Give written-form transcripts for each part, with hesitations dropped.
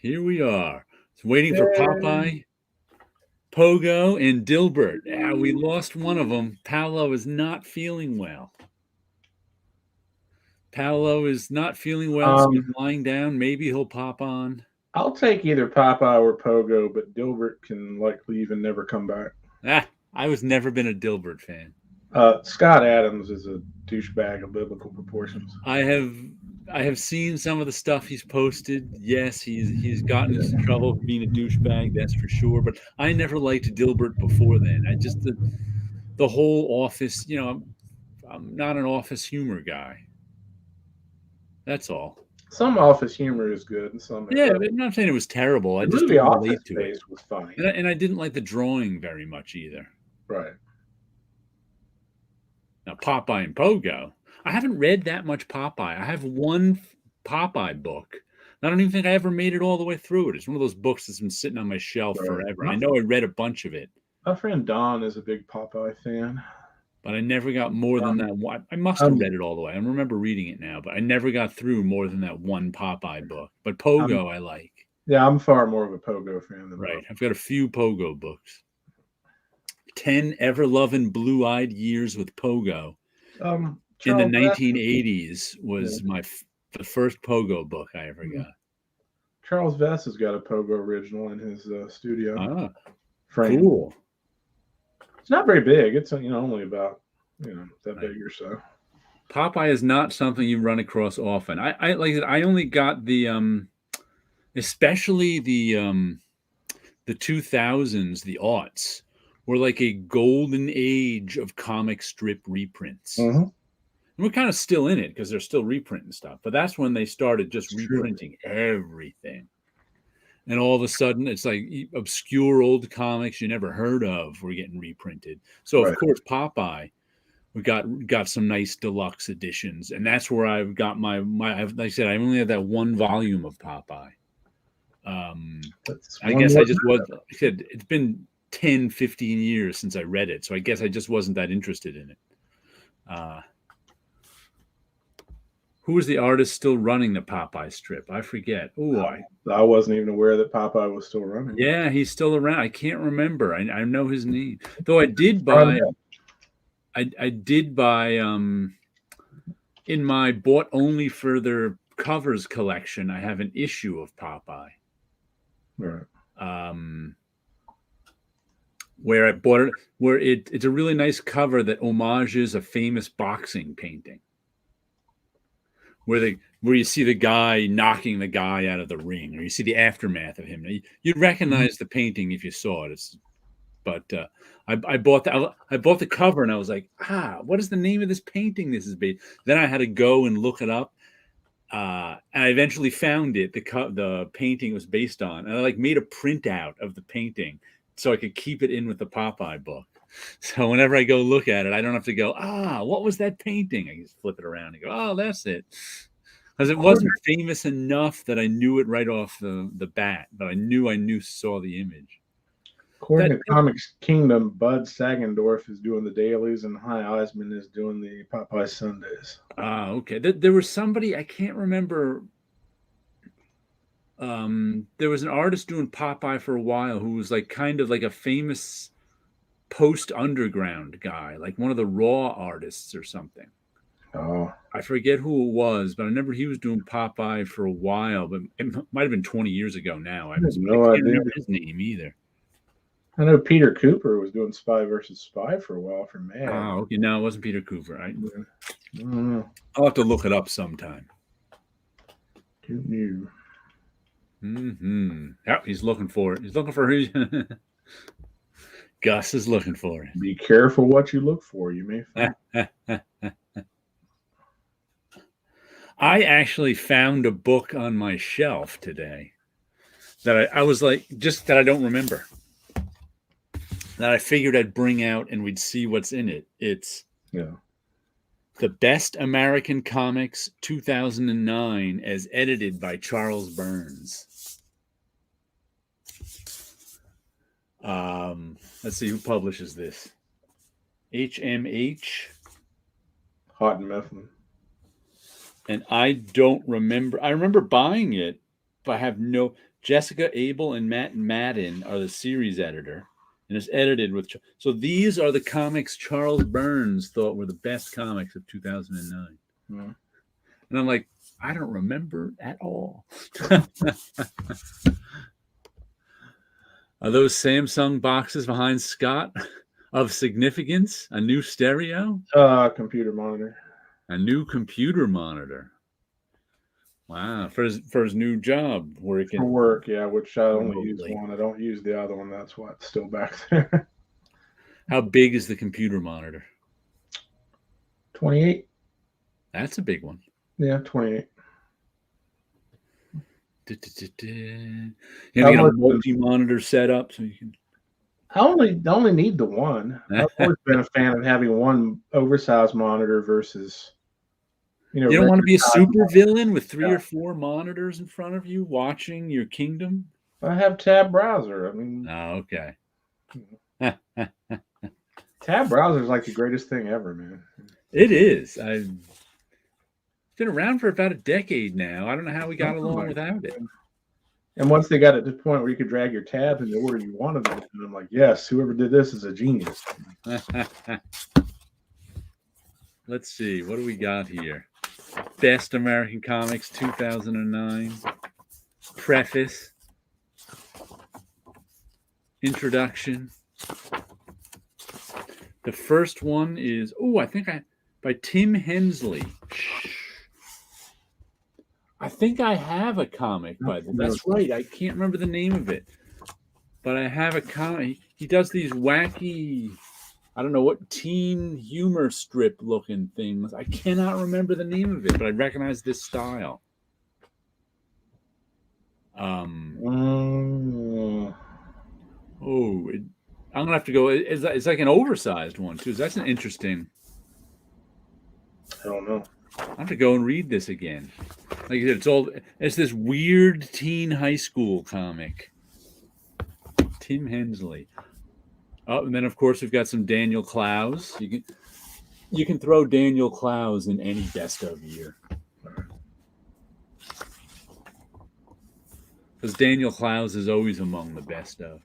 Here we are. It's waiting for Yay. Popeye, Pogo, and Dilbert. We lost one of them. Paulo is not feeling well. Paulo is not feeling well, so he's lying down. Maybe he'll pop on. I'll take either Popeye or Pogo, but Dilbert can leave and never come back. I was never been a Dilbert fan. Scott Adams is a douchebag of biblical proportions. I have seen some of the stuff he's posted. Yes, he's gotten into trouble for being a douchebag, that's for sure. But I never liked Dilbert before then. I just the whole Office, I'm not an Office humor guy. That's all. Some Office humor is good, and some I'm not saying it was terrible. I just movie didn't Office relate to it. Space was funny, and I didn't like the drawing very much either. Right. Now Popeye and Pogo. I haven't read that much Popeye. I have one Popeye book. I don't even think I ever made it all the way through it. It's one of those books that's been sitting on my shelf forever. I know I read a bunch of it. My friend Don is a big Popeye fan. But I never got more than that one. I must have read it all the way. I remember reading it now, but I never got through more than that one Popeye book. But Pogo I like. Yeah, I'm far more of a Pogo fan than Right. I've got a few Pogo books. 10 ever-loving blue-eyed years with Pogo. In the 1980s was the first Pogo book I ever got. Charles Vess has got a Pogo original in his studio. Frame. Cool. It's not very big. It's only about that big or so. Popeye is not something you run across often. I like it. I only got the especially the 2000s, the aughts were like a golden age of comic strip reprints. Mm-hmm. And we're kind of still in it because they're still reprinting stuff. But that's when they started just reprinting everything. And all of a sudden, it's like obscure old comics you never heard of were getting reprinted. So, of course, Popeye, we got some nice deluxe editions. And that's where I've got my like I said, I only have that one volume of Popeye. I guess I just was, like I said, it's been 10, 15 years since I read it. So I guess I just wasn't that interested in it. Who was the artist still running the Popeye strip? I forget. I wasn't even aware that Popeye was still running. Yeah, he's still around. I can't remember. I know his name. Though I did buy in my bought only for their covers collection, I have an issue of Popeye. Right. Where I bought it, where it's a really nice cover that homages a famous boxing painting. Where you see the guy knocking the guy out of the ring, or you see the aftermath of him. You'd recognize the painting if you saw it. But I bought the cover, and I was like, what is the name of this painting? This is based. Then I had to go and look it up, and I eventually found it. The painting was based on, and I made a printout of the painting so I could keep it in with the Popeye book. So whenever I go look at it, I don't have to go, what was that painting? I just flip it around and go, that's it. Because it wasn't famous enough that I knew it right off the bat, but I saw the image. According to Comics Kingdom, Bud Sagendorf is doing the dailies and Hy Eisman is doing the Popeye Sundays. Okay. There was somebody, I can't remember. There was an artist doing Popeye for a while who was kind of like a famous post-underground guy, like one of the Raw artists or something. I forget who it was, but I remember he was doing Popeye for a while, but it might have been 20 years ago now. I can't remember his name either. I know Peter Cooper was doing Spy versus Spy for a while for Mad. Okay. No, it wasn't Peter Cooper. I'll have to look it up sometime. Who knew? Yeah, he's looking for it. He's looking for who. Gus is looking for it. Be careful what you look for. You may find. I actually found a book on my shelf today that I was like, just that I don't remember. That I figured I'd bring out and we'd see what's in it. It's The Best American Comics 2009 as edited by Charles Burns. Let's see who publishes this. HMH. Hot and Mifflin. And I don't remember. I remember buying it, but I have no. Jessica Abel and Matt Madden are the series editor, and it's edited with. So these are the comics Charles Burns thought were the best comics of 2009. Mm. And I'm like, I don't remember at all. Are those Samsung boxes behind Scott of significance? A new stereo? Computer monitor. A new computer monitor. Wow, for his new job working. For work, yeah, which I only use one. I don't use the other one. That's why it's still back there. How big is the computer monitor? 28. That's a big one. Yeah, 28. You have to get a multi-monitor setup so you can. I only need the one. I've always been a fan of having one oversized monitor versus. You don't want to be a super villain with 3 or 4 monitors in front of you watching your kingdom? I have tab browser. I mean. Oh, okay. Tab browser is like the greatest thing ever, man. It is. It's been around for about a decade now. I don't know how we got along without it. And once they got it to the point where you could drag your tabs in the order you wanted them, and I'm like, yes, whoever did this is a genius. Let's see. What do we got here? Best American Comics 2009. Preface. Introduction. The first one is, by Tim Hensley. I think I have a comic by them. That's right. I can't remember the name of it. But I have a comic. He does these wacky, I don't know what, teen humor strip looking things. I cannot remember the name of it, but I recognize this style. I'm going to have to go. It's like an oversized one, too. That's an interesting. I don't know. I have to go and read this again. Like I said, it's this weird teen high school comic. Tim Hensley. Oh, and then of course we've got some Daniel Clowes. You can throw Daniel Clowes in any best of year. Because Daniel Clowes is always among the best of.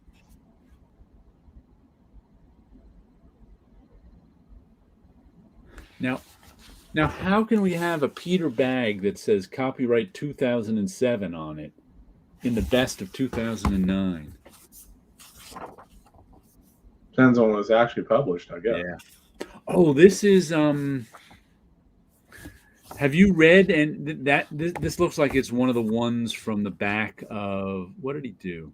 Now, how can we have a Peter bag that says copyright 2007 on it in the best of 2009? Depends on when it's actually published, I guess. Yeah. Oh, this is have you read, and this looks like it's one of the ones from the back of, what did he do?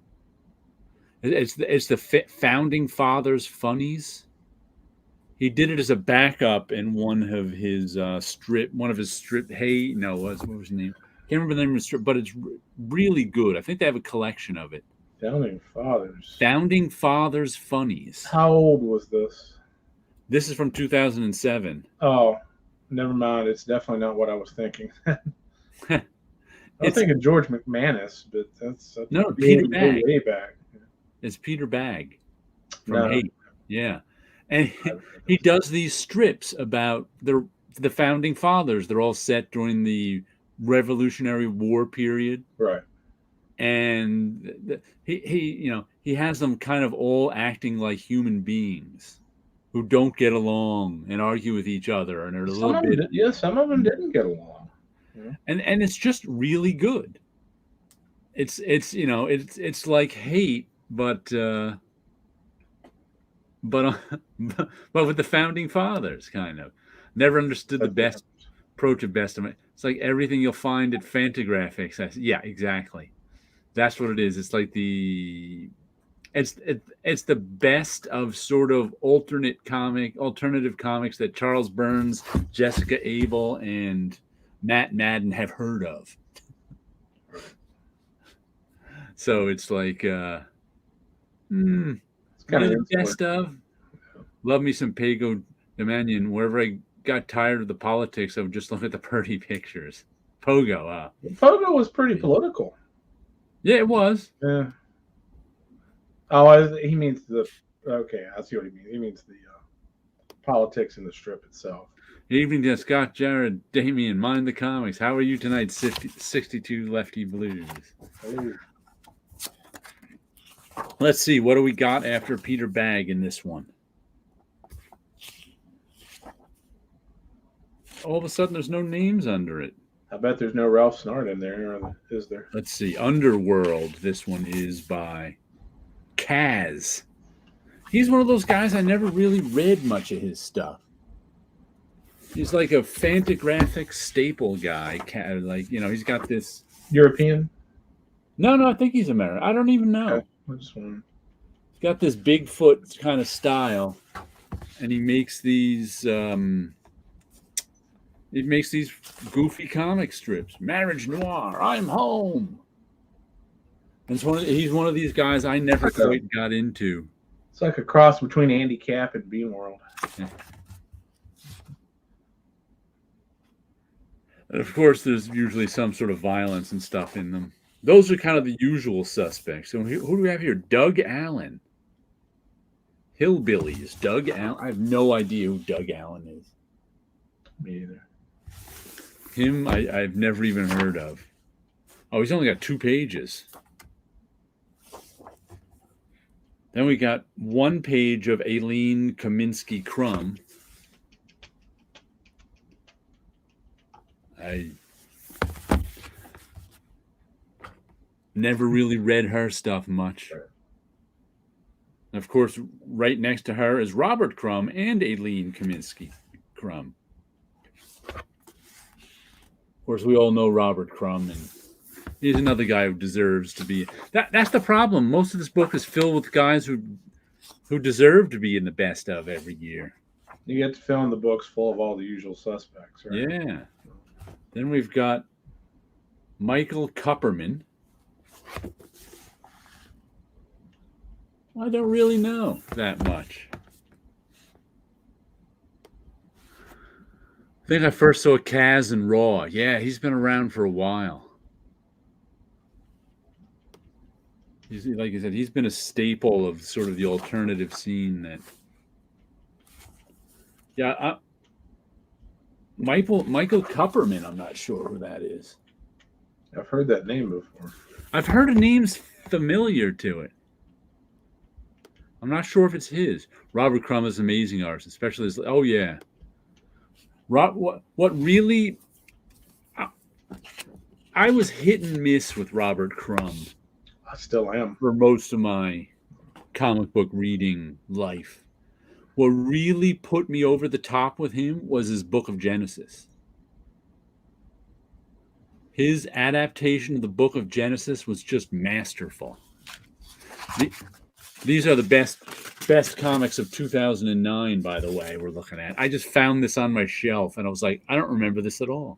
It's the Founding Fathers Funnies. He did it as a backup in one of his strip. What was his name? Can't remember the name of the strip, but it's really good. I think they have a collection of it. Founding Fathers Funnies. How old was this? This is from 2007. Oh, never mind. It's definitely not what I was thinking. I was thinking George McManus, but that's Peter Bagg. Way back. It's Peter Bagg from Hate. Yeah. And he does these strips about the Founding Fathers. They're all set during the Revolutionary War period. Right. And he has them kind of all acting like human beings who don't get along and argue with each other, and are some of them didn't get along. Yeah. And it's just really good. It's like Hate, but with the Founding Fathers, kind of. Never understood the best approach of best of it. It's like everything you'll find at Fantagraphics. Yeah, exactly. That's what it is. It's like it's the best of sort of alternative comics that Charles Burns, Jessica Abel, and Matt Madden have heard of. So it's like it's kind of the best of. Love me some Pago Dominion. Wherever I got tired of the politics, I would just look at the pretty pictures. Pogo. Pogo was pretty political. Yeah, it was. Yeah. Oh, he means okay, I see what he means. He means the politics in the strip itself. Evening to Scott, Jared, Damien, Mind the Comics. How are you tonight, 62 Lefty Blues? Ooh. Let's see. What do we got after Peter Bagg in this one? All of a sudden, there's no names under it. I bet there's no Ralph Snart in there, or is there? Let's see. Underworld. This one is by Kaz. He's one of those guys I never really read much of his stuff. He's like a Fantagraphics staple guy. Like, he's got this... European? No, I think he's American. I don't even know. Okay. He's got this Bigfoot kind of style, and he makes these... He makes these goofy comic strips. Marriage Noir, I'm home. And he's one of these guys I never quite got into. It's like a cross between Andy Capp and Bean World. Yeah. And of course, there's usually some sort of violence and stuff in them. Those are kind of the usual suspects. So who do we have here? Doug Allen. Hillbillies. Doug Allen. I have no idea who Doug Allen is. Me either. Him, I've never even heard of. Oh, he's only got 2 pages. Then we got 1 page of Aileen Kaminsky Crumb. I never really read her stuff much. And of course, right next to her is Robert Crumb and Aileen Kaminsky Crumb. Of course, we all know Robert Crumb, and he's another guy who deserves to be. That's the problem. Most of this book is filled with guys who deserve to be in the best of every year. You get to fill in the books full of all the usual suspects, right? Yeah. Then we've got Michael Kupperman. I don't really know that much. I think I first saw Kaz and Raw. Yeah, he's been around for a while. He's, like I said, he's been a staple of sort of the alternative scene. Michael Kupperman, I'm not sure who that is. I've heard that name before. I've heard a name's familiar to it. I'm not sure if it's his. Robert Crumb is amazing artist, especially his... Oh, yeah. What really... I was hit and miss with Robert Crumb. I still am. For most of my comic book reading life. What really put me over the top with him was his Book of Genesis. His adaptation of the Book of Genesis was just masterful. These are the best comics of 2009, by the way, we're looking at. I just found this on my shelf, and I was like, I don't remember this at all.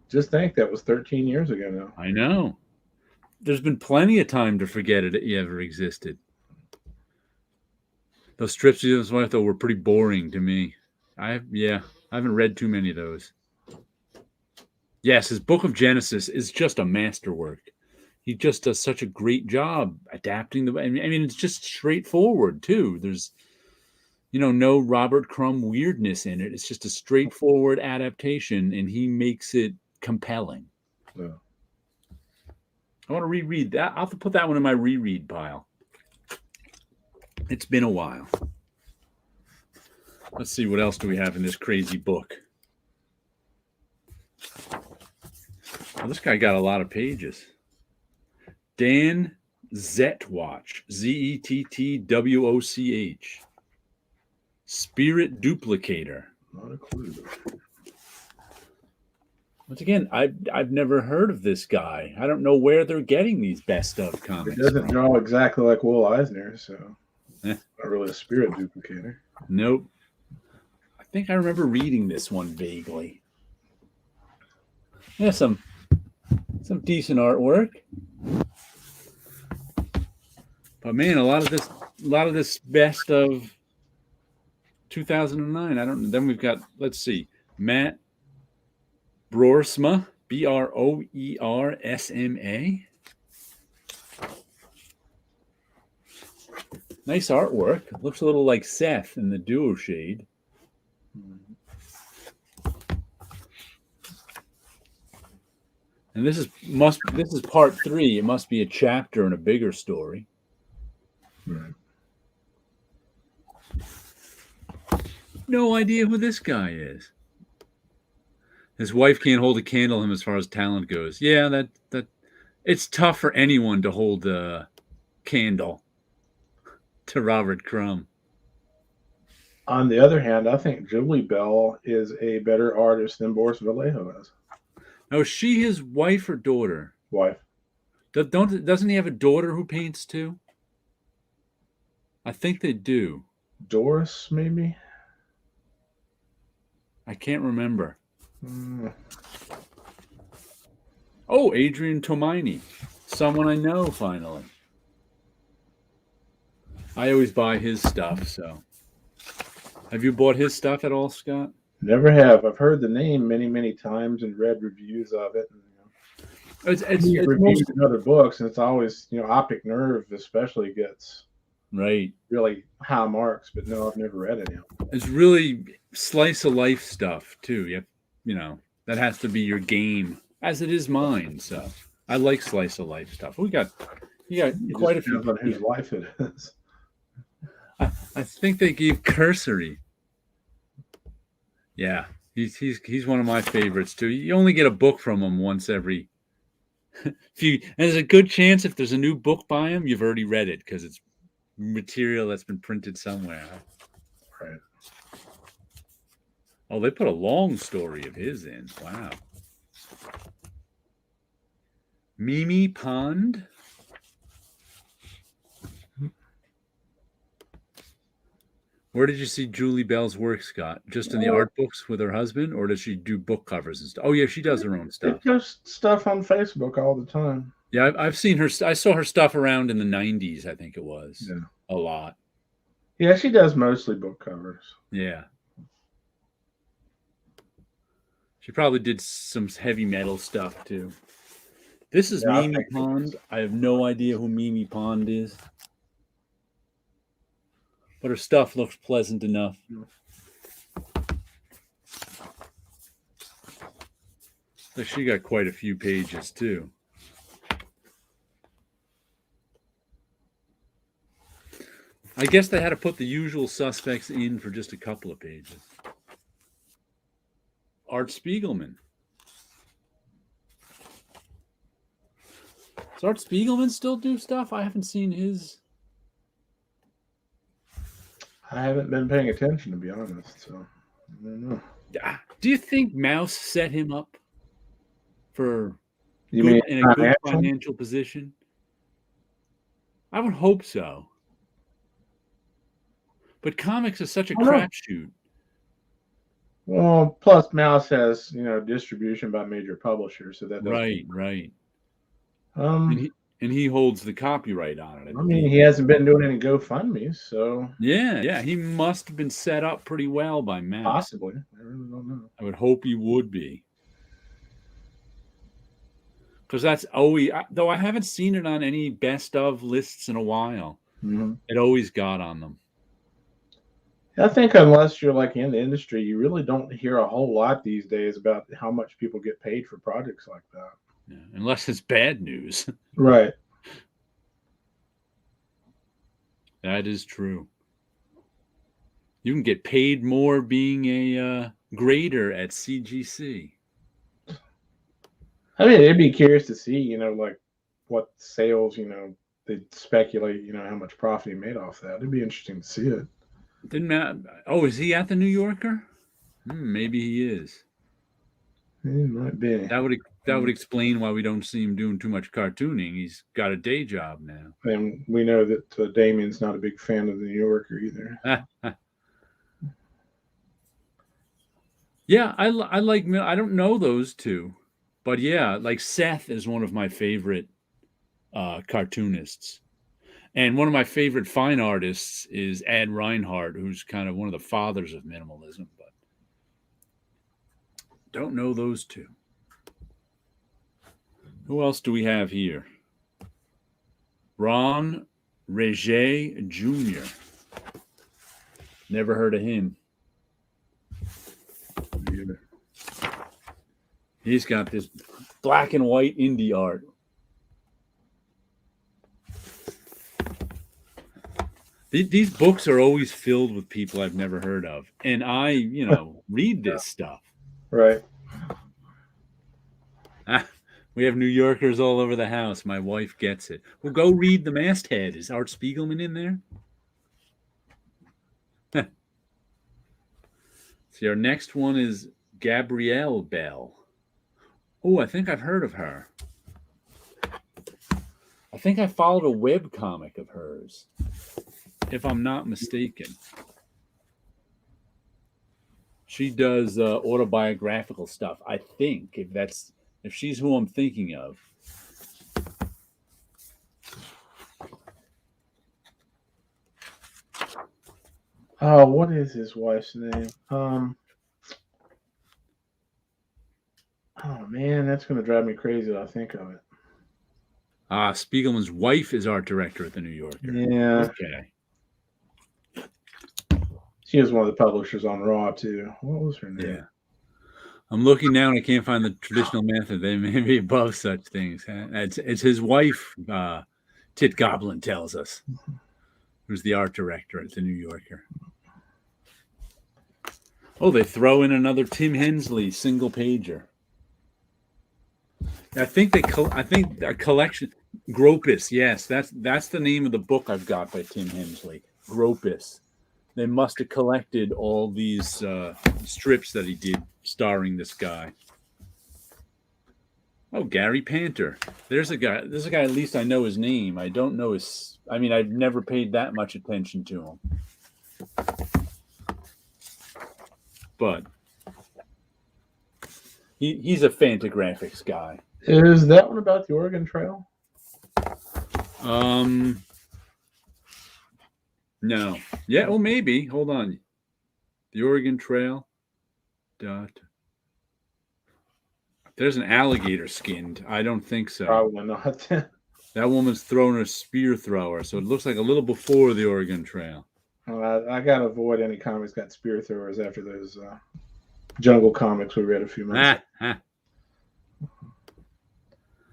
Just think, that was 13 years ago now. I know. There's been plenty of time to forget it ever existed. Those strips of his wife, though, were pretty boring to me. I haven't read too many of those. Yes, his Book of Genesis is just a masterwork. He just does such a great job adapting the... I mean, it's just straightforward, too. There's, no Robert Crumb weirdness in it. It's just a straightforward adaptation, and he makes it compelling. Yeah. I want to reread that. I'll have to put that one in my reread pile. It's been a while. Let's see, what else do we have in this crazy book? Oh, this guy got a lot of pages. Dan Zettwatch, Zettwoch. Spirit Duplicator. Not a clue. Once again, I've never heard of this guy. I don't know where they're getting these best of comics. It doesn't draw exactly like Will Eisner, so not really a spirit duplicator. Nope. I think I remember reading this one vaguely. Yeah, some decent artwork. But man, a lot of this best of 2009. Then we've got, let's see, Matt Broersma, Broersma. Nice artwork. Looks a little like Seth in the Duo Shade. And this is part 3. It must be a chapter in a bigger story. Right. No idea who this guy is. His wife can't hold a candle to him as far as talent goes. Yeah, that it's tough for anyone to hold a candle to Robert Crumb. On the other hand, I think Julie Bell is a better artist than Boris Vallejo is. Oh, is she his wife or daughter? Wife. Doesn't he have a daughter who paints too? I think they do. Doris, maybe? I can't remember. Mm. Oh, Adrian Tomini. Someone I know, finally. I always buy his stuff, so. Have you bought his stuff at all, Scott? Never have. I've heard the name many, many times and read reviews of it. And, It's reviews in other books, and it's always, Optic Nerve especially gets right. really high marks, but no, I've never read any of them. It's really slice of life stuff too. That has to be your game, as it is mine. So I like slice of life stuff. You got quite a few. On whose life it is. I think they gave Cursory. Yeah, he's one of my favorites too. You only get a book from him once every few. And there's a good chance if there's a new book by him, you've already read it because it's material that's been printed somewhere. Right. Oh, they put a long story of his in. Wow. Mimi Pond. Where did you see Julie Bell's work, Scott? Just in the art books with her husband, or does she do book covers and stuff? Oh, yeah, she does her own stuff. She does stuff on Facebook all the time. Yeah, I've seen her. I saw her stuff around in the 90s, I think it was. Yeah. A lot. Yeah, she does mostly book covers. Yeah. She probably did some heavy metal stuff, too. This is Mimi Pond. I have no idea who Mimi Pond is. But her stuff looks pleasant enough. So she got quite a few pages, too. I guess they had to put the usual suspects in for just a couple of pages. Art Spiegelman. Does Art Spiegelman still do stuff? I haven't seen his. I haven't been paying attention, to be honest, so I don't know. Do you think Mouse set him up for in a good financial position? I would hope so. But comics is such a crapshoot. Well, plus Mouse has, distribution by major publishers, so that doesn't right. And he holds the copyright on it. I mean, he hasn't been doing any GoFundMes, so yeah, he must have been set up pretty well by Mouse. Possibly, I really don't know. I would hope he would be, because that's always. Though I haven't seen it on any best of lists in a while. Mm-hmm. It always got on them. I think unless you're like in the industry, you really don't hear a whole lot these days about how much people get paid for projects like that. Yeah, unless it's bad news. Right. That is true. You can get paid more being a grader at CGC. I mean, it'd be curious to see, like what sales, they speculate, how much profit he made off that. It'd be interesting to see it. Is he at the New Yorker? Maybe he is. He might be. That would explain why we don't see him doing too much cartooning. He's got a day job now. And we know that Damien's not a big fan of the New Yorker either. Yeah, I like. I don't know those two, but yeah, like Seth is one of my favorite cartoonists, and one of my favorite fine artists is Ed Reinhardt, who's kind of one of the fathers of minimalism. But don't know those two. Who else do we have here? Ron Reger Jr. Never heard of him. He's got this Black and white indie art. These books are always filled with people I've never heard of. And I, read this stuff. Right. We have New Yorkers all over the house. My wife gets it. Well, go read The Masthead. Is Art Spiegelman in there? See, our next one is Gabrielle Bell. Oh, I think I've heard of her. I think I followed a web comic of hers, if I'm not mistaken. She does autobiographical stuff, I think, if she's who I'm thinking of. Oh, what is his wife's name? Oh man, that's gonna drive me crazy when I think of it. Spiegelman's wife is art director at the New Yorker. Yeah. Okay. She is one of the publishers on Raw too. What was her name? Yeah. I'm looking now and I can't find the traditional method. They may be above such things. It's his wife, Tit Goblin tells us, who's the art director at the New Yorker. Oh, they throw in another Tim Hensley single pager. I think a collection. Gropus, yes, that's the name of the book I've got by Tim Hensley. Gropus. They must have collected all these strips that he did starring this guy. Oh, Gary Panter. There's a guy. There's a guy. At least I know his name. I don't know his. I mean, I've never paid that much attention to him. But he's a Fantagraphics guy. Is that one about the Oregon Trail? No. Yeah, well, maybe. Hold on. The Oregon Trail. There's an alligator skinned. I don't think so. Probably not. That woman's throwing a spear thrower, so it looks like a little before the Oregon Trail. I gotta avoid any comics got spear throwers after those jungle comics we read a few months ago.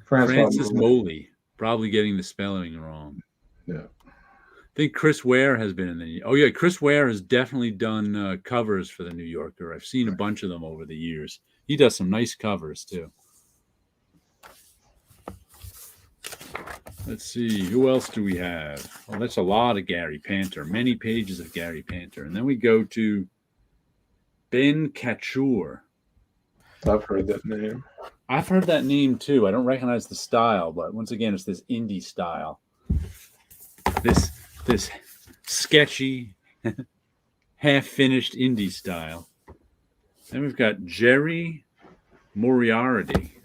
Francis Moley, probably getting the spelling wrong. Yeah. I think Chris Ware has been in the. Oh yeah, Chris Ware has definitely done covers for the New Yorker. I've seen a bunch of them over the years. He does some nice covers too. Let's see, who else do we have? Well, that's a lot of Gary Panter. Many pages of Gary Panter, and then we go to Ben Couture. I've heard that name. I've heard that name too. I don't recognize the style, but once again, it's this indie style. This sketchy, half-finished indie style. Then we've got Jerry Moriarty,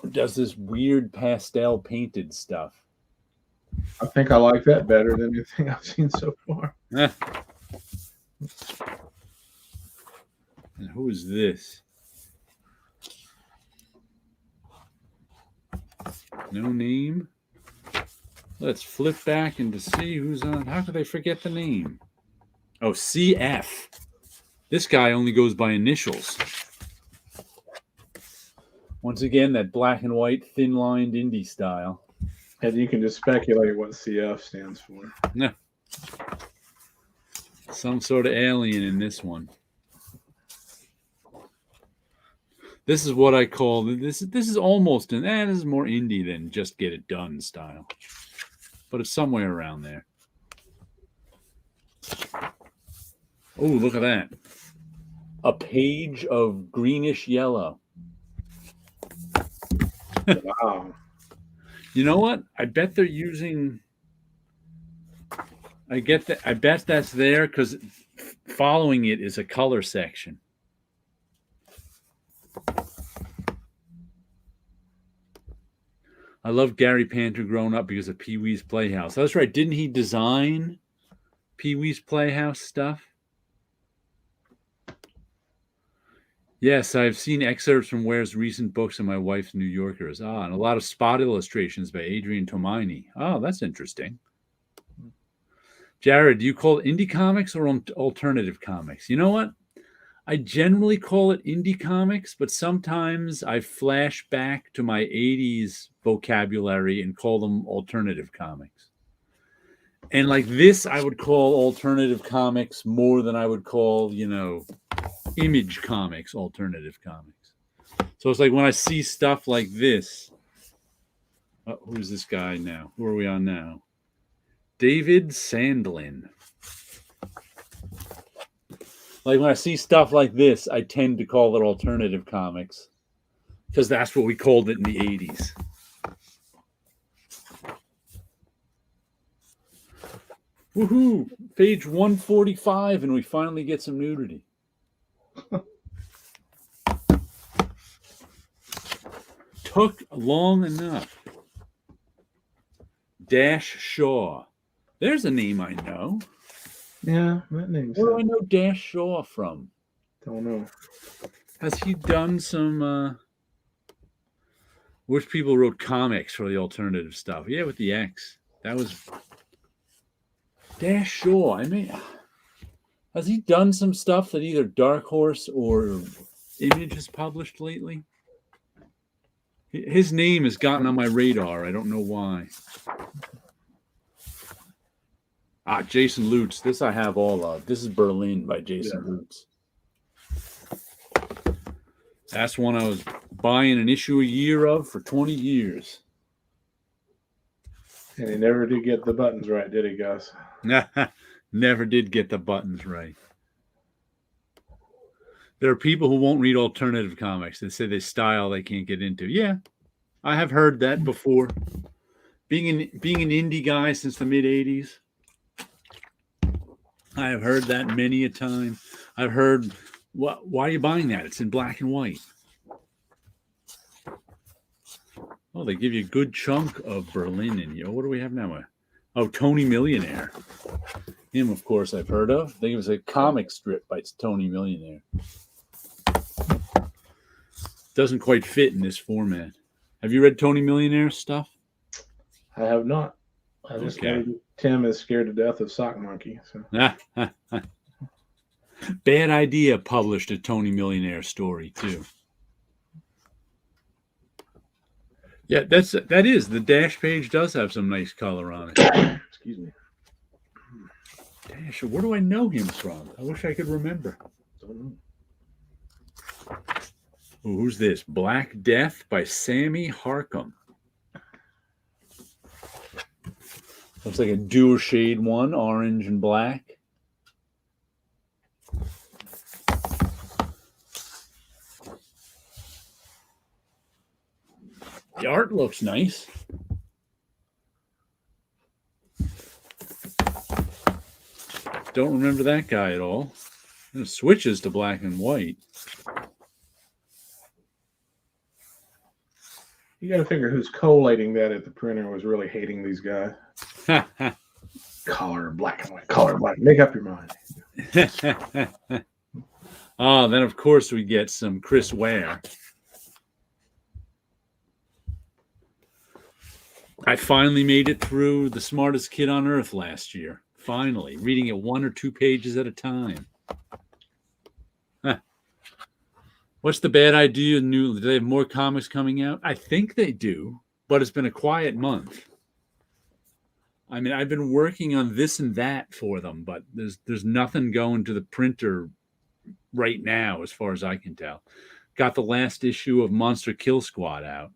who does this weird pastel painted stuff. I think I like that better than anything I've seen so far. And who is this? No name. Let's flip back and to see who's on. How could they forget the name? Oh, CF. This guy only goes by initials. Once again, that black and white, thin-lined indie style. And you can just speculate what CF stands for. Yeah. Some sort of alien in this one. This is what I call this. This is almost this is more indie than just get it done style, but it's somewhere around there. Oh, look at that! A page of greenish yellow. Wow. You know what? I bet they're using. I get that. I bet that's there because following it is a color section. I love Gary Panter growing up because of Pee-wee's Playhouse. That's right. Didn't he design Pee-wee's Playhouse stuff? Yes, I've seen excerpts from Ware's recent books and my wife's New Yorkers. And a lot of spot illustrations by Adrian Tomini. Oh, that's interesting. Jared, do you call it indie comics or alternative comics? You know what? I generally call it indie comics, but sometimes I flash back to my 80s vocabulary and call them alternative comics. And like this, I would call alternative comics more than I would call, Image Comics alternative comics. So it's like when I see stuff like this. Who's this guy now? Who are we on now? David Sandlin. Like when I see stuff like this, I tend to call it alternative comics because that's what we called it in the 80s. Woohoo! Page 145, and we finally get some nudity. Took long enough. Dash Shaw. There's a name I know. Yeah, that name. Where do I know Dash Shaw from? Don't know. Has he done some which people wrote comics for the alternative stuff? Yeah, with the X. That was Dash Shaw. I mean, has he done some stuff that either Dark Horse or Image has published lately? His name has gotten on my radar. I don't know why. Jason Lutz. This I have all of. This is Berlin by Jason Lutz. That's one I was buying an issue a year of for 20 years. And he never did get the buttons right, did he, Gus? Never did get the buttons right. There are people who won't read alternative comics. They say they style they can't get into. Yeah, I have heard that before. Being an indie guy since the mid-'80s, I have heard that many a time. I've heard, why are you buying that? It's in black and white. Oh, they give you a good chunk of Berlin in you. What do we have now? Oh, Tony Millionaire. Him, of course, I've heard of. I think it was a comic strip by Tony Millionaire. Doesn't quite fit in this format. Have you read Tony Millionaire's stuff? I have not. I just know Tim is scared to death of Sock Monkey. So. Bad Idea published a Tony Millionaire story too. Yeah, that is the dash page does have some nice color on it. Excuse me. Dash, where do I know him from? I wish I could remember. Don't know. Ooh, who's this? Black Death by Sammy Harkum. Looks like a dual shade one, orange and black. The art looks nice. Don't remember that guy at all. And it switches to black and white. You got to figure who's collating that at the printer was really hating these guys. Color black and white. Color black. Make up your mind. Then of course we get some Chris Ware. I finally made it through The Smartest Kid on Earth last year. Finally, reading it 1 or 2 pages at a time. What's the bad idea? Do they have more comics coming out? I think they do, but it's been a quiet month. I mean, I've been working on this and that for them, but there's nothing going to the printer right now, as far as I can tell. Got the last issue of Monster Kill Squad out.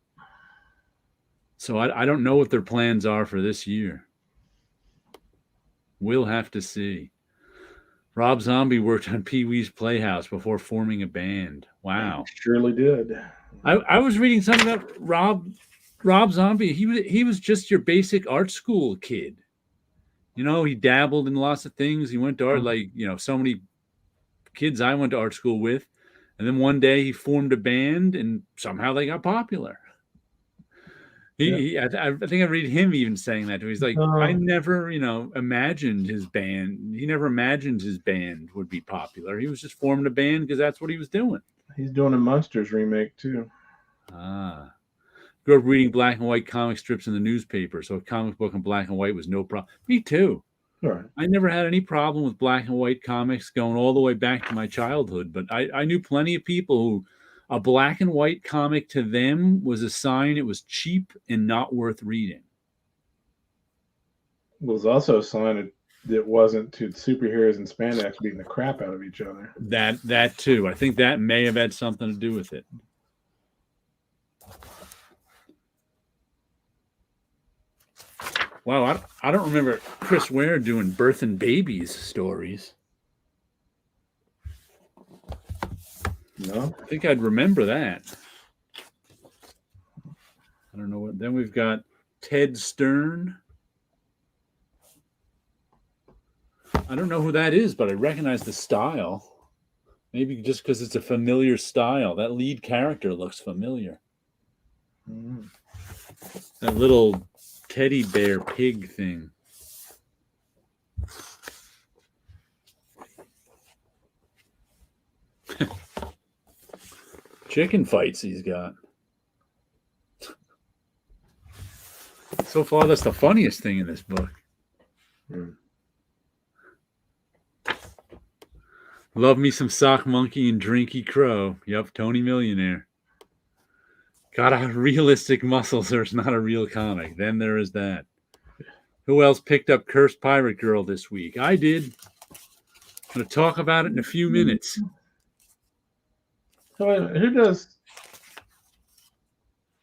So I don't know what their plans are for this year. We'll have to see. Rob Zombie worked on Pee-wee's Playhouse before forming a band. Wow. Surely did. I was reading something about Rob Zombie. He was just your basic art school kid. You know, he dabbled in lots of things. He went to art, like, so many kids I went to art school with. And then one day he formed a band and somehow they got popular. I think I read him even saying that. He's like, I never, imagined his band. He never imagined his band would be popular. He was just forming a band because that's what he was doing. He's doing a Monsters remake too. Grew up reading black and white comic strips in the newspaper, so a comic book in black and white was no problem. Me too. All right. I never had any problem with black and white comics going all the way back to my childhood, but I knew plenty of people who a black and white comic to them was a sign it was cheap and not worth reading. It was also a sign that it wasn't to superheroes and spandex beating the crap out of each other. That too. I think that may have had something to do with it. Wow, I don't remember Chris Ware doing birth and babies stories. No? I think I'd remember that. I don't know what. Then we've got Ted Stern. I don't know who that is, but I recognize the style. Maybe just because it's a familiar style. That lead character looks familiar. Mm. That little teddy bear pig thing. Chicken fights he's got. So far, that's the funniest thing in this book. Mm. Love me some Sock Monkey and Drinky Crow. Yep, Tony Millionaire. Got a realistic muscles or it's not a real comic. Then there is that. Who else picked up Cursed Pirate Girl this week? I did. I'm going to talk about it in a few minutes. So who does...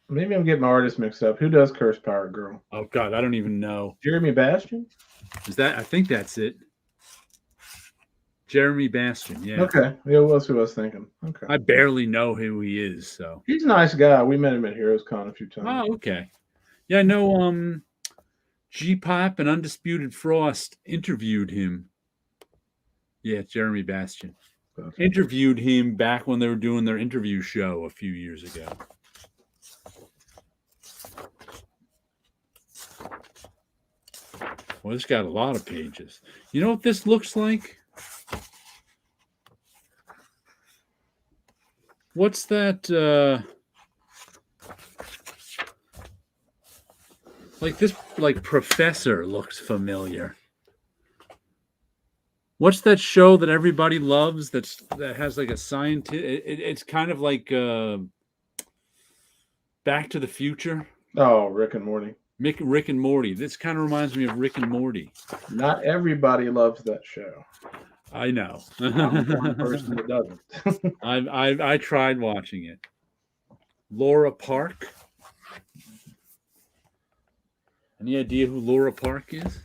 Maybe I'm getting my artists mixed up. Who does Cursed Pirate Girl? Oh, God, I don't even know. Jeremy Bastian? Is that? I think that's it. Jeremy Bastian, yeah. Okay. Yeah, what else was I was thinking? Okay. I barely know who he is, so. He's a nice guy. We met him at Heroes Con a few times. Oh, okay. Yeah, I know G-Pop and Undisputed Frost interviewed him. Yeah, Jeremy Bastian. Okay. Interviewed him back when they were doing their interview show a few years ago. Well, it's got a lot of pages. You know what this looks like? What's that? Like this, like Professor looks familiar. What's that show that everybody loves? That has like a scientist. It's kind of like Back to the Future. Oh, Rick and Morty. Rick and Morty. This kind of reminds me of Rick and Morty. Not everybody loves that show. I know. I'm one person that doesn't. I tried watching it. Laura Park. Any idea who Laura Park is?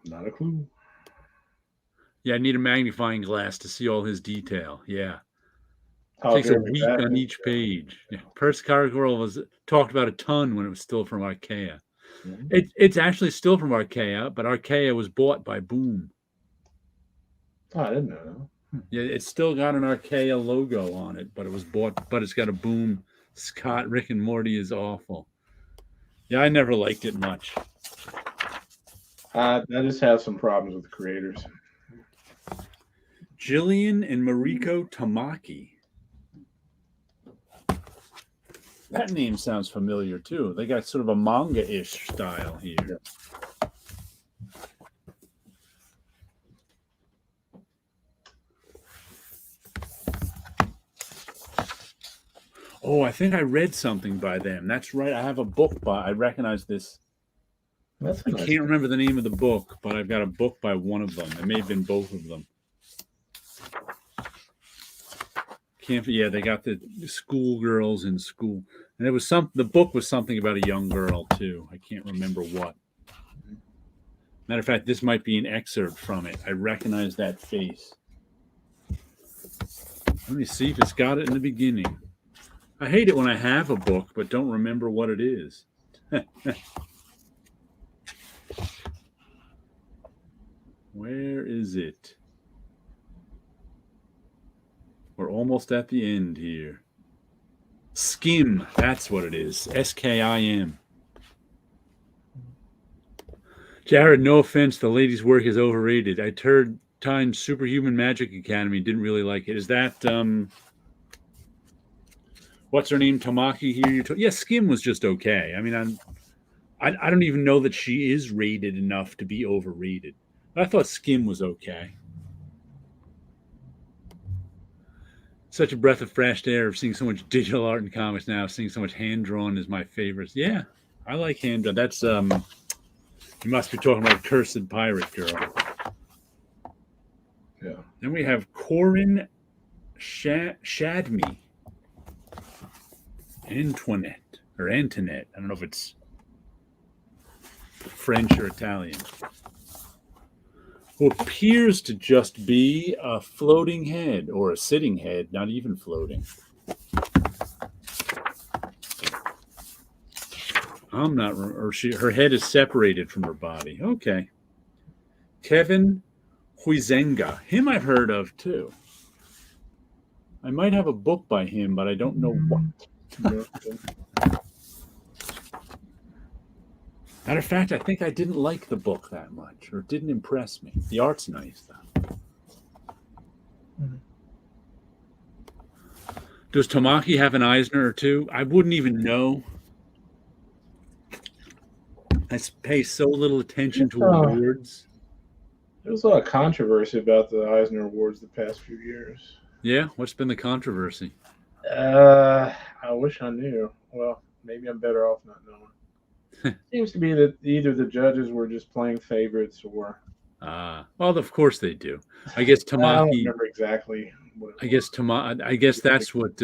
Not a clue. Yeah, I need a magnifying glass to see all his detail. Yeah. Oh, Takes a week on each page. Yeah. Cursed Pirate Girl was talked about a ton when it was still from Archaea. Mm-hmm. It's actually still from Archaea, but Archaea was bought by Boom. Oh, I didn't know that. Yeah, it's still got an Archaea logo on it, but it was bought, but it's got a Boom. Scott, Rick and Morty is awful. Yeah, I never liked it much. I just have some problems with the creators. Jillian and Mariko Tamaki. That name sounds familiar too. They got sort of a manga-ish style here. Oh, I think I read something by them. That's right. I have a book by. I recognize this. I can't remember the name of the book, but I've got a book by one of them. It may have been both of them. Yeah, they got the schoolgirls in school, and it was the book was something about a young girl too. I can't remember what. Matter of fact, this might be an excerpt from it. I recognize that face. Let me see if it's got it in the beginning. I hate it when I have a book but don't remember what it is. Where is it? We're almost at the end here. Skim, that's what it is. Skim. Jared, no offense, the ladies' work is overrated. I heard Time's Superhuman Magic Academy, didn't really like it. Is that what's her name? Tamaki here? Yeah, Skim was just okay. I mean, I don't even know that she is rated enough to be overrated. I thought Skim was okay. Such a breath of fresh air of seeing so much digital art in comics now. Seeing so much hand drawn is my favorite. Yeah, I like hand drawn. That's you must be talking about Cursed Pirate Girl. Yeah. Then we have Corin Shadme. Antoinette or Antoinette. I don't know if it's French or Italian. Who appears to just be a floating head or a sitting head, not even floating. I'm not, or her head is separated from her body. Okay. Kevin Huizenga. Him I've heard of too. I might have a book by him, but I don't know what. Matter of fact, I think I didn't like the book that much, or it didn't impress me. The art's nice, though. Mm-hmm. Does Tamaki have an Eisner or two? I wouldn't even know. I pay so little attention to awards. There was a lot of controversy about the Eisner Awards the past few years. Yeah? What's been the controversy? I wish I knew. Well, maybe I'm better off not knowing. Seems to be that either the judges were just playing favorites or. Well, of course they do. I guess Tamaki. I don't remember exactly. I guess that's what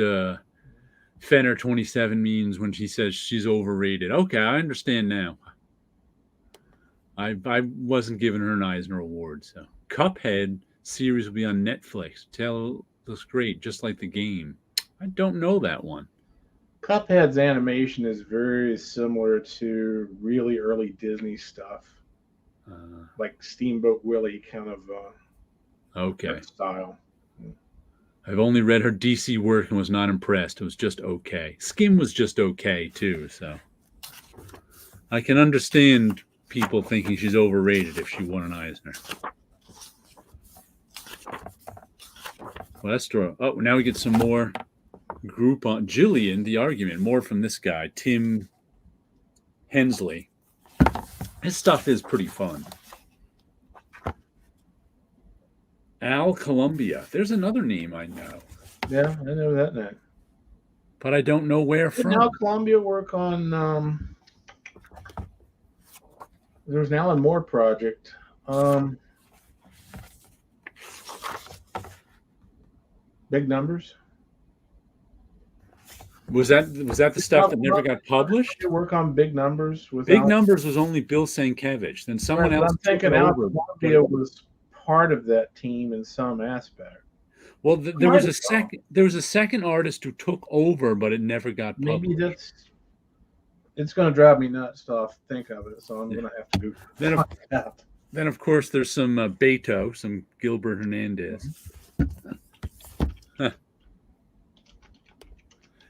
Fenner 27 means when she says she's overrated. Okay, I understand now. I wasn't giving her an Eisner Award, so Cuphead series will be on Netflix. Tell looks great, just like the game. I don't know that one. Cuphead's animation is very similar to really early Disney stuff, like Steamboat Willie kind of style. I've only read her DC work and was not impressed. It was just okay. Skim was just okay too, so I can understand people thinking she's overrated if she won an Eisner. Well, that's true. Oh, now we get some more group on Jillian, the argument. More from this guy, Tim Hensley. His stuff is pretty fun. Al Columbia. There's another name I know. Yeah, I know that name. But I don't know where from. Did Al Columbia work on there was an Alan Moore project. Big Numbers. Was that the stuff that never got published? You work on Big Numbers with Big Numbers was only Bill Sienkiewicz. Then someone else. I'm thinking Al Columbia was part of that team in some aspect. Well, there was a second artist who took over, but it never got published. Maybe it's going to drive me nuts to think of it, so I'm going to have to do that. Then, of course, there's some Beto, some Gilbert Hernandez. Huh.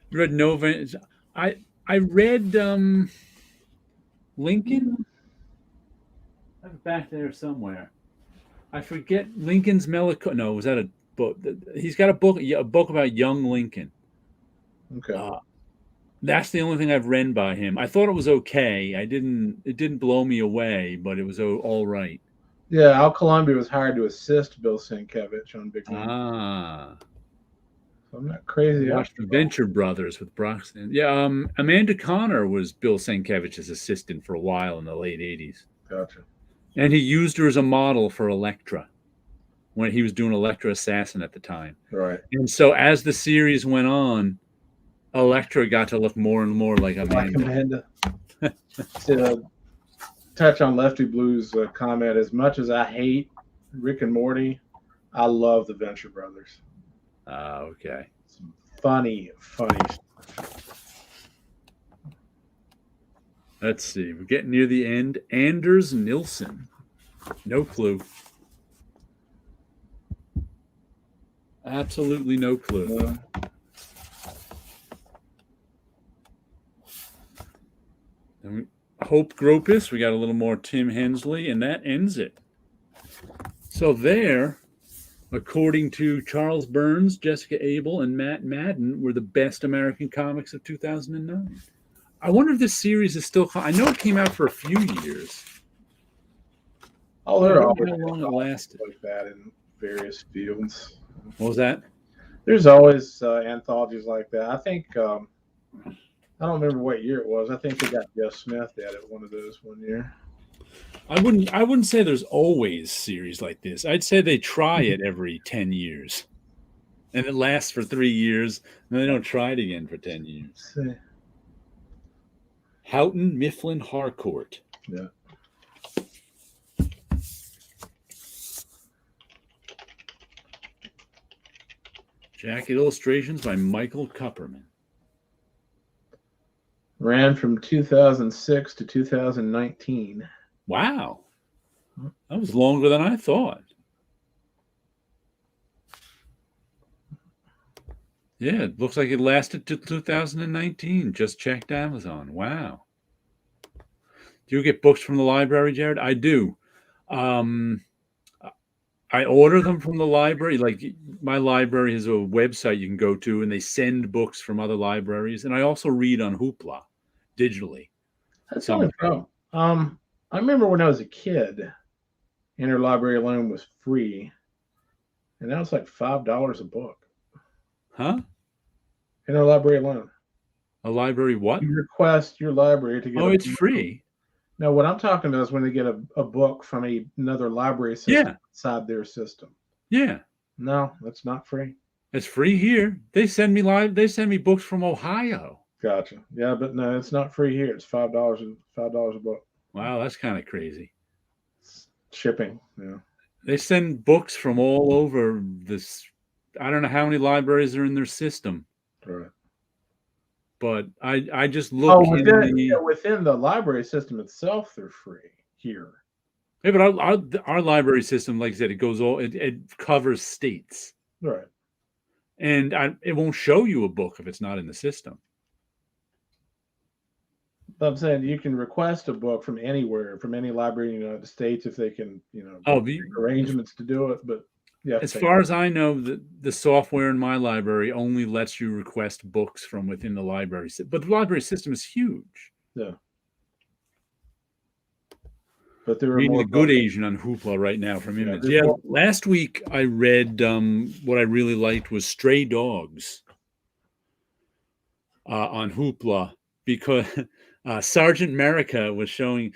You read Nova? I read Lincoln. I'm back there somewhere. I forget Lincoln's Melancholy. No, was that a book? He's got a book about young Lincoln. Okay. That's the only thing I've read by him. I thought it was okay. It didn't blow me away, but it was all right. Yeah, Al Columbia was hired to assist Bill Sienkiewicz on Big Numbers. So I'm not crazy. I watched the Venture Brothers with Broxton. Yeah, Amanda Connor was Bill Sienkiewicz's assistant for a while in the late 80s. Gotcha. And he used her as a model for Elektra when he was doing Elektra Assassin at the time. Right. And so as the series went on, Elektra got to look more and more like Amanda. To touch on Lefty Blue's comment, as much as I hate Rick and Morty, I love the Venture Brothers. Okay. Some funny stuff. Let's see. We're getting near the end. Anders Nilsson. No clue. Absolutely no clue. Hope Gropus. We got a little more Tim Hensley, and that ends it. So there, according to Charles Burns, Jessica Abel, and Matt Madden, were the best American comics of 2009. I wonder if this series is still. I know it came out for a few years. Oh, I there are wonder always how long it anthologies lasted. like that in various fields. What was that? There's always anthologies like that. I think I don't remember what year it was. I think they got Jeff Smith at it one of those one year. I wouldn't say there's always series like this. I'd say they try it every 10 years. And it lasts for 3 years, and they don't try it again for 10 years. Let's see. Houghton Mifflin Harcourt. Yeah. Jacket illustrations by Michael Kupperman. Ran from 2006 to 2019. Wow. That was longer than I thought. Yeah, it looks like it lasted to 2019. Just checked Amazon. Wow. Do you get books from the library, Jared? I do. I order them from the library. Like my library has a website you can go to, and they send books from other libraries. And I also read on Hoopla digitally. That's the only problem. I remember when I was a kid, interlibrary loan was free, and now it's like $5 a book. Huh? Interlibrary loan. A library what? You request your library to get. Oh, it's free. No, what I'm talking about is when they get a book from another library system inside their system. Yeah. No, that's not free. It's free here. They send me books from Ohio. Gotcha. Yeah, but no, it's not free here. It's $5 a book. Wow, that's kind of crazy. Shipping. Yeah. They send books from all over this. I don't know how many libraries are in their system. Right. But I just look within the library system itself, they're free here. Yeah, but our library system, like I said, it covers states. Right. And it won't show you a book if it's not in the system. I'm saying you can request a book from anywhere, from any library in the United States if they can, make arrangements to do it. But yeah, as far as I know, the software in my library only lets you request books from within the library. But the library system is huge. Yeah. But there are reading more The Good Asian on Hoopla right now from Image. Yeah, last week I read what I really liked was Stray Dogs on Hoopla because Sergeant America was showing.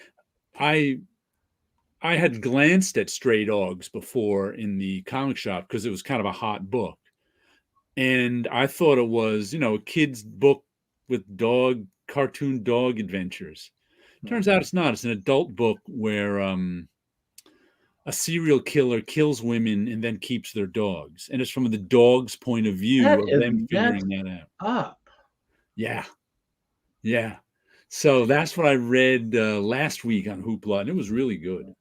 I had glanced at Stray Dogs before in the comic shop because it was kind of a hot book. And I thought it was, a kid's book with cartoon dog adventures. Turns out it's not. It's an adult book where a serial killer kills women and then keeps their dogs. And it's from the dog's point of view of them figuring that out. Yeah. Yeah. So that's what I read last week on Hoopla, and it was really good.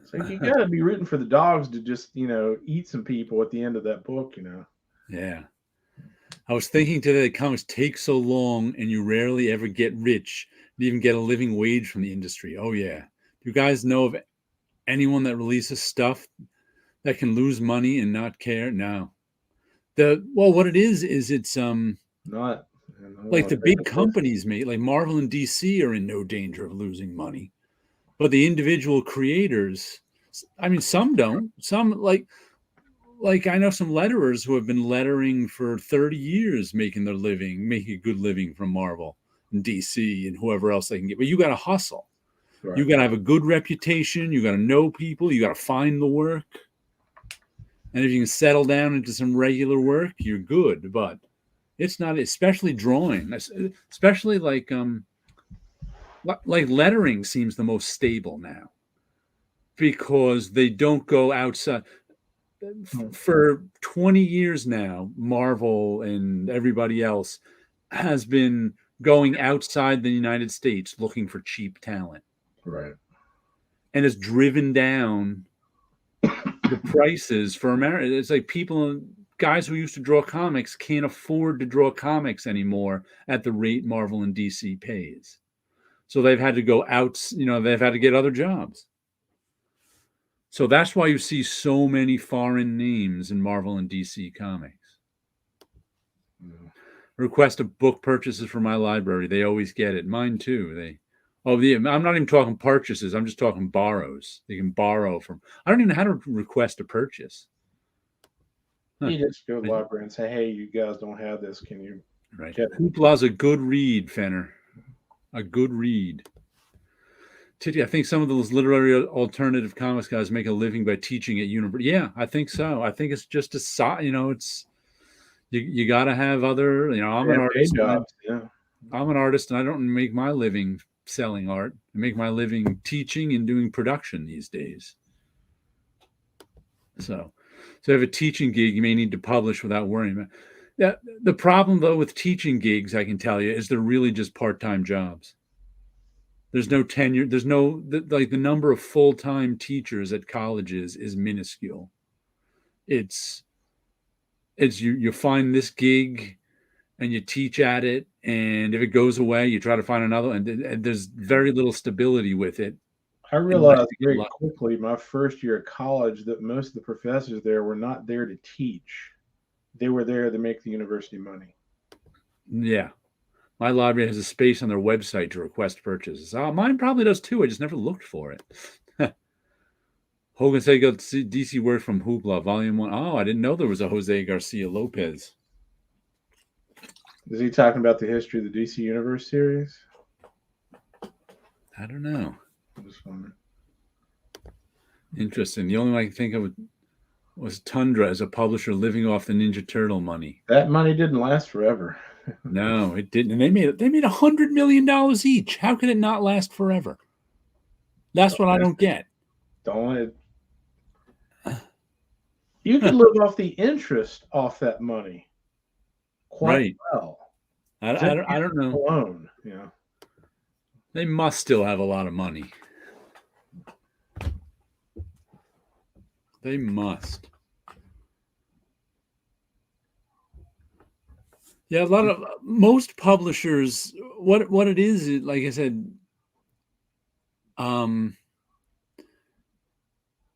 So you got to be rooting for the dogs to just, eat some people at the end of that book, Yeah. I was thinking today, comics take so long and you rarely ever get rich and even get a living wage from the industry. Oh, yeah. Do you guys know of anyone that releases stuff that can lose money and not care? No. What it is it's not like the big companies like Marvel and DC are in no danger of losing money. But the individual creators, I mean, some don't. Some like I know some letterers who have been lettering for 30 years, making a good living from Marvel and DC and whoever else they can get. But you got to hustle. Right. You got to have a good reputation. You got to know people. You got to find the work. And if you can settle down into some regular work, you're good. But it's not, especially drawing, especially like lettering seems the most stable now because they don't go outside. For 20 years now, Marvel and everybody else has been going outside the United States looking for cheap talent. Right. And it's driven down the prices for America. It's like guys who used to draw comics can't afford to draw comics anymore at the rate Marvel and DC pays. So they've had to go out, they've had to get other jobs. So that's why you see so many foreign names in Marvel and DC comics. Yeah. Request of book purchases for my library. They always get it. Mine too. Oh, yeah. I'm not even talking purchases. I'm just talking borrows. You can borrow from. I don't even know how to request a purchase. Huh. You just go to the library and say, "Hey, you guys don't have this. Can you Right. get it?" Hoopla's a good read, Fenner. A good read. Titty, I think some of those literary alternative comics guys make a living by teaching at university. Yeah, I think so. I think it's just a it's you got to have other. I'm They an have day artist. jobs. Yeah. I'm an artist, and I don't make my living selling art. I make my living teaching and doing production these days. So you have a teaching gig, you may need to publish without worrying about. Yeah, the problem though with teaching gigs, I can tell you, is they're really just part-time jobs. There's no tenure. There's no the number of full-time teachers at colleges is minuscule. It's you find this gig and you teach at it, and if it goes away, you try to find another, and there's very little stability with it. I realized very quickly my first year at college that most of the professors there were not there to teach. They were there to make the university money. Yeah. My library has a space on their website to request purchases. Mine probably does too. I just never looked for it. Hogan said, "Got DC Word from Hoopla, Volume 1." Oh, I didn't know there was a Jose Garcia Lopez. Is he talking about the history of the DC Universe series? I don't know. I just wondering. Interesting. The only one I can think of was Tundra as a publisher living off the Ninja Turtle money. That money didn't last forever. No, it didn't. And they made $100 million each. How could it not last forever? That's what I don't get. You can live off the interest off that money quite well. I don't know. Alone, yeah. They must still have a lot of money. They must. Yeah, most publishers. What it is, like I said,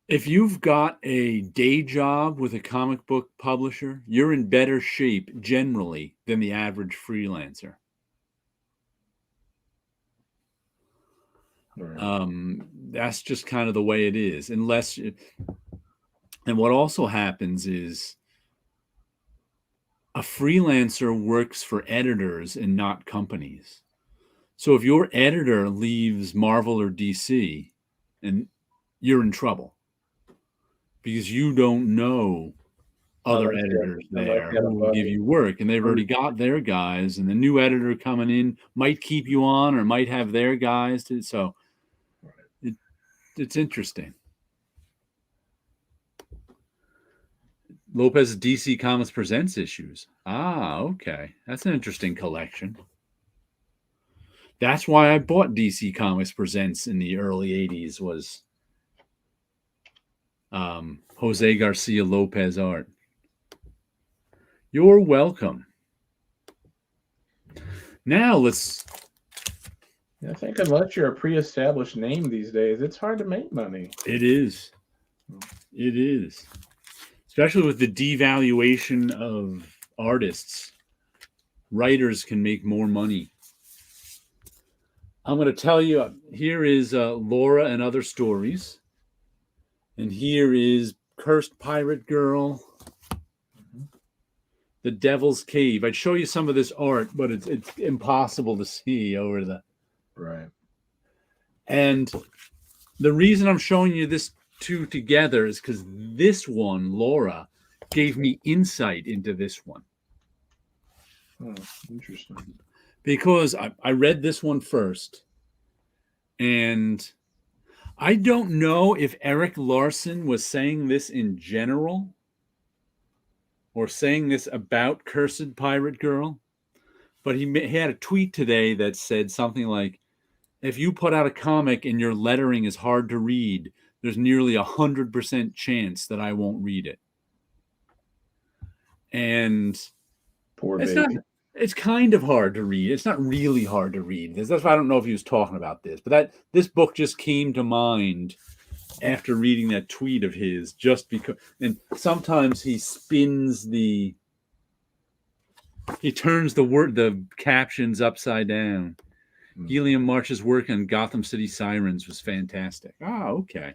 if you've got a day job with a comic book publisher, you're in better shape generally than the average freelancer. Right. That's just kind of the way it is. And what also happens is a freelancer works for editors and not companies. So if your editor leaves Marvel or DC, and you're in trouble because you don't know other editors there who will give you work, and they've already got their guys, and the new editor coming in might keep you on or might have their guys too. So it's interesting. Lopez DC Comics Presents issues. Okay. That's an interesting collection. That's why I bought DC Comics Presents in the early 80s was Jose Garcia Lopez art. You're welcome. Now I think unless you're a pre-established name these days, it's hard to make money. It is. It is. Especially with the devaluation of artists. Writers can make more money. I'm going to tell you, here is Laura and Other Stories. And here is Cursed Pirate Girl. The Devil's Cave. I'd show you some of this art, but it's impossible to see over the... Right. And the reason I'm showing you this two together is because this one, Laura, gave me insight into this one. Oh, interesting. Because I read this one first, and I don't know if Eric Larson was saying this in general or saying this about Cursed Pirate Girl, but he had a tweet today that said something like, if you put out a comic and your lettering is hard to read, there's nearly 100% chance that I won't read it. And poor baby. It's kind of hard to read. It's not really hard to read. That's why I don't know if he was talking about this, but this book just came to mind after reading that tweet of his, just because. And sometimes he turns the captions upside down. Gilliam March's work on Gotham City Sirens was fantastic. Ah, okay.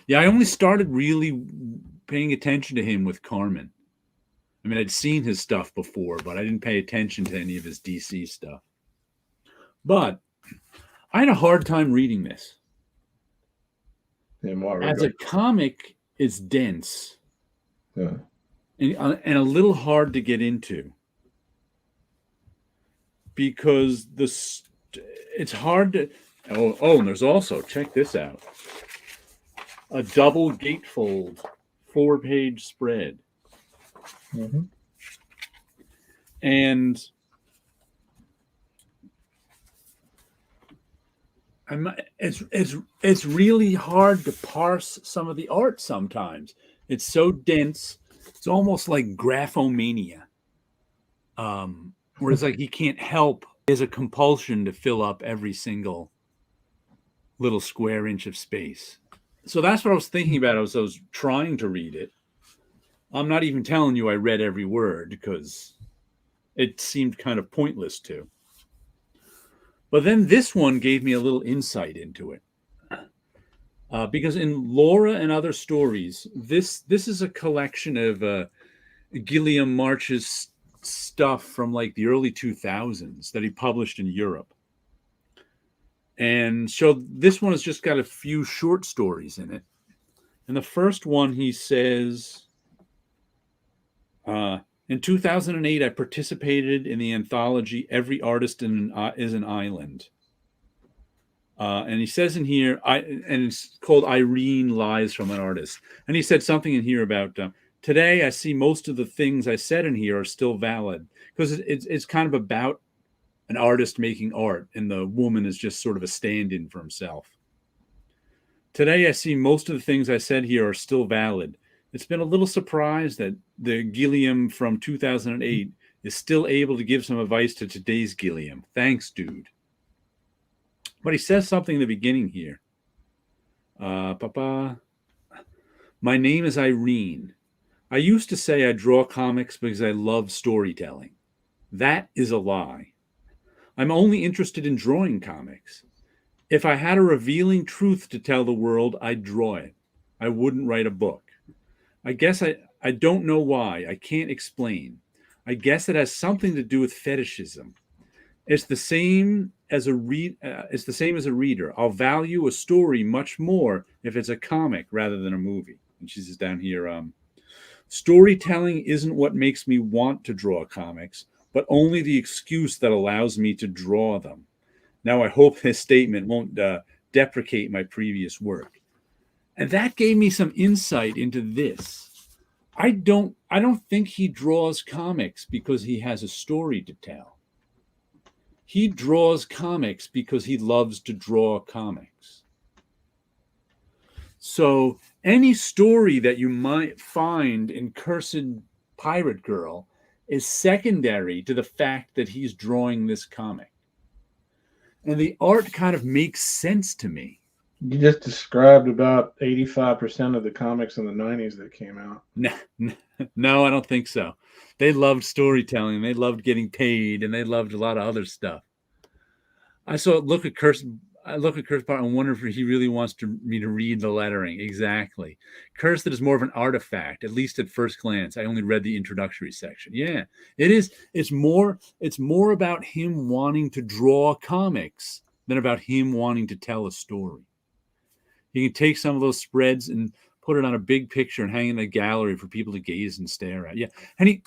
Yeah, I only started really paying attention to him with Carmen. I mean, I'd seen his stuff before, but I didn't pay attention to any of his DC stuff. But I had a hard time reading this. As a comic, it's dense. Yeah. And a little hard to get into. Because it's hard to... Oh, and there's also, check this out, a double gatefold 4-page spread. Mm-hmm. And it's really hard to parse some of the art sometimes. It's so dense. It's almost like graphomania. Where it's like he can't help. There's a compulsion to fill up every single little square inch of space. So that's what I was thinking about as I was trying to read it. I'm not even telling you I read every word because it seemed kind of pointless to. But then this one gave me a little insight into it. Because in Laura and Other Stories, this is a collection of Gilliam March's stuff from like the early 2000s that he published in Europe. And so this one has just got a few short stories in it. And the first one, he says, in 2008, I participated in the anthology Every Artist is an Island. And he says in here, and it's called Irene Lies from an Artist. And he said something in here about, today I see most of the things I said in here are still valid. Because it's kind of about an artist making art, and the woman is just sort of a stand-in for himself. Today I see most of the things I said here are still valid. It's been a little surprised that the Gilliam from 2008 is still able to give some advice to today's Gilliam. Thanks, dude. But he says something in the beginning here. Papa, my name is Irene. I used to say I draw comics because I love storytelling. That is a lie. I'm only interested in drawing comics. If I had a revealing truth to tell the world, I'd draw it. I wouldn't write a book. I guess I don't know why. I can't explain. I guess it has something to do with fetishism. It's the same as a reader. I'll value a story much more if it's a comic rather than a movie. And she says down here, storytelling isn't what makes me want to draw comics, but only the excuse that allows me to draw them. Now, I hope this statement won't deprecate my previous work. And that gave me some insight into this. I don't think he draws comics because he has a story to tell. He draws comics because he loves to draw comics. So any story that you might find in Cursed Pirate Girl is secondary to the fact that he's drawing this comic. And the art kind of makes sense to me. You just described about 85% of the comics in the 90s that came out. No, I don't think so. They loved storytelling. They loved getting paid, and they loved a lot of other stuff. I look at Cursed Pirate and wonder if he really wants me to read the lettering. Exactly. Cursed is more of an artifact, at least at first glance. I only read the introductory section. Yeah, it is. It's more about him wanting to draw comics than about him wanting to tell a story. He can take some of those spreads and put it on a big picture and hang in a gallery for people to gaze and stare at. Yeah,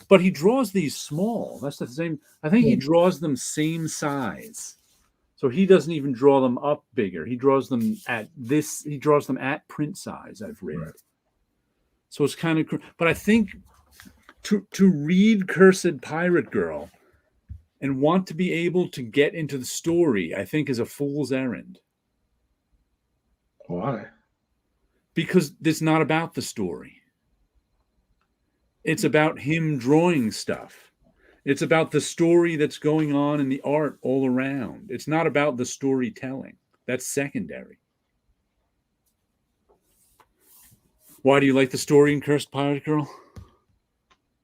but he draws these small. That's the same. I think he draws them same size. So he doesn't even draw them up bigger. He draws them at this. He draws them at print size. I've read. Right. So it's kind of. But I think to read Cursed Pirate Girl and want to be able to get into the story, I think is a fool's errand. Why? Because it's not about the story. It's about him drawing stuff. It's about the story that's going on in the art all around. It's not about the storytelling. That's secondary. Why do you like the story in Cursed Pirate Girl?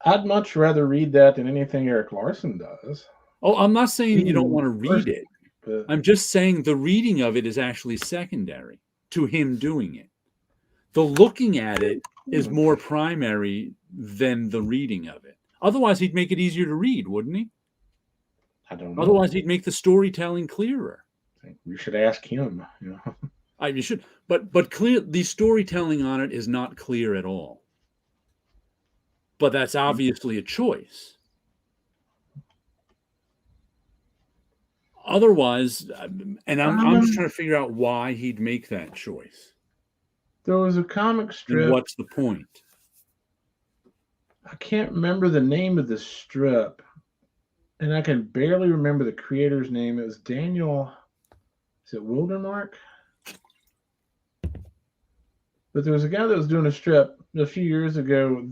I'd much rather read that than anything Eric Larson does. Oh, I'm not saying you don't want to read personally, it. but I'm just saying the reading of it is actually secondary to him doing it. The looking at it is more primary than the reading of it. Otherwise, he'd make it easier to read, wouldn't he? I don't know. Otherwise, he'd make the storytelling clearer. I think we should ask him. You should, but clear the storytelling on it is not clear at all. But that's obviously a choice. Otherwise, and I'm just trying to figure out why he'd make that choice. There was a comic strip. And what's the point? I can't remember the name of the strip, and I can barely remember the creator's name. It was Daniel. Is it Wildermark? But there was a guy that was doing a strip a few years ago.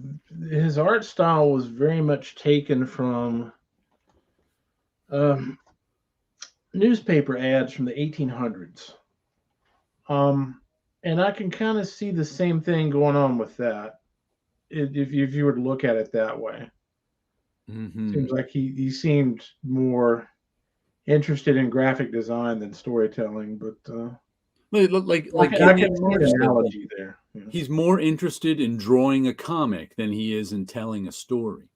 His art style was very much taken from newspaper ads from the 1800s. And I can kind of see the same thing going on with that, if you were to look at it that way. Mm-hmm. Seems like he seemed more interested in graphic design than storytelling, but like I can see an analogy there. Yeah. He's more interested in drawing a comic than he is in telling a story.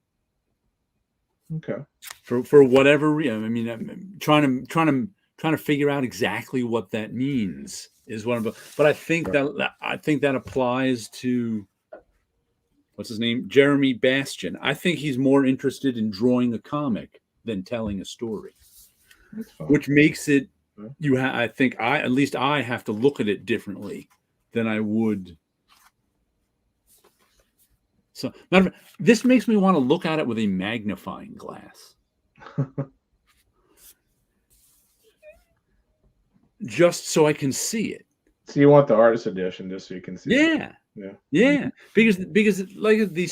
Okay. For whatever reason, I mean, I'm trying to figure out exactly what that means is what I'm. But I think that applies to what's his name, Jeremy Bastian. I think he's more interested in drawing a comic than telling a story, which makes it. I think at least I have to look at it differently than I would. So this makes me want to look at it with a magnifying glass. Just so I can see it. So you want the artist edition just so you can see it. Yeah. Because like the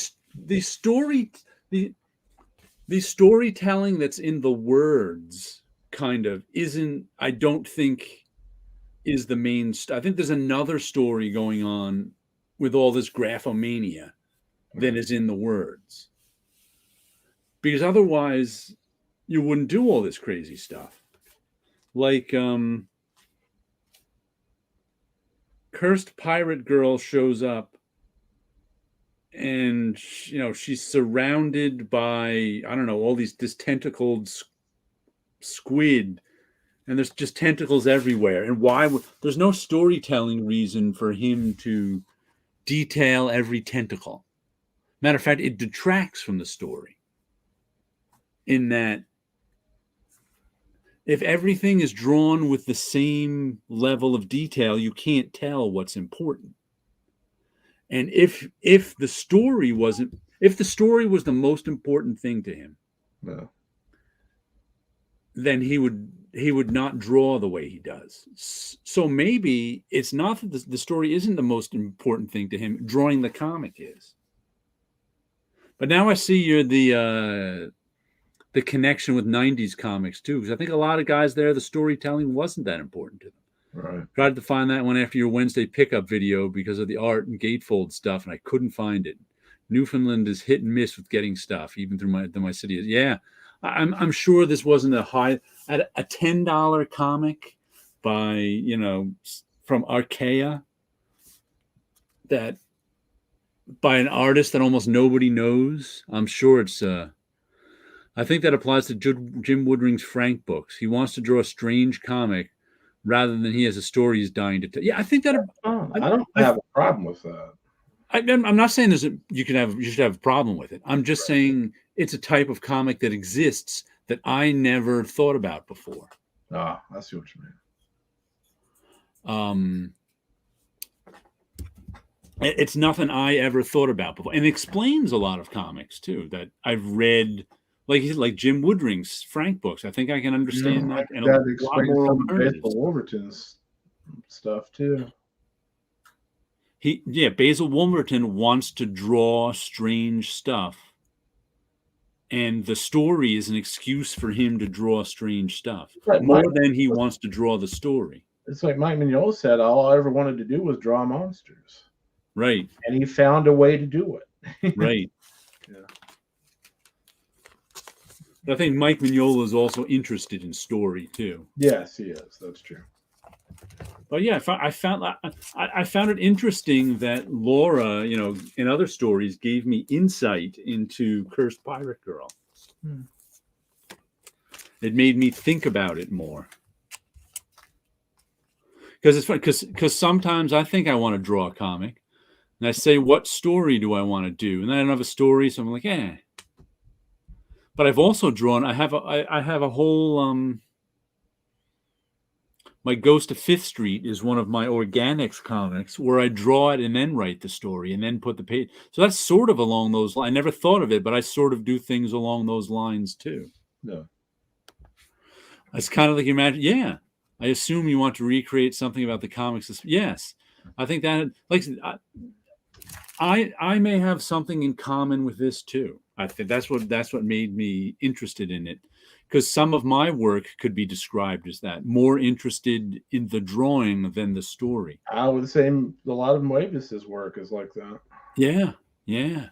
storytelling that's in the words kind of isn't, I don't think is the main. I think there's another story going on with all this graphomania than is in the words. Because otherwise you wouldn't do all this crazy stuff. Like Cursed Pirate Girl shows up and she's surrounded by, I don't know, all this tentacled squid, and there's just tentacles everywhere. And there's no storytelling reason for him to detail every tentacle. Matter of fact, it detracts from the story in that if everything is drawn with the same level of detail, you can't tell what's important. And if the story was the most important thing to him, then he would not draw the way he does. So maybe it's not that the story isn't the most important thing to him. Drawing the comic is. But now I see you're the connection with 90s comics too, because I think a lot of guys there, the storytelling wasn't that important to them. Right. Tried to find that one after your Wednesday pickup video because of the art and gatefold stuff, and I couldn't find it. Newfoundland is hit and miss with getting stuff, even through my city. Yeah, I'm sure this wasn't a $10 comic by from Archaea that by an artist that almost nobody knows. I'm sure it's. I think that applies to Jim Woodring's Frank books. He wants to draw a strange comic rather than he has a story he's dying to tell. Yeah, I think that. I don't have a problem with that. I'm not saying you should have a problem with it. I'm just saying it's a type of comic that exists that I never thought about before. I see what you mean. It's nothing I ever thought about before, and it explains a lot of comics too that I've read. Like Jim Woodring's Frank books, I think I can understand that. And that explains some of Basil Wolverton's stuff too. Basil Wolverton wants to draw strange stuff, and the story is an excuse for him to draw strange stuff more than he wants to draw the story. It's like Mike Mignola said, all I ever wanted to do was draw monsters. Right. And he found a way to do it. Right. Yeah. But I think Mike Mignola is also interested in story too. Yes, he is. That's true. But yeah, I found it interesting that Laura, in other stories, gave me insight into Cursed Pirate Girl. It made me think about it more. Because it's funny, because sometimes I think I want to draw a comic, and I say, what story do I want to do? And then I don't have a story, so I'm like, eh. But I've also drawn. I have a whole. My Ghost of Fifth Street is one of my organics comics where I draw it and then write the story and then put the page. So that's sort of along those lines. I never thought of it, but I sort of do things along those lines too. Yeah. It's kind of like you imagine. Yeah, I assume you want to recreate something about the comics. Yes, I think that I may have something in common with this too. I think that's what made me interested in it. Because some of my work could be described as that, more interested in the drawing than the story. I would say a lot of Moebius's work is like that. Yeah, yeah.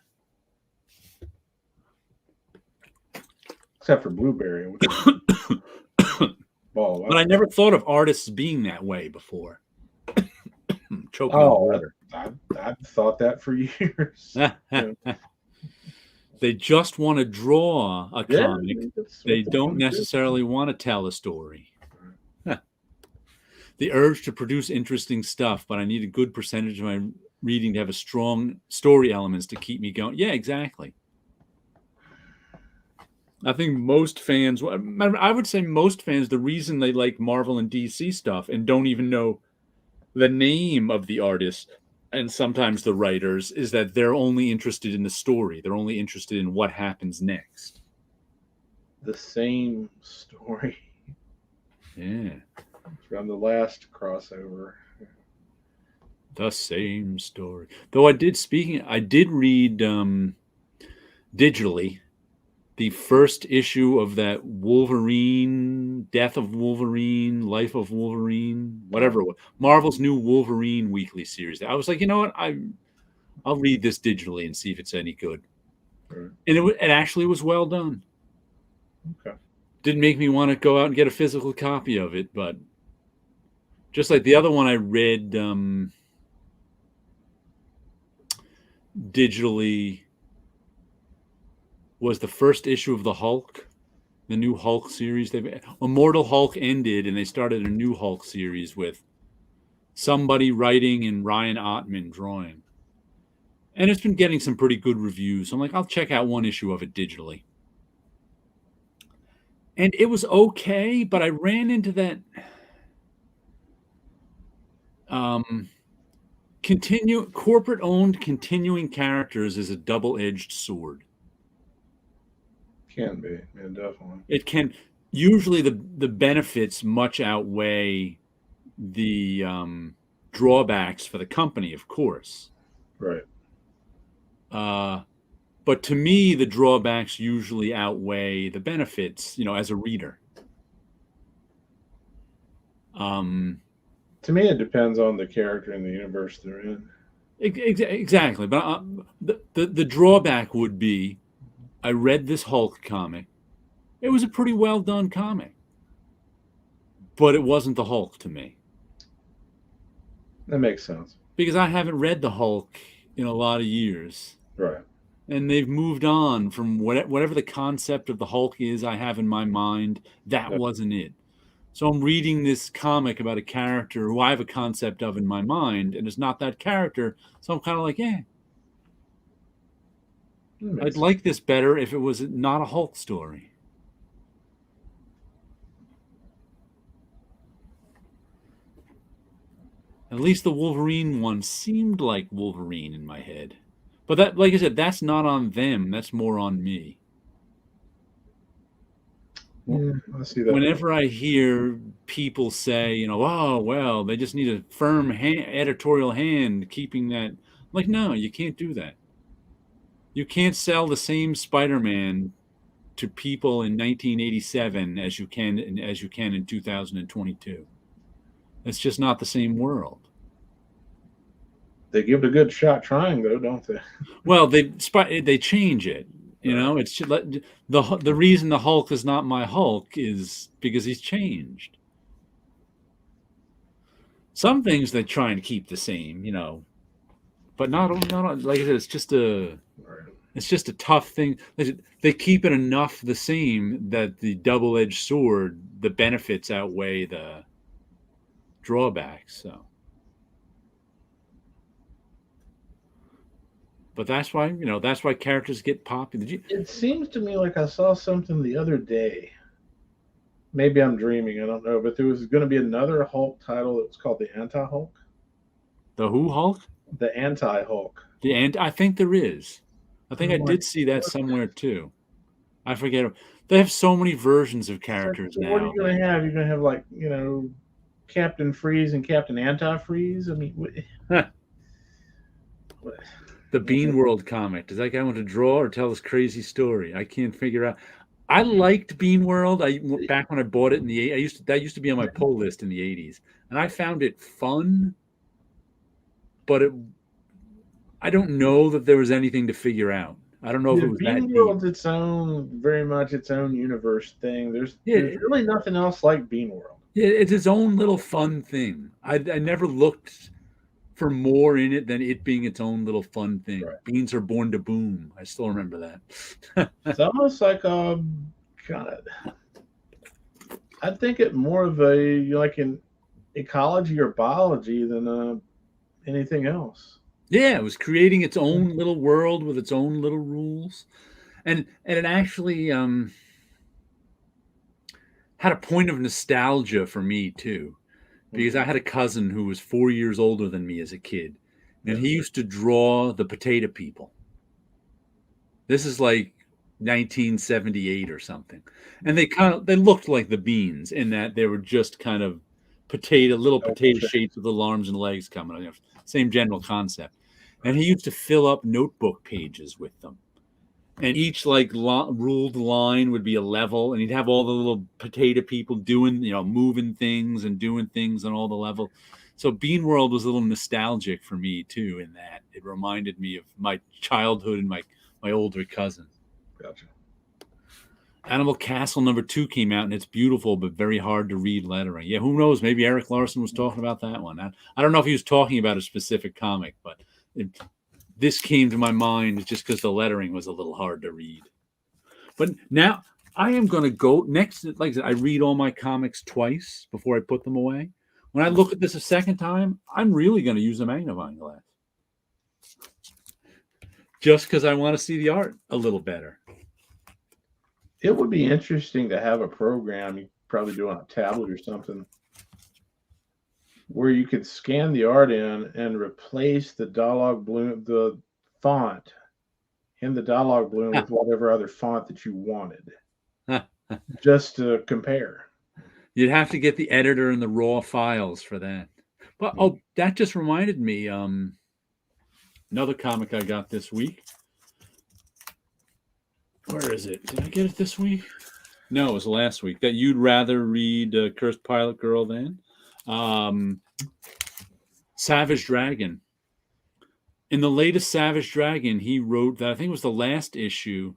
Except for Blueberry. But I never thought of artists being that way before. Choking on water. I've thought that for years. They just want to draw a comic. They don't necessarily want to tell a story. The urge to produce interesting stuff, but I need a good percentage of my reading to have a strong story elements to keep me going. Yeah, exactly. I think most fans, I would say most fans, the reason they like Marvel and DC stuff and don't even know the name of the artist and sometimes the writers is that they're only interested in the story. They're only interested in what happens next. The same story. Yeah. From the last crossover. The same story. Though I did read digitally the first issue of that Wolverine, Death of Wolverine, Life of Wolverine, whatever it was, Marvel's new Wolverine weekly series. I was like, you know what? I'll read this digitally and see if it's any good. Right. And it actually was well done. Okay. Didn't make me want to go out and get a physical copy of it, but just like the other one I read digitally was the first issue of the Hulk, the new Hulk series. Immortal Hulk ended, and they started a new Hulk series with somebody writing and Ryan Ottman drawing. And it's been getting some pretty good reviews. I'm like, I'll check out one issue of it digitally. And it was okay, but I ran into that corporate-owned continuing characters is a double-edged sword. Can be, yeah, definitely. It can. Usually the benefits much outweigh the drawbacks for the company, of course. Right. But to me, the drawbacks usually outweigh the benefits, as a reader. To me, it depends on the character and the universe they're in. Exactly. But the drawback would be, I read this Hulk comic. It was a pretty well done comic. But it wasn't the Hulk to me. That makes sense. Because I haven't read the Hulk in a lot of years. Right. And they've moved on from whatever the concept of the Hulk is I have in my mind. That wasn't it. So I'm reading this comic about a character who I have a concept of in my mind, and it's not that character. So I'm kind of like, I'd like this better if it was not a Hulk story. At least the Wolverine one seemed like Wolverine in my head. But that, like I said, that's not on them. That's more on me. Yeah, I see that. Whenever I hear people say, oh, well, they just need a firm editorial hand keeping that. I'm like, no, you can't do that. You can't sell the same Spider-Man to people in 1987 as you can in 2022. It's just not the same world. They give it a good shot trying, though, don't they? Well, they change it. You know, it's the reason the Hulk is not my Hulk is because he's changed. Some things they try and keep the same, you know, but not like I said. It's just a tough thing. They keep it enough the same that the double-edged sword, the benefits outweigh the drawbacks. So, but that's why that's why characters get popular. It seems to me like I saw something the other day. Maybe I'm dreaming. I don't know, but there was going to be another Hulk title that was called the Anti-Hulk. The who Hulk? The Anti-Hulk. I think there is. I think I did see that somewhere too. I forget. They have so many versions of characters now. What are you going to have? You're going to have like Captain Freeze and Captain Anti-Freeze. I mean, the Bean World comic. Does that guy want to draw or tell this crazy story? I can't figure out. I liked Bean World. Back when I bought it in the that used to be on my pull list in the 80s, and I found it fun. But I don't know that there was anything to figure out. I don't know if it was Bean World's very much its own universe thing. There's really nothing else like Bean World. Yeah, it's its own little fun thing. I never looked for more in it than it being its own little fun thing. Right. Beans are born to boom. I still remember that. It's almost like God. I think it more of an ecology or biology than anything else. Yeah, it was creating its own little world with its own little rules, and it actually had a point of nostalgia for me too, because I had a cousin who was 4 years older than me as a kid, and he used to draw the potato people. This is like 1978 or something, and they looked like the beans in that they were just kind of little potato shapes with little arms and legs coming out. Same general concept. And he used to fill up notebook pages with them. And each ruled line would be a level, and he'd have all the little potato people doing, moving things and doing things on all the level. So Bean World was a little nostalgic for me too, in that it reminded me of my childhood and my older cousin. Gotcha. Animal Castle #2 came out, and it's beautiful but very hard to read lettering. Yeah, who knows? Maybe Eric Larson was talking about that one. I don't know if he was talking about a specific comic, but this came to my mind just because the lettering was a little hard to read. But now I am going to go next. Like I said, I read all my comics twice before I put them away. When I look at this a second time, I'm really going to use a magnifying glass. Just because I want to see the art a little better. It would be interesting to have a program, you probably do on a tablet or something, where you could scan the art in and replace the font in the dialogue balloon with whatever other font that you wanted, just to compare. You'd have to get the editor and the raw files for that. But that just reminded me, another comic I got this week. Where is it? Did I get it this week? No, it was last week. That you'd rather read Cursed Pilot Girl than Savage Dragon. In the latest Savage Dragon, he wrote that, I think it was the last issue,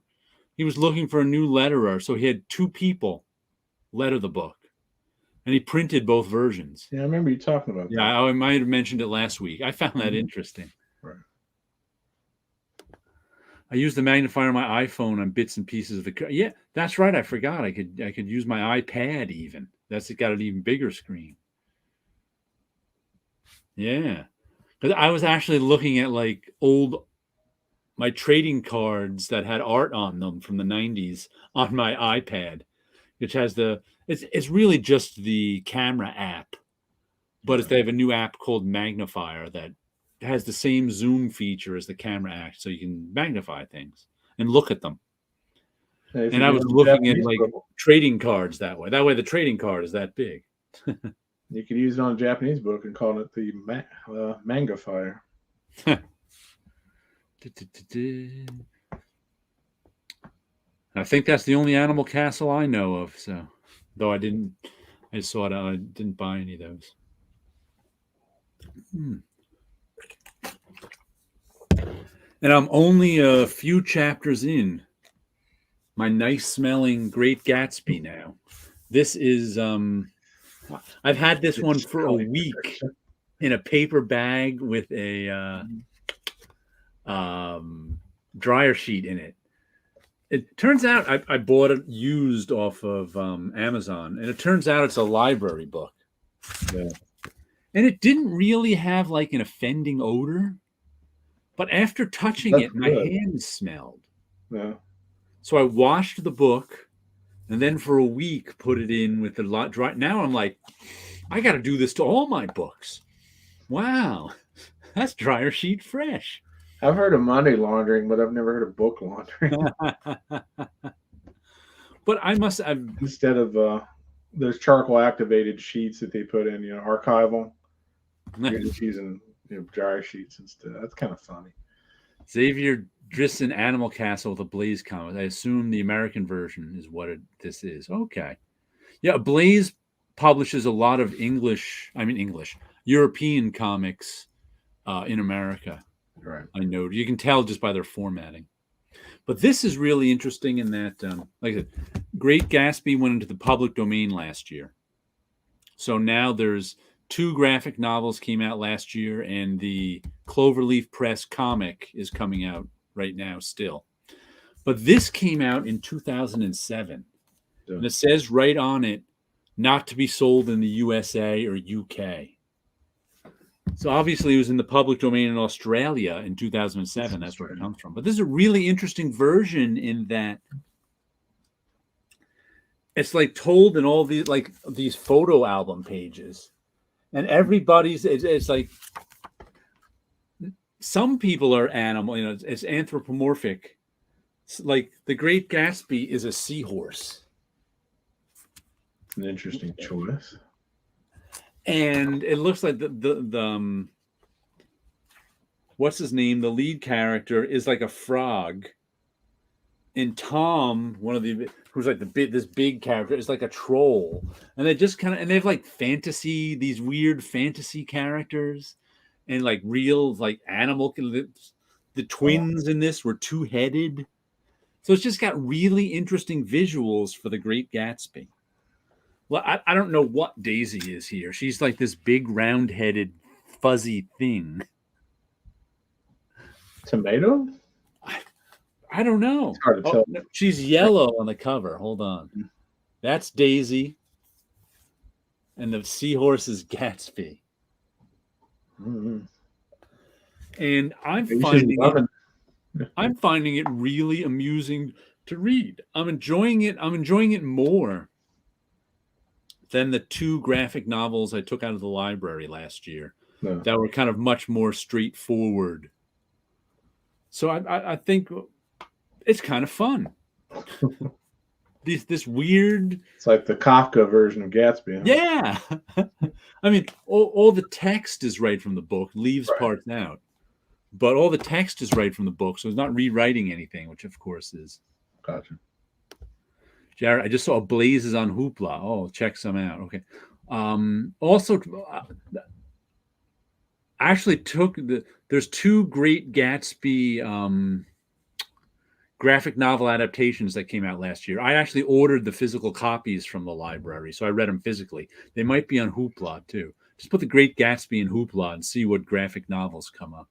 he was looking for a new letterer, so he had 2 people letter the book. And he printed both versions. Yeah, I remember you talking about that. Yeah, I might have mentioned it last week. I found that interesting. Right. I use the magnifier on my iPhone on bits and pieces of the. Yeah, that's right. I forgot. I could use my iPad even. That's got an even bigger screen. Yeah, because I was actually looking at my trading cards that had art on them from the 90s on my iPad, which has it's really just the camera app, but they have a new app called Magnifier that has the same zoom feature as the camera app, so you can magnify things and look at them. And I was looking at trading cards that way. That way, the trading card is that big. You could use it on a Japanese book and call it the Mangafier. I think that's the only Animal Castle I know of. So, though I saw it. I didn't buy any of those. And I'm only a few chapters in my nice smelling Great Gatsby now. This is I've had this one for a week in a paper bag with a dryer sheet in it. It turns out I bought it used off of Amazon, and it turns out it's a library book. Yeah. And it didn't really have like an offending odor, but after touching That's it, my good. hands smelled. Yeah. So I washed the book, and then for a week put it in with the dry. Now I'm like, I got to do this to all my books. Wow, that's dryer sheet fresh. I've heard of money laundering, but I've never heard of book laundering. But Instead of those charcoal activated sheets that they put in, archival, you're just using dryer sheets instead. That's kind of funny. Xavier Drisson Animal Castle with a Blaze comic. I assume the American version is what this is. Okay. Yeah, Blaze publishes a lot of European comics in America. Right. I know. You can tell just by their formatting. But this is really interesting in that, like I said, Great Gatsby went into the public domain last year. So now there's 2 graphic novels came out last year, and the Cloverleaf Press comic is coming out right now still. But this came out in 2007. Yeah. And it says right on it, not to be sold in the USA or UK. So obviously it was in the public domain in Australia in 2007. That's where it comes from. But this is a really interesting version in that it's like told in all these photo album pages. And everybody's, it's like some people are animal, it's anthropomorphic. Like the Great Gatsby is a seahorse. An interesting choice. And it looks like the what's his name? The lead character is like a frog. And Tom, who's like this big character, is like a troll. And they just and they have like these weird fantasy characters, and like real like animal. The twins in this were 2-headed. So it's just got really interesting visuals for the Great Gatsby. Well, I don't know what Daisy is here. She's like this big round-headed fuzzy thing. Tomato? I don't know. It's hard to tell. No, she's yellow on the cover. Hold on. That's Daisy. And the seahorse is Gatsby. Mm-hmm. And I'm finding it really amusing to read. I'm enjoying it more than the 2 graphic novels I took out of the library last year that were kind of much more straightforward. So I think it's kind of fun. This weird. It's like the Kafka version of Gatsby. Huh? Yeah. I mean, all the text is right from the book, leaves parts out. But all the text is right from the book, so it's not rewriting anything, which of course is. Gotcha. Jared, I just saw Blazes on Hoopla. Oh, check some out. Okay. Also, I actually there's 2 Great Gatsby graphic novel adaptations that came out last year. I actually ordered the physical copies from the library, so I read them physically. They might be on Hoopla too. Just put the Great Gatsby in Hoopla and see what graphic novels come up.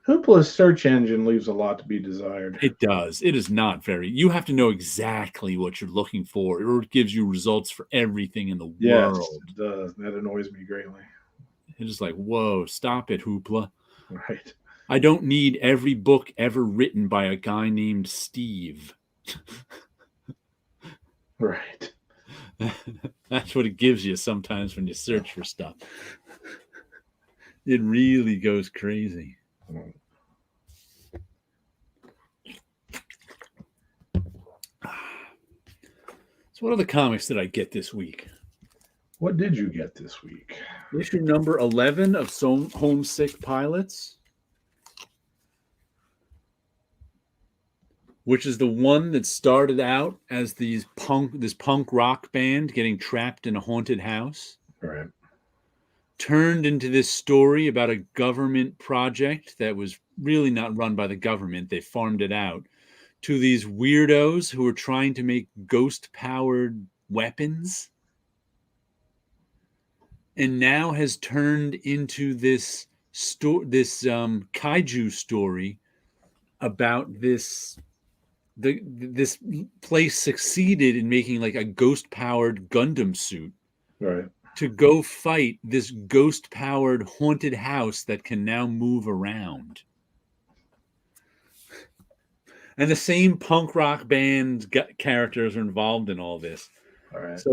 Hoopla's search engine leaves a lot to be desired. It does. It is not very. You have to know exactly what you're looking for, or it gives you results for everything in the world. Yes, it does. That annoys me greatly. It is like, whoa, stop it, Hoopla. Right. I don't need every book ever written by a guy named Steve. Right. That's what it gives you sometimes when you search for stuff. It really goes crazy. So what other comics did I get this week? What did you get this week? Issue number 11 of Homesick Pilots, which is the one that started out as this punk rock band getting trapped in a haunted house. Right. Turned into this story about a government project that was really not run by the government. They farmed it out to these weirdos who are trying to make ghost-powered weapons, and now has turned into this kaiju story about this place succeeded in making like a ghost-powered Gundam suit, Right. to go fight this ghost-powered haunted house that can now move around. And the same punk rock band characters are involved in all this. All right. So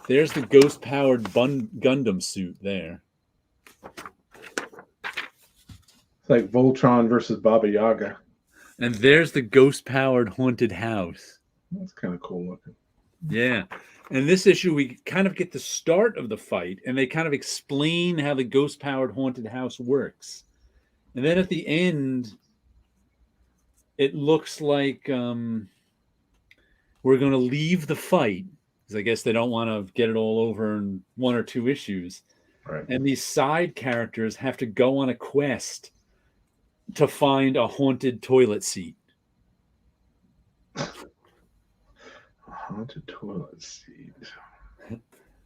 there's the ghost-powered Gundam suit there. It's like Voltron versus Baba Yaga. And there's the ghost-powered haunted house. That's kind of cool looking. Yeah. And this issue, we kind of get the start of the fight, and they kind of explain how the ghost-powered haunted house works. And then at the end, it looks like we're going to leave the fight, because I guess they don't want to get it all over in 1 or 2 issues. Right. And these side characters have to go on a quest to find a haunted toilet seat. Haunted toilet seat.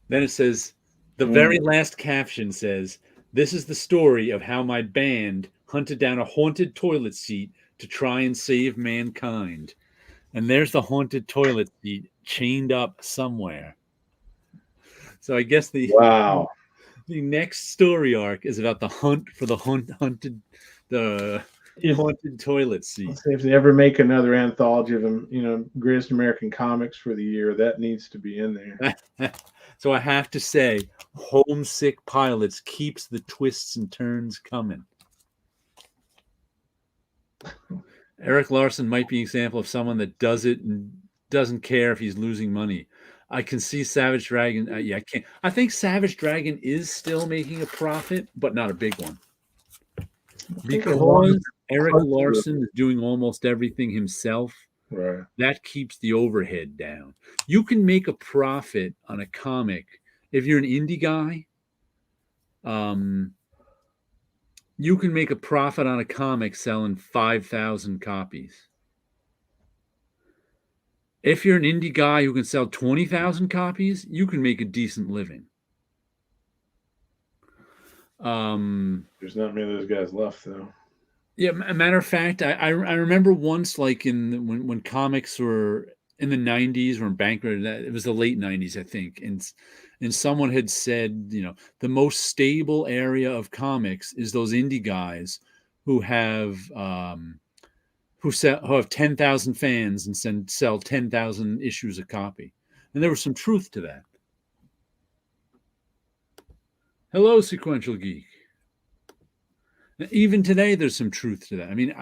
Then it says, the very last caption says, "This is the story of how my band hunted down a haunted toilet seat to try and save mankind." And there's the haunted toilet seat chained up somewhere. So I guess the next story arc is about the hunt for the haunted toilet seat. Let's say if they ever make another anthology of them, greatest American comics for the year, that needs to be in there. So I have to say, Homesick Pilots keeps the twists and turns coming. Eric Larson might be an example of someone that does it and doesn't care if he's losing money. I can see Savage Dragon. I can't. I think Savage Dragon is still making a profit, but not a big one. Because Eric Larson is doing almost everything himself, right? That keeps the overhead down. You can make a profit on a comic if you're an indie guy. You can make a profit on a comic selling 5,000 copies. If you're an indie guy who can sell 20,000 copies, you can make a decent living. There's not many of those guys left, though. Yeah, a matter of fact, I remember once, like when comics were in the 90s or in bankrupt, it was the late 90s, I think, and someone had said, the most stable area of comics is those indie guys who have 10,000 fans and sell 10,000 issues a copy, and there was some truth to that. Hello, Sequential Geek. Even today, there's some truth to that. I mean,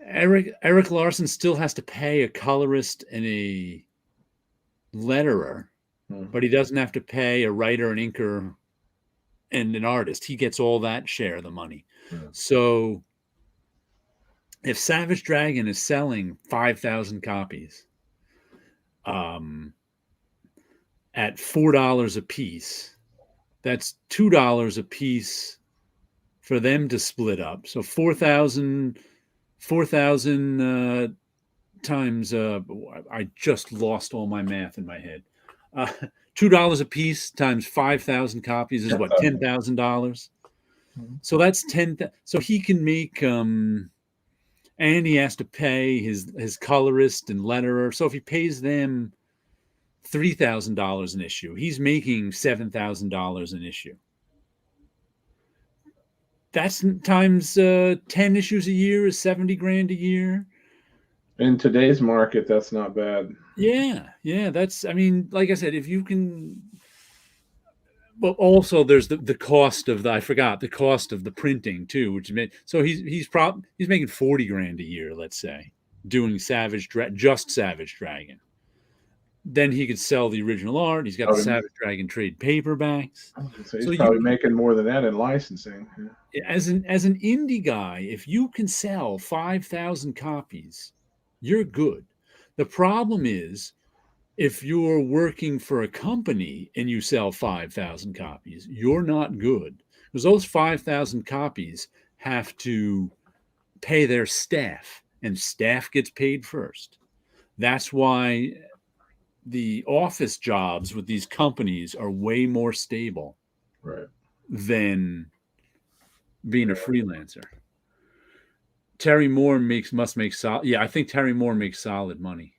Eric Larson still has to pay a colorist and a letterer, but he doesn't have to pay a writer, an inker, and an artist. He gets all that share of the money. Yeah. So if Savage Dragon is selling 5,000 copies at $4 a piece, that's $2 a piece for them to split up. So 4,000 times, I just lost all my math in my head. $2 a piece times 5,000 copies is what, $10,000? So that's 10. So he can make, and he has to pay his colorist and letterer. So if he pays them $3,000 an issue, he's making $7,000 an issue. That's times 10 issues a year is $70,000 a year. In today's market, that's not bad. Yeah. That's, I mean, like I said, if you can, but also there's the cost of the cost of the printing too, which made, so he's making $40,000 a year, let's say, doing Savage Dragon. Then he could sell the original art. He's got the Savage Dragon trade paperbacks. So he's probably making more than that in licensing. Yeah. As an indie guy, if you can sell 5,000 copies, you're good. The problem is if you're working for a company and you sell 5,000 copies, you're not good, because those 5,000 copies have to pay their staff and staff gets paid first. That's why the office jobs with these companies are way more stable than being a freelancer. Terry Moore must make solid. Yeah, I think Terry Moore makes solid money.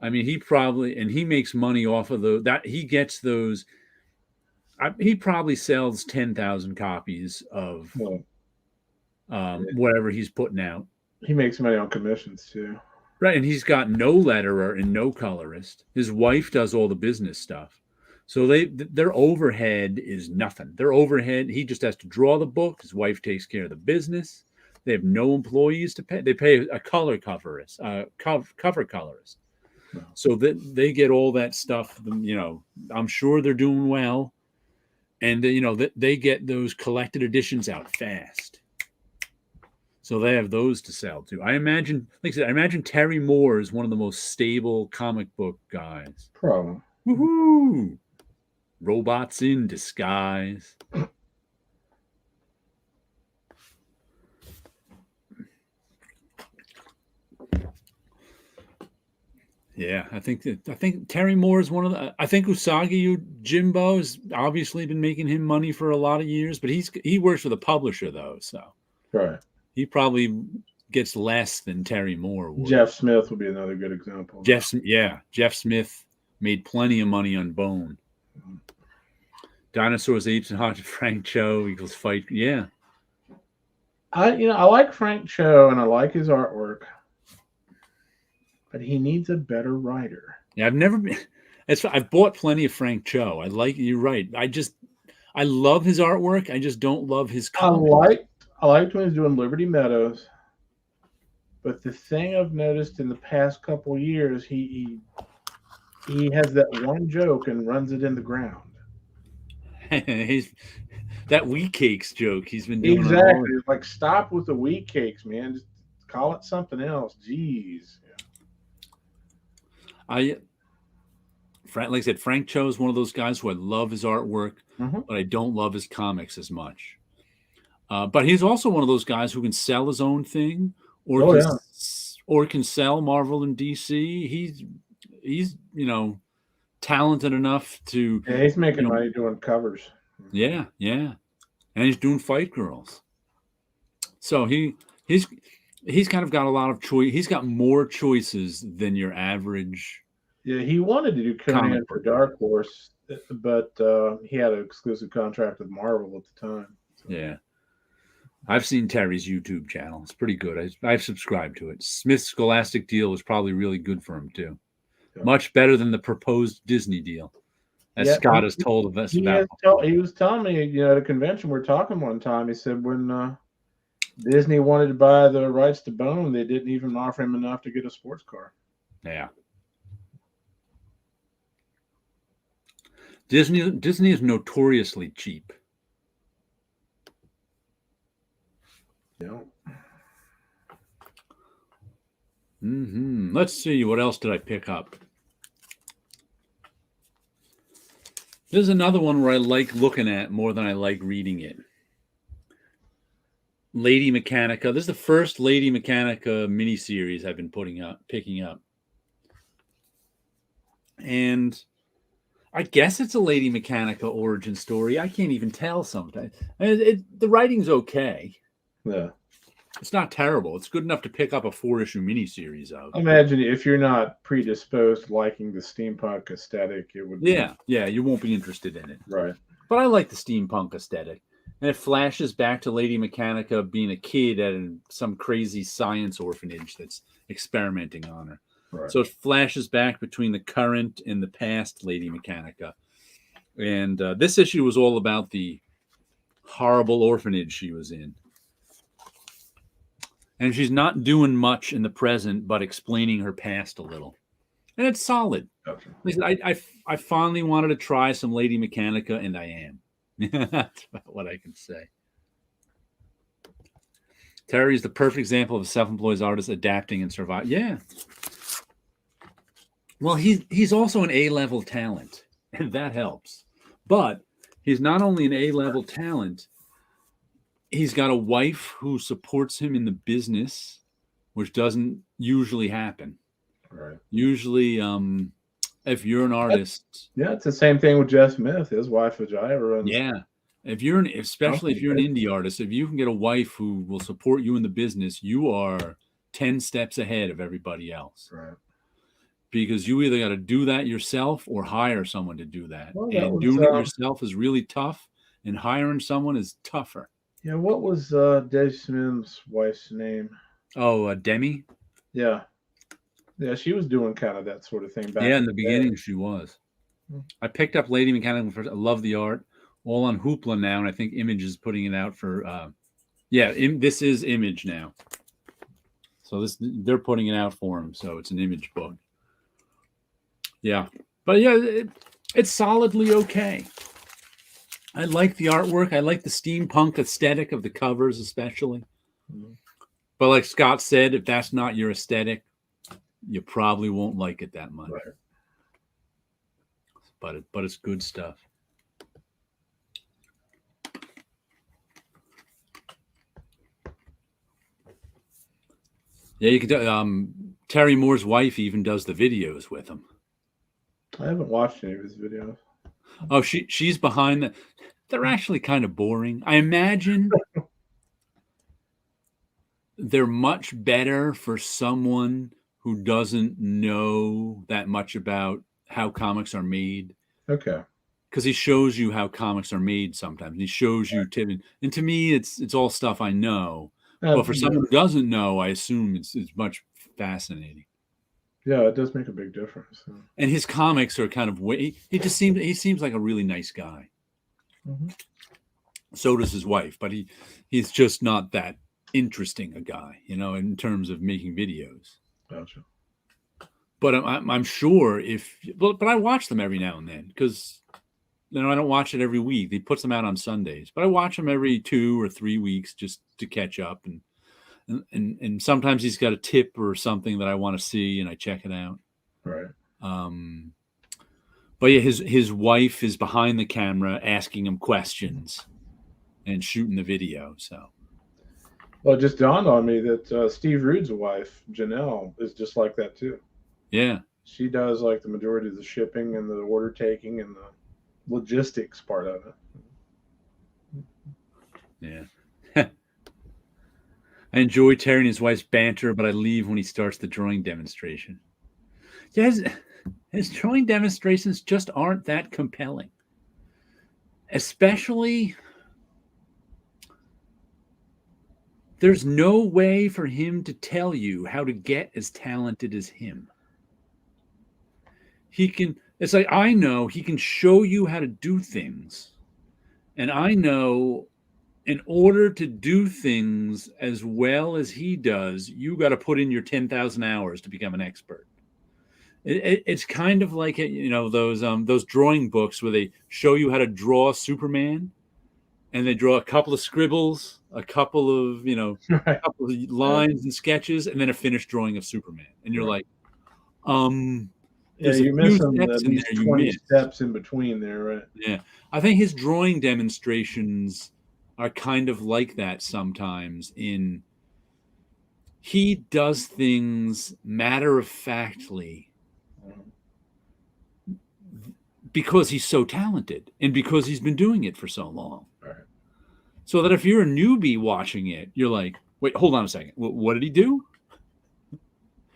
I mean, he makes money off of that. He gets those. He probably sells 10,000 copies of whatever he's putting out. He makes money on commissions too. Right, and he's got no letterer and no colorist. His wife does all the business stuff. So their overhead is nothing. Their overhead, he just has to draw the book. His wife takes care of the business. They have no employees to pay. They pay a cover colorist. So that they get all that stuff. I'm sure they're doing well, and they get those collected editions out fast. So they have those to sell too. I imagine, like I said, I imagine Terry Moore is one of the most stable comic book guys. Probably. Woohoo! Robots in disguise. Yeah, I think Terry Moore is one of the. I think Usagi Yojimbo has obviously been making him money for a lot of years, but he works for the publisher though, so he probably gets less than Terry Moore would. Jeff Smith would be another good example. Jeff Smith made plenty of money on Bone. Dinosaurs, Apes, and Haunted Frank Cho equals fight. Yeah, I like Frank Cho and I like his artwork. But he needs a better writer. Yeah, I've bought plenty of Frank Cho. You're right. I love his artwork. I just don't love his comics. I liked when he was doing Liberty Meadows. But the thing I've noticed in the past couple years, he has that one joke and runs it in the ground. That wheat cakes joke he's been doing. Exactly. It's like, stop with the wheat cakes, man. Just call it something else. Jeez. Like I said, Frank Cho is one of those guys who I love his artwork, but I don't love his comics as much. But he's also one of those guys who can sell his own thing, or can sell Marvel and DC. He's talented enough to. Yeah, he's making money doing covers. Yeah, and he's doing Fight Girls. So he's kind of got a lot of choice. He's got more choices than your average. Yeah, he wanted to do Conan for Dark Horse, but he had an exclusive contract with Marvel at the time. So. Yeah. I've seen Terry's YouTube channel. It's pretty good. I've subscribed to it. Smith's Scholastic deal was probably really good for him, too. Yeah. Much better than the proposed Disney deal, as Scott has told us about. He was telling me, at a convention we're talking one time, he said when Disney wanted to buy the rights to Bone, they didn't even offer him enough to get a sports car. Yeah. Disney is notoriously cheap. Yeah. Let's see. What else did I pick up? There's another one where I like looking at more than I like reading it. Lady Mechanica. This is the first Lady Mechanica miniseries I've been picking up. And I guess it's a Lady Mechanica origin story. I can't even tell sometimes. The writing's okay. Yeah. It's not terrible. It's good enough to pick up a 4-issue miniseries of. Imagine if you're not predisposed to liking the steampunk aesthetic, it would. Yeah, you won't be interested in it. Right. But I like the steampunk aesthetic. And it flashes back to Lady Mechanica being a kid at some crazy science orphanage that's experimenting on her. Right. So it flashes back between the current and the past Lady Mechanica. And this issue was all about the horrible orphanage she was in. And she's not doing much in the present, but explaining her past a little. And it's solid. Okay. I finally wanted to try some Lady Mechanica, and I am. That's about what I can say. Terry is the perfect example of a self-employed artist adapting and surviving. Yeah. Well, he's also an A-level talent, and that helps. But he's not only an A-level talent, he's got a wife who supports him in the business which doesn't usually happen. Right. Usually, if you're an artist, Yeah, it's the same thing with Jeff Smith. His wife Vijaya runs. yeah, especially if you're an indie artist, if you can get a wife who will support you in the business, you are 10 steps ahead of everybody else. Right. Because you either got to do that yourself or hire someone to do that. Well, and doing it yourself is really tough, and hiring someone is tougher. Yeah, what was Dave Smith's wife's name? Oh, Demi? Yeah. Yeah, she was doing kind of that sort of thing back. Yeah, in the beginning she was. I picked up Lady Mechanica first. I love the art. All on Hoopla now, and I think Image is putting it out for this is Image now. So they're putting it out for him, so it's an Image book. Yeah. But yeah, it's solidly okay. I like the artwork. I like the steampunk aesthetic of the covers, especially. Mm-hmm. But like Scott said, if that's not your aesthetic, you probably won't like it that much. Right. But it's good stuff. Yeah, you can. Terry Moore's wife even does the videos with him. I haven't watched any of his videos. Oh, she's behind the. They're actually kind of boring. I imagine they're much better for someone who doesn't know that much about how comics are made. Okay. Because he shows you how comics are made sometimes. He shows you, and to me, it's all stuff I know. But for someone who doesn't know, I assume it's much fascinating. Yeah, it does make a big difference. And his comics are kind of he seems like a really nice guy. Mm-hmm. So does his wife, but he's just not that interesting a guy, in terms of making videos. Gotcha. But I'm sure but I watch them every now and then because I don't watch it every week. He puts them out on Sundays, but I watch them every 2 or 3 weeks just to catch up. And sometimes he's got a tip or something that I want to see, and I check it out. Right. But yeah, his wife is behind the camera asking him questions and shooting the video. So. Well, it just dawned on me that Steve Rude's wife, Janelle, is just like that too. Yeah. She does like the majority of the shipping and the order taking and the logistics part of it. Yeah. I enjoy Terry and his wife's banter, but I leave when he starts the drawing demonstration. Yes, his drawing demonstrations just aren't that compelling. Especially, there's no way for him to tell you how to get as talented as him. It's like, I know he can show you how to do things. And I know in order to do things as well as he does, you got to put in your 10,000 hours to become an expert. It's kind of like, those drawing books where they show you how to draw Superman and they draw a couple of scribbles, a couple of, a couple of lines and sketches, and then a finished drawing of Superman. And you're like, yeah, you're missing at least 20 steps in between there, right? Yeah. I think his drawing demonstrations are kind of like that sometimes he does things matter-of-factly because he's so talented and because he's been doing it for so long. Right. So that if you're a newbie watching it, you're like, wait, hold on a second. What did he do?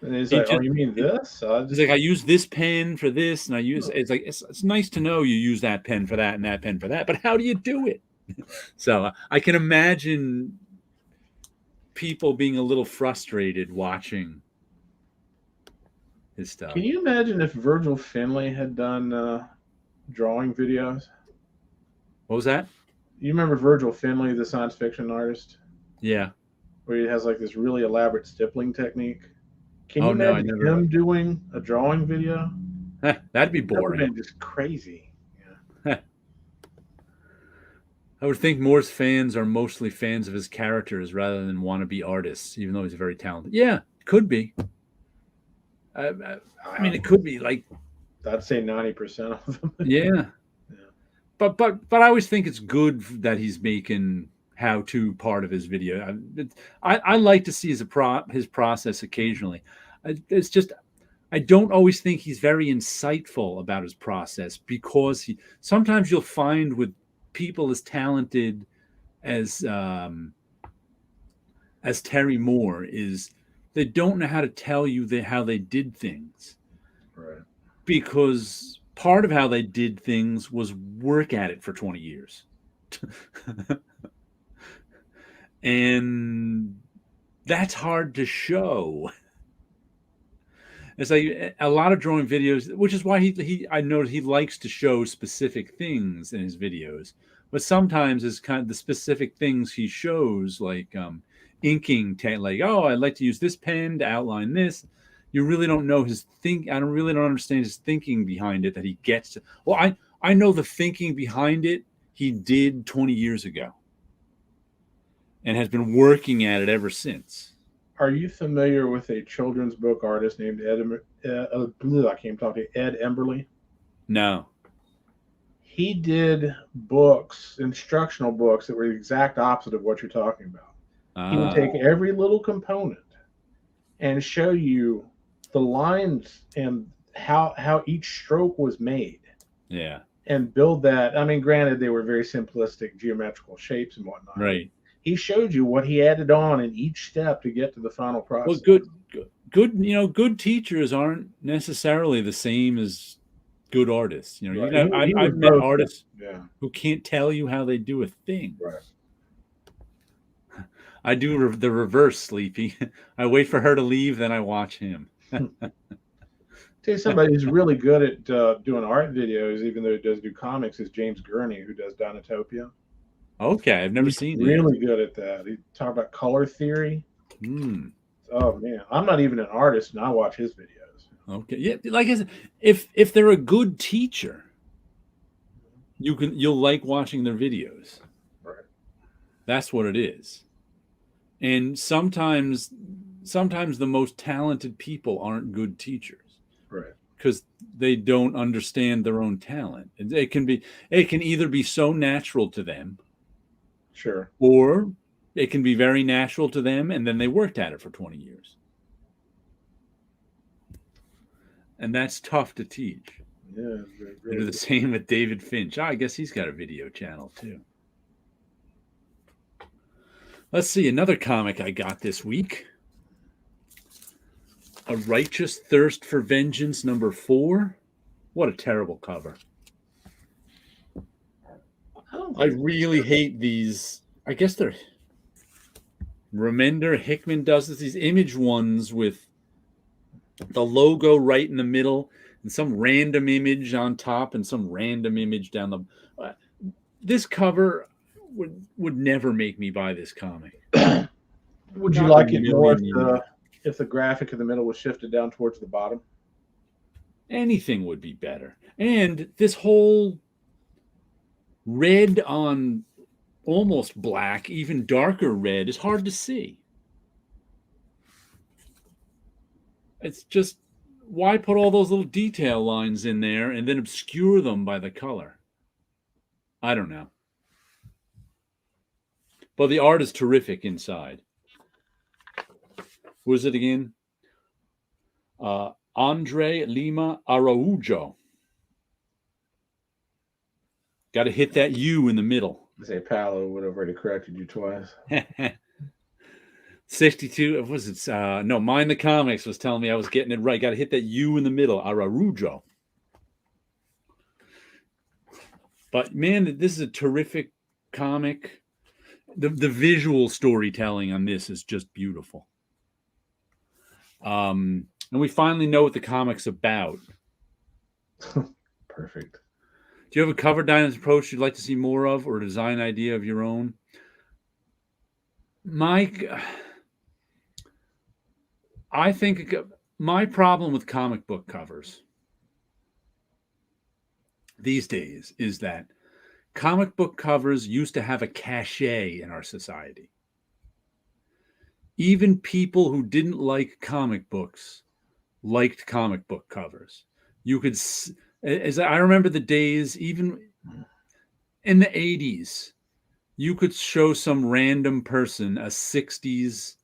And he's like, oh, you mean this? He's like, I use this pen for this, and I use it's like it's nice to know you use that pen for that and that pen for that, but how do you do it? So I can imagine people being a little frustrated watching his stuff. Can you imagine if Virgil Finlay had done drawing videos? What was that? You remember Virgil Finlay, the science fiction artist? Yeah. Where he has like this really elaborate stippling technique. Can you imagine him doing a drawing video? That'd be boring. That would be just crazy. Yeah. I would think Moore's fans are mostly fans of his characters rather than wannabe artists, even though he's very talented. Yeah, could be. I mean, it could be like. I'd say 90% of them. Yeah. But I always think it's good that he's making how-to part of his video. I like to see his process occasionally. It's just I don't always think he's very insightful about his process, because sometimes you'll find with people as talented as Terry Moore is, they don't know how to tell you how they did things. Right. Because part of how they did things was work at it for 20 years. And that's hard to show. It's like a lot of drawing videos, which is why I know he likes to show specific things in his videos. But sometimes it's kind of the specific things he shows, like inking, like, oh, I'd like to use this pen to outline this. You really don't know I really don't understand his thinking behind it, that he gets to. Well, I know the thinking behind it he did 20 years ago and has been working at it ever since. Are you familiar with a children's book artist named Ed Emberley? No. He did books, instructional books, that were the exact opposite of what you're talking about. He would take every little component and show you the lines and how each stroke was made. Yeah. And build that. I mean, granted, they were very simplistic geometrical shapes and whatnot. Right. He showed you what he added on in each step to get to the final process. Well, good teachers aren't necessarily the same as good artists. Right. I've met artists yeah. who can't tell you how they do a thing. Right. I do the reverse, Sleepy. I wait for her to leave, then I watch him. Tell you somebody who's really good at doing art videos, even though he does do comics, is James Gurney, who does Dinotopia. Okay, I've never seen that. Really good at that. He talked about color theory. Oh man, I'm not even an artist, and I watch his videos. Okay, yeah, like I said, if they're a good teacher, you'll like watching their videos. Right. That's what it is. And sometimes the most talented people aren't good teachers. Right. Because they don't understand their own talent. It can either be so natural to them. Sure. Or it can be very natural to them, and then they worked at it for 20 years. And that's tough to teach. Yeah. They do the same with David Finch. I guess he's got a video channel too. Let's see, another comic I got this week. A Righteous Thirst for Vengeance #4. What a terrible cover. I really hate these. I guess they're Remender Hickman does this. These image ones with the logo right in the middle and some random image on top and some random image down the. This cover would never make me buy this comic. Would you like it more if the graphic in the middle was shifted down towards the bottom? Anything would be better. And this whole red on almost black, even darker red, is hard to see. It's just, why put all those little detail lines in there and then obscure them by the color? I don't know. But the art is terrific inside. Who is it again? Andre Lima Araujo. Got to hit that U in the middle. I say Paulo would have already corrected you twice. 62. Was it? No, Mind the Comics was telling me I was getting it right. Got to hit that U in the middle. Araujo. But man, this is a terrific comic. The visual storytelling on this is just beautiful. And we finally know what the comic's about. Perfect. Do you have a cover design approach you'd like to see more of, or a design idea of your own? Mike, I think my problem with comic book covers these days is that comic book covers used to have a cachet in our society. Even people who didn't like comic books liked comic book covers. You could, as I remember the days, even in the 80s, You could show some random person a 60s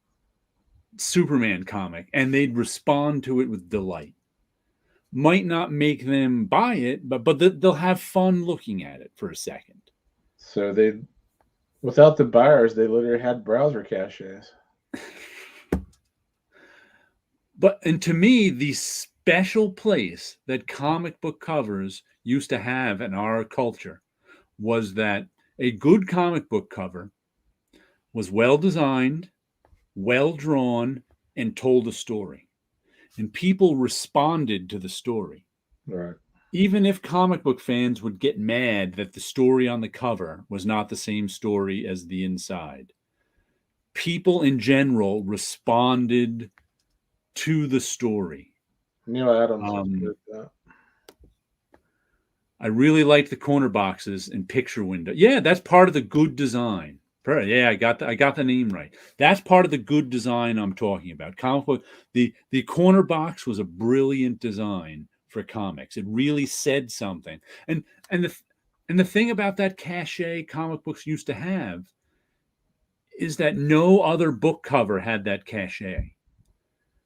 Superman comic and they'd respond to it with delight. Might not make them buy it, but they'll have fun looking at it for a second. So without the buyers, they literally had browser caches. And to me, the special place that comic book covers used to have in our culture was that a good comic book cover was well designed, well drawn, and told a story. And people responded to the story. Right. Even if comic book fans would get mad that the story on the cover was not the same story as the inside, people in general responded to the story. Neil Adams was good at that. I really liked the corner boxes and picture window. Yeah, that's part of the good design. Yeah, I got the name right. That's part of the good design I'm talking about. Comic book, the corner box was a brilliant design for comics. It really said something. And the thing about that cachet comic books used to have is that no other book cover had that cachet.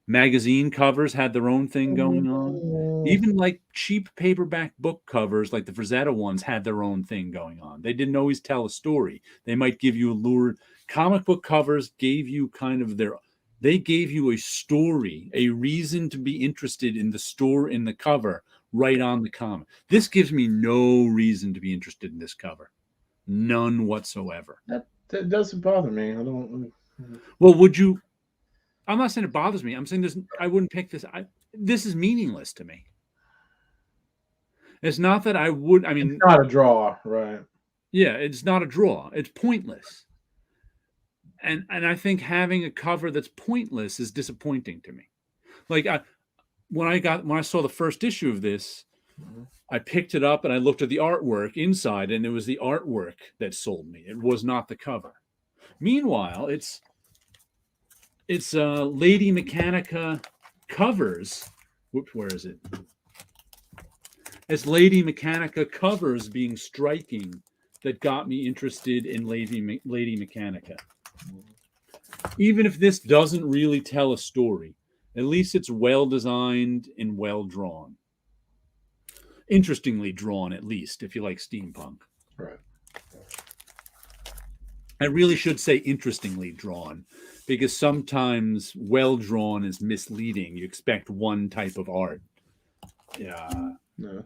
Magazine covers had their own thing going on. Even like cheap paperback book covers, like the Frazetta ones, had their own thing going on. They didn't always tell a story. They might give you a lure. Comic book covers gave you they gave you a story, a reason to be interested in the story in the cover right on the comic. This gives me no reason to be interested in this cover. None whatsoever. That doesn't bother me. I don't. Well, would you? I'm not saying it bothers me. I'm saying I wouldn't pick this. This is meaningless to me. It's not that I would. I mean, it's not a draw, right? Yeah, it's not a draw. It's pointless. And I think having a cover that's pointless is disappointing to me. Like when I saw the first issue of this, I picked it up and I looked at the artwork inside, and it was the artwork that sold me. It was not the cover. Meanwhile, it's Lady Mechanica covers. Whoops, where is it? It's Lady Mechanica covers being striking that got me interested in Lady Mechanica. Even if this doesn't really tell a story, at least it's well designed and well drawn. Interestingly drawn, at least, if you like steampunk. Right. I really should say interestingly drawn, because sometimes well drawn is misleading. You expect one type of art. Yeah. No.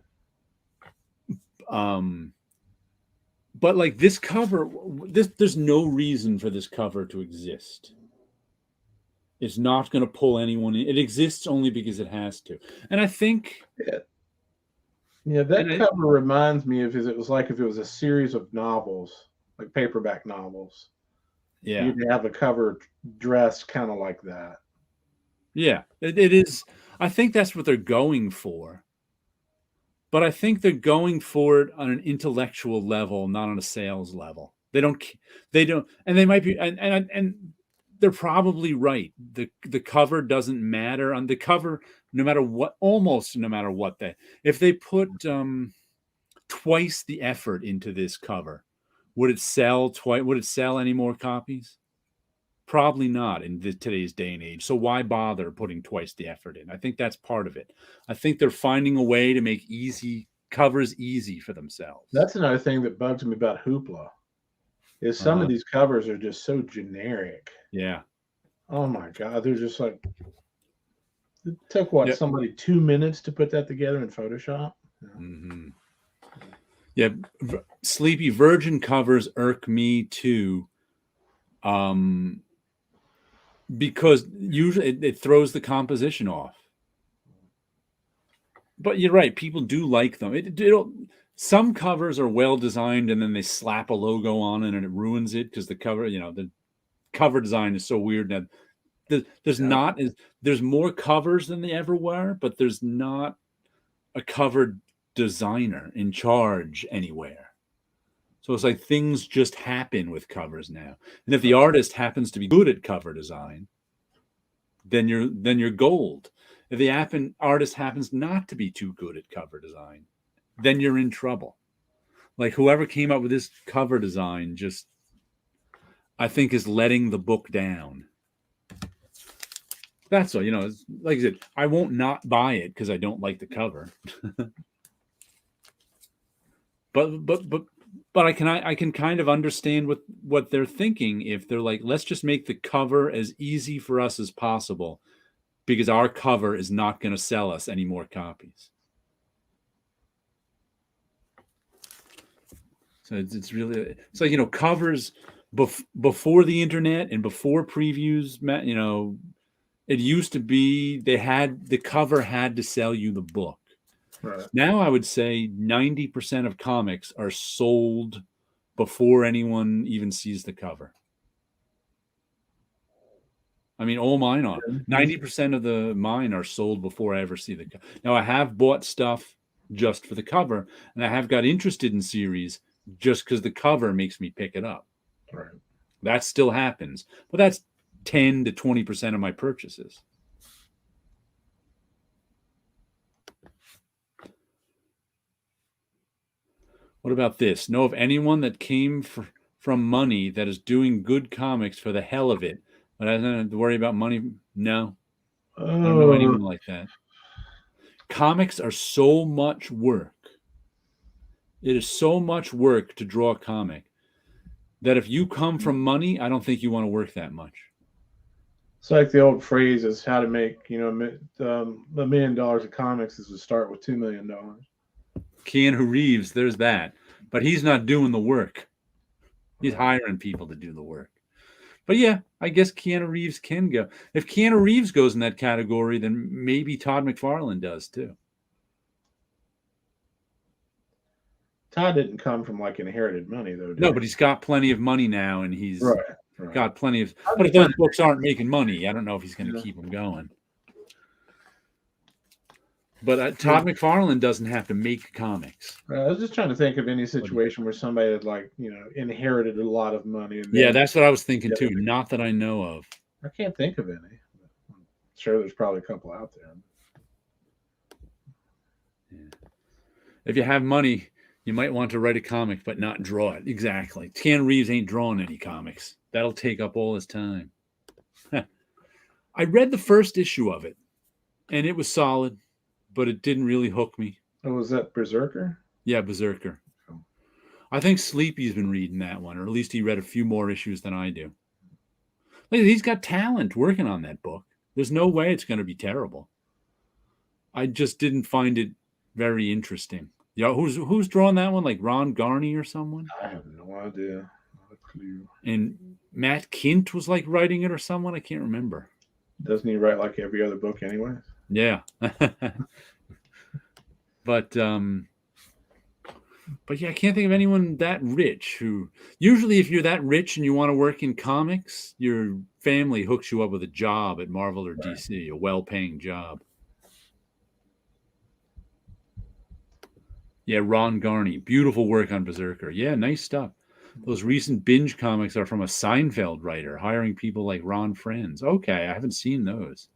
But like this cover, there's no reason for this cover to exist. It's not going to pull anyone in. It exists only because it has to. And I think... Yeah, that cover reminds me of it was like if it was a series of novels, like paperback novels. Yeah. You'd have a cover dressed kind of like that. Yeah, it is. I think that's what they're going for. But I think they're going for it on an intellectual level, not on a sales level. They don't, and they might be, and they're probably right. The cover doesn't matter on the cover, no matter what, almost no matter what if they put twice the effort into this cover, would it sell twice? Would it sell any more copies? Probably not in today's day and age. So why bother putting twice the effort in? I think that's part of it. I think they're finding a way to make covers easy for themselves. That's another thing that bugs me about Hoopla. Is some of these covers are just so generic. Yeah. Oh my God, they're just like. It took somebody 2 minutes to put that together in Photoshop. Mm-hmm. Yeah, Sleepy Virgin covers irk me too. Because usually it throws the composition off. But you're right, people do like them. Some covers are well designed, and then they slap a logo on it, and it ruins it because the cover design is so weird. Now, there's more covers than they ever were, but there's not a cover designer in charge anywhere. So it's like things just happen with covers now. And if the artist happens to be good at cover design, then you're gold. If the artist happens not to be too good at cover design, then you're in trouble. Like whoever came up with this cover design just I think, is letting the book down. That's all. Like I said, I won't not buy it because I don't like the cover. but I can kind of understand what they're thinking if they're like, let's just make the cover as easy for us as possible because our cover is not going to sell us any more copies. So it's really, it's like, covers before the internet and before previews, it used to be the cover had to sell you the book. Right. Now I would say 90% of comics are sold before anyone even sees the cover. I mean, all mine are. 90% of mine are sold before I ever see the cover. Now, I have bought stuff just for the cover, and I have got interested in series just because the cover makes me pick it up. Right. That still happens, but that's 10 to 20% of my purchases. What about this? Know of anyone that came from money that is doing good comics for the hell of it, but doesn't have to worry about money? No. I don't know anyone like that. Comics are so much work. It is so much work to draw a comic that if you come from money, I don't think you want to work that much. It's like the old phrase is how to make, $1 million of comics is to start with $2 million. Keanu Reeves, there's that. But he's not doing the work. He's hiring people to do the work. But yeah, I guess Keanu Reeves can go. If Keanu Reeves goes in that category, then maybe Todd McFarlane does too. Todd didn't come from like inherited money though. No, but he's got plenty of money now, and he's right. got plenty of. But if those books aren't making money, I don't know if he's going to keep them going. But Todd McFarlane doesn't have to make comics. I was just trying to think of any situation where somebody had inherited a lot of money. And yeah, that's what I was thinking too. Not that I know of. I can't think of any. I'm sure there's probably a couple out there. Yeah. If you have money, you might want to write a comic, but not draw it. Exactly. Keanu Reeves ain't drawing any comics. That'll take up all his time. I read the first issue of it, and it was solid, but it didn't really hook me. Oh, was that Berserker? Yeah, Berserker. Oh. I think Sleepy's been reading that one, or at least he read a few more issues than I do. Like, he's got talent working on that book. There's no way it's going to be terrible. I just didn't find it very interesting. Yeah, who's drawing that one? Like Ron Garney or someone? I have no idea. Not a clue. And Matt Kint was like writing it or someone? I can't remember. Doesn't he write like every other book anyway? Yeah. But yeah, I can't think of anyone that rich who usually if you're that rich and you want to work in comics, your family hooks you up with a job at Marvel or DC, a well-paying job. Yeah, Ron Garney. Beautiful work on Berserker. Yeah, nice stuff. Those recent binge comics are from a Seinfeld writer, hiring people like Ron Friends. Okay, I haven't seen those.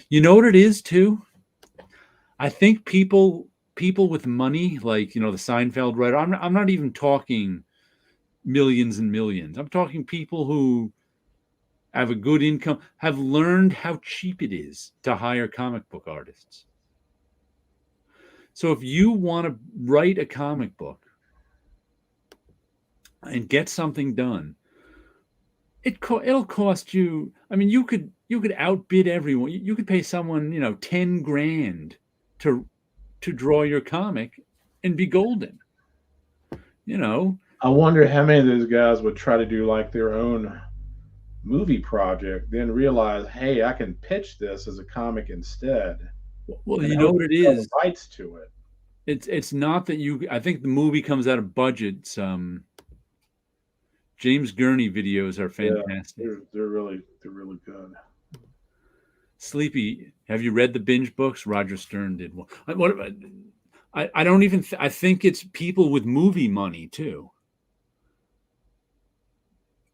You know what it is, too? I think people with money, like, the Seinfeld writer, I'm not even talking millions and millions. I'm talking people who have a good income, have learned how cheap it is to hire comic book artists. So if you want to write a comic book and get something done, it'll cost you. I mean, you could outbid everyone. You could pay someone, $10,000 to draw your comic and be golden. I wonder how many of those guys would try to do like their own movie project, then realize, hey, I can pitch this as a comic instead. Well, you know what it is. Rights to it. It's not that I think the movie comes out of budgets. James Gurney videos are fantastic. Yeah, they're really good. Sleepy, have you read the binge books? Roger Stern did one. I don't even. I think it's people with movie money too.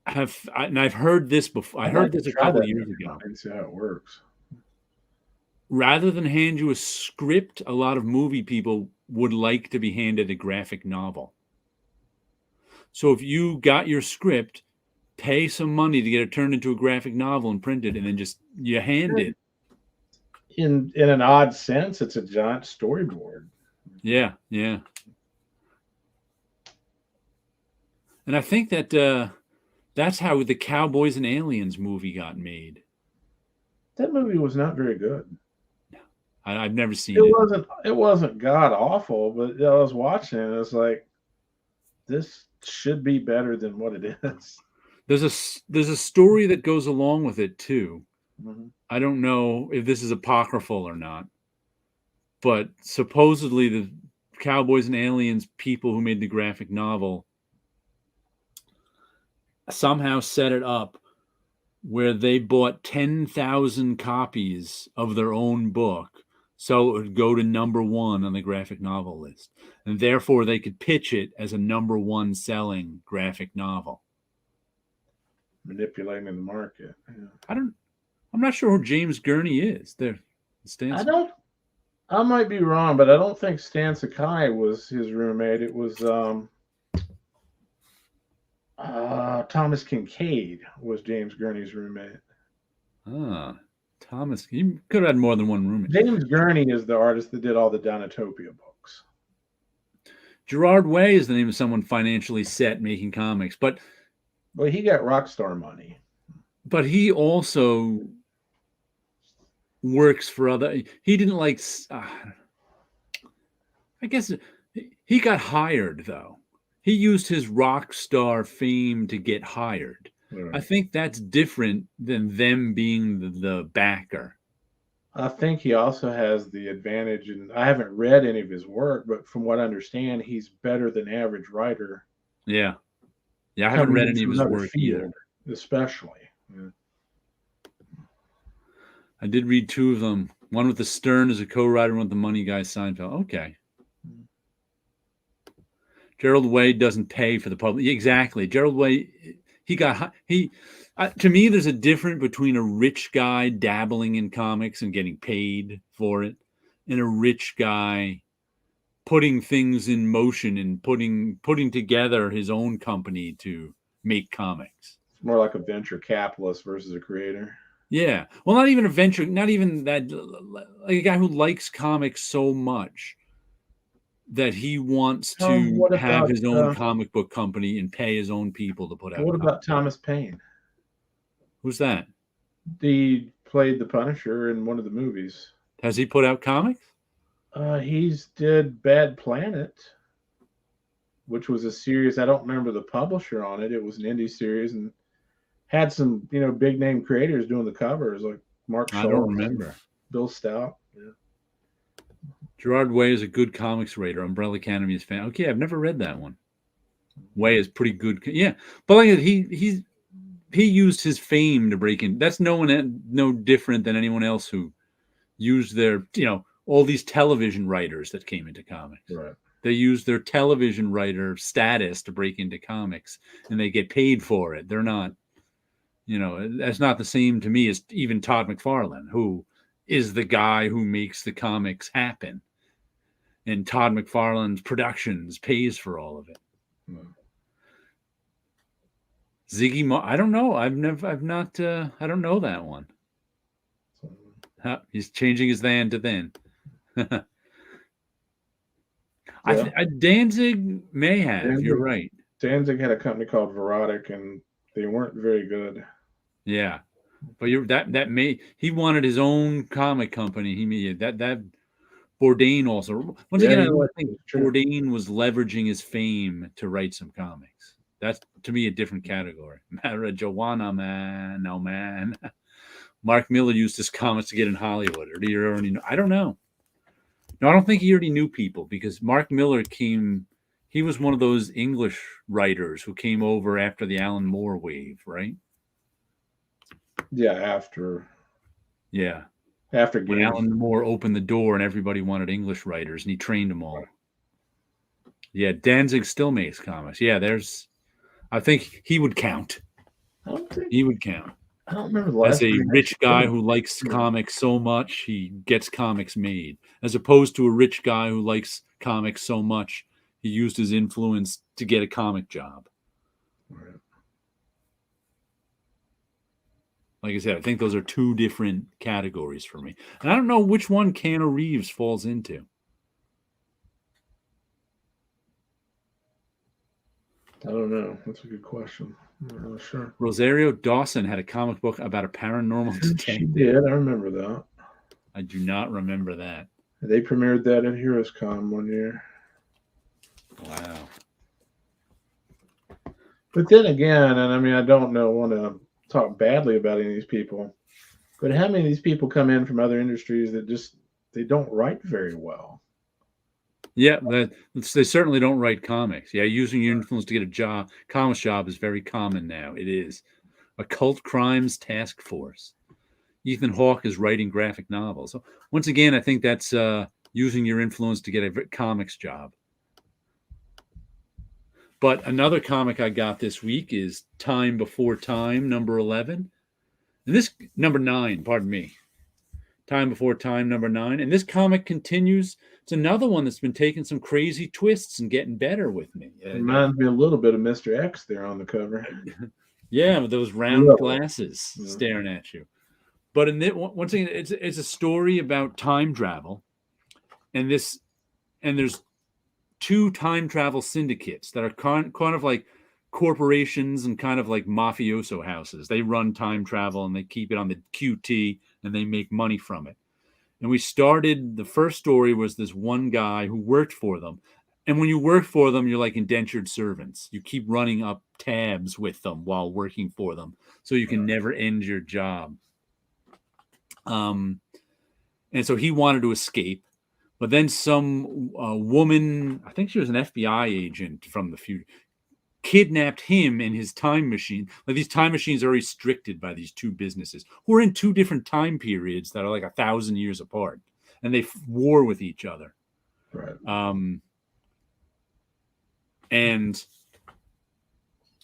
And I've heard this before. I heard this a couple of years ago. I can see how it works. Rather than hand you a script, a lot of movie people would like to be handed a graphic novel. So if you got your script, pay some money to get it turned into a graphic novel and printed, and then just you hand it. In an odd sense, it's a giant storyboard. Yeah, yeah. And I think that that's how the Cowboys and Aliens movie got made. That movie was not very good. I've never seen it. It wasn't god awful, but I was watching it. It's like, this should be better than what it is. There's a story that goes along with it too. Mm-hmm. I don't know if this is apocryphal or not, but supposedly the Cowboys and Aliens people who made the graphic novel somehow set it up where they bought 10,000 copies of their own book so it would go to #1 on the graphic novel list, and therefore they could pitch it as a #1 selling graphic novel. Manipulating the market. Yeah. I'm not sure who James Gurney is. I might be wrong, but I don't think Stan Sakai was his roommate. It was Thomas Kincaid was James Gurney's roommate. Thomas. He could have had more than one roommate. James Gurney is the artist that did all the Donatopia books. Gerard Way is the name of someone financially set making comics, but he got Rockstar money. But he also works for other. He didn't like. I guess he got hired though. He used his rock star fame to get hired. Right. I think that's different than them being the backer. I think he also has the advantage, and I haven't read any of his work, but from what I understand, he's better than average writer. Yeah. Yeah, I haven't read any of his work either. Especially. Yeah. I did read 2 of them. One with the Stern as a co-writer, one with the Money Guy Seinfeld. Okay. Gerald Way doesn't pay for the public. Exactly. Gerald Way, to me, there's a difference between a rich guy dabbling in comics and getting paid for it, and a rich guy putting things in motion and putting together his own company to make comics. It's more like a venture capitalist versus a creator. Yeah. Well, not even a venture, not even that, like a guy who likes comics so much that he wants to have his own comic book company and pay his own people to put out. What about Thomas Paine? Who's that? He played the Punisher in one of the movies. Has he put out comics? He's did Bad Planet, which was a series. I don't remember the publisher on it. It was an indie series and had some, big name creators doing the covers, like Mark Schultz. I don't remember. Bill Stout. Yeah. Gerard Way is a good comics writer. Umbrella Academy is fan. Okay, I've never read that one. Way is pretty good. Yeah, but like he used his fame to break in. That's no different than anyone else who used their, all these television writers that came into comics. Right. They use their television writer status to break into comics, and they get paid for it. They're not, that's not the same to me as even Todd McFarlane, who is the guy who makes the comics happen. And Todd McFarlane's Productions pays for all of it. Ziggy Marley, I don't know. I don't know that one. He's changing his then to then. Danzig may have. You're right. Danzig had a company called Verotic, and they weren't very good. Yeah, but he wanted his own comic company. He made that. Bourdain also. Once again, I think Bourdain was leveraging his fame to write some comics. That's, to me, a different category. Marijuana man, no man. Mark Miller used his comics to get in Hollywood. Or do you already know? I don't know. No, I don't think he already knew people, because Mark Miller he was one of those English writers who came over after the Alan Moore wave, right? Yeah, after. Yeah. After when Alan Moore opened the door and everybody wanted English writers, and he trained them all. Right. Yeah, Danzig still makes comics. Yeah, I think he would count. He would count. I don't remember the last. As a rich guy who likes comics so much, he gets comics made. As opposed to a rich guy who likes comics so much, he used his influence to get a comic job. Right. Like I said, I think those are two different categories for me. And I don't know which one Keanu Reeves falls into. I don't know. That's a good question. I'm not really sure. Rosario Dawson had a comic book about a paranormal detective. She did. I remember that. I do not remember that. They premiered that in Heroes Con one year. Wow. But then again, and I mean, I don't want to talk badly about any of these people, but how many of these people come in from other industries that just they don't write very well? Yeah, they certainly don't write comics. Yeah, using your influence to get a job, comics job, is very common now. It is. Occult Crimes Task Force. Ethan Hawke is writing graphic novels. So once again, I think that's using your influence to get a comics job. But another comic I got this week is Time Before Time, number 11. And this, number 9, pardon me. Time Before Time, number 9. And this comic continues. It's another one that's been taking some crazy twists and getting better with me. Reminds me a little bit of Mr. X there on the cover. Yeah, with those round glasses staring at you. But once again, it's a story about time travel. And there's two time travel syndicates that are kind of like corporations and kind of like mafioso houses. They run time travel and they keep it on the QT and they make money from it. And the first story was this one guy who worked for them. And when you work for them, you're like indentured servants. You keep running up tabs with them while working for them. So you can never end your job. And so he wanted to escape. But then some woman, I think she was an FBI agent from the future, kidnapped him and his time machine. Like, these time machines are restricted by these two businesses who are in two different time periods that are like 1,000 years apart, and they war with each other. Right. And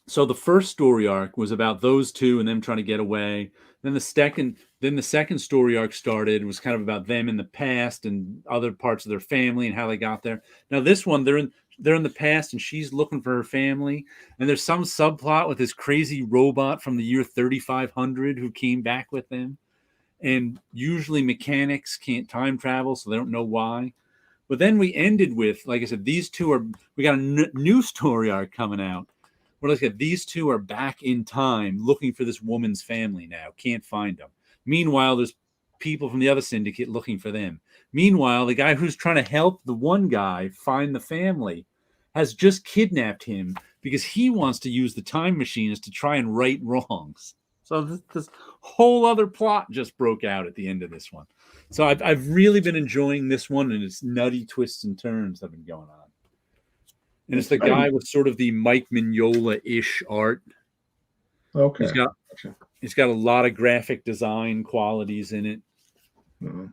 so the first story arc was about those two and them trying to get away. Then the second story arc started. It was kind of about them in the past and other parts of their family and how they got there. Now this one, they're in the past and she's looking for her family. And there's some subplot with this crazy robot from the year 3500 who came back with them. And usually mechanics can't time travel, so they don't know why. But then we ended with, like I said, we got a new story arc coming out. We're like, these two are back in time looking for this woman's family now. Can't find them. Meanwhile, there's people from the other syndicate looking for them. Meanwhile, the guy who's trying to help the one guy find the family has just kidnapped him because he wants to use the time machines to try and right wrongs. So this whole other plot just broke out at the end of this one. So I've really been enjoying this one and its nutty twists and turns that have been going on. And it's the guy with sort of the Mike Mignola-ish art. Okay. He's got a lot of graphic design qualities in it. Mm-hmm.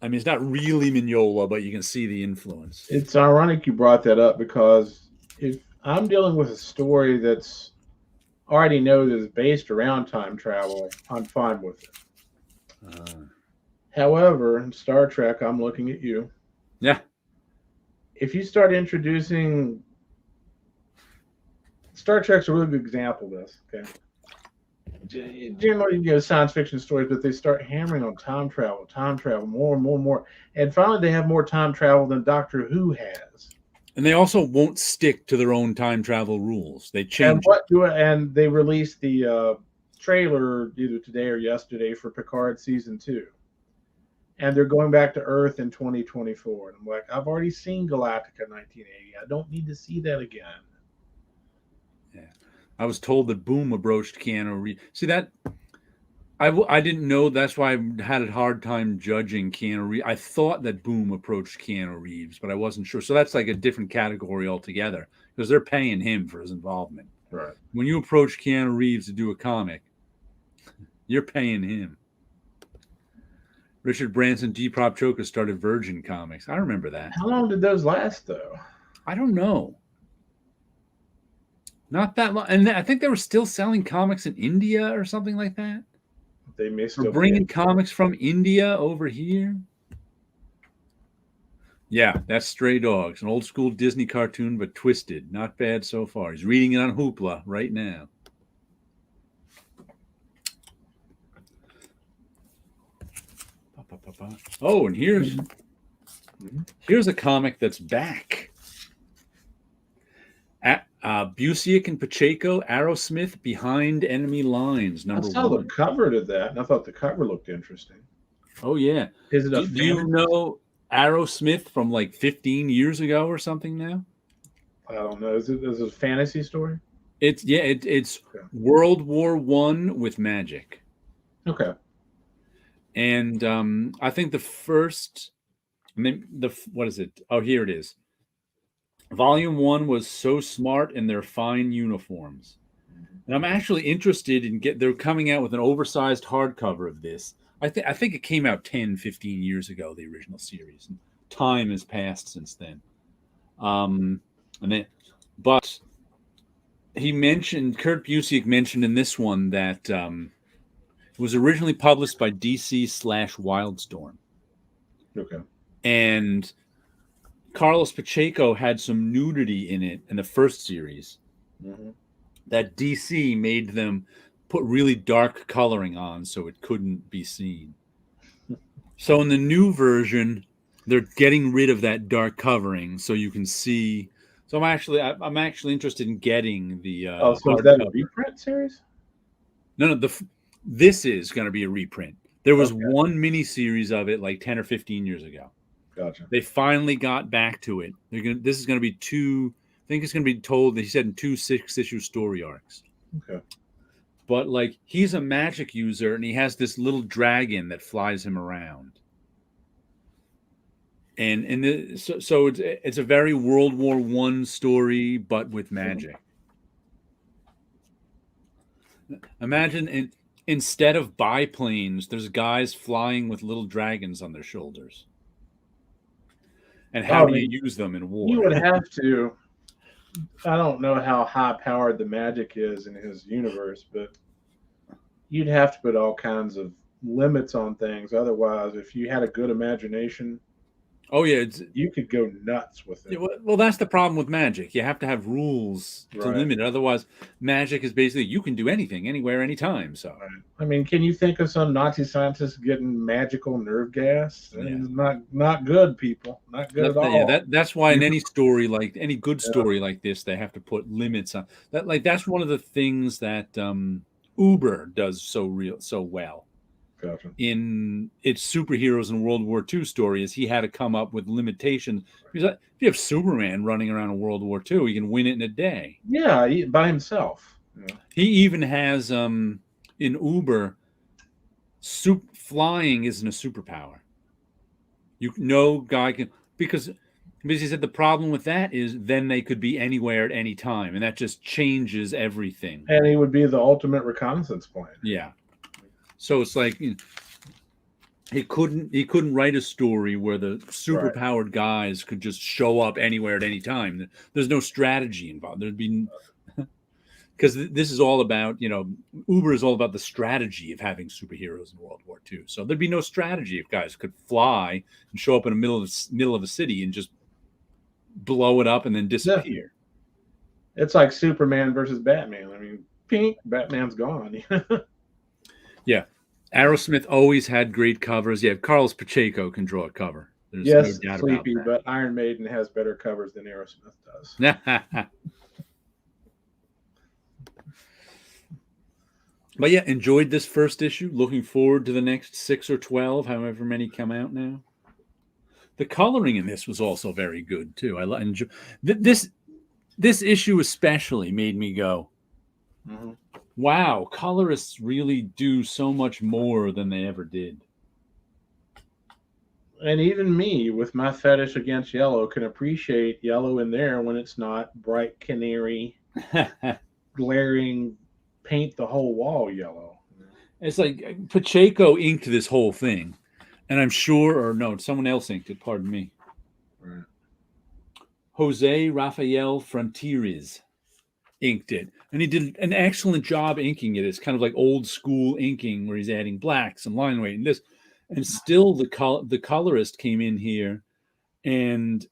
I mean, it's not really Mignola, but you can see the influence. It's ironic you brought that up because if I'm dealing with a story that's already knows is based around time travel, I'm fine with it. However, in Star Trek, I'm looking at you. Yeah. If you start introducing Star Trek's a really good example of this, okay? Generally, science fiction stories, but they start hammering on time travel, more and more and more. And finally, they have more time travel than Doctor Who has. And they also won't stick to their own time travel rules. They change. And they released the trailer either today or yesterday for Picard Season 2. And they're going back to Earth in 2024. And I'm like, I've already seen Galactica 1980. I don't need to see that again. Yeah. I was told that Boom approached Keanu Reeves. See, that I didn't know. That's why I had a hard time judging Keanu Reeves. I thought that Boom approached Keanu Reeves, but I wasn't sure. So that's like a different category altogether because they're paying him for his involvement. Right. When you approach Keanu Reeves to do a comic, you're paying him. Richard Branson, Depop Choker started Virgin Comics. I remember that. How long did those last, though? I don't know. Not that long. And I think they were still selling comics in India or something like that. They may still bringing comics from India over here. Yeah, that's Stray Dogs, an old school Disney cartoon, but twisted. Not bad so far. He's reading it on Hoopla right now. Popeye. Oh, and here's a comic that's back. Busiek and Pacheco, Arrowsmith, Behind Enemy Lines, number 1. I saw the cover to that, and I thought the cover looked interesting. Oh, yeah. Is it do you know Arrowsmith from like 15 years ago or something now? I don't know. Is it a fantasy story? It's okay. World War I with magic. Okay. And I think the first, what is it? Oh, here it is. Volume 1 was So Smart in Their Fine Uniforms. And I'm actually interested in they're coming out with an oversized hardcover of this. I think it came out 10, 15 years ago, the original series. And time has passed since then. But Kurt Busiek mentioned in this one that it was originally published by DC/Wildstorm. Okay. And Carlos Pacheco had some nudity in it in the first series that DC made them put really dark coloring on so it couldn't be seen. So in the new version, they're getting rid of that dark covering so you can see. So I'm actually interested in getting the. So is that a reprint series? No. This is going to be a reprint. There was one mini series of it like 10 or 15 years ago. Gotcha. They finally got back to it. This is going to be 2. I think it's going to be told. He said in 2 6-issue story arcs. Okay. But like he's a magic user and he has this little dragon that flies him around. And so it's a very World War I story, but with magic. Imagine instead of biplanes, there's guys flying with little dragons on their shoulders. And how do you use them in war? You would have to. I don't know how high-powered the magic is in his universe, but you'd have to put all kinds of limits on things. Otherwise, if you had a good imagination, you could go nuts with it. Well, that's the problem with magic. You have to have rules to limit it. Otherwise, magic is basically you can do anything, anywhere, anytime. So, I mean, can you think of some Nazi scientists getting magical nerve gas? Not good, people. Not good at all. Yeah, that's why in any story, like any good story like this, they have to put limits on that. Like that's one of the things that Uber does so well. Gotcha. In its superheroes in World War II story is he had to come up with limitations. Because if you have Superman running around in World War II, he can win it in a day. Yeah, by himself. Yeah. He even has in Uber, flying isn't a superpower. No guy can because he said the problem with that is then they could be anywhere at any time, and that just changes everything. And he would be the ultimate reconnaissance plane. Yeah. So it's like he couldn't write a story where the superpowered guys could just show up anywhere at any time. There's no strategy involved. There'd be because this is all about Uber is all about the strategy of having superheroes in World War II. So there'd be no strategy if guys could fly and show up in the middle of a city and just blow it up and then disappear. Yeah. It's like Superman versus Batman. I mean, pink, Batman's gone. Yeah. Arrowsmith always had great covers. Yeah, Carlos Pacheco can draw a cover. There's no doubt Sleepy, about that. But Iron Maiden has better covers than Aerosmith does. But yeah, enjoyed this first issue. Looking forward to the next 6 or 12, however many come out now. The coloring in this was also very good too. I enjoy this issue especially made me go, wow, colorists really do so much more than they ever did. And even me, with my fetish against yellow, can appreciate yellow in there when it's not bright canary, glaring, paint the whole wall yellow. It's like Pacheco inked this whole thing. And I'm sure, or no, someone else inked it, pardon me. Right. Jose Rafael Frontiers inked it. And he did an excellent job inking it. It's kind of like old school inking where he's adding blacks and line weight and this. And still the colorist came in here and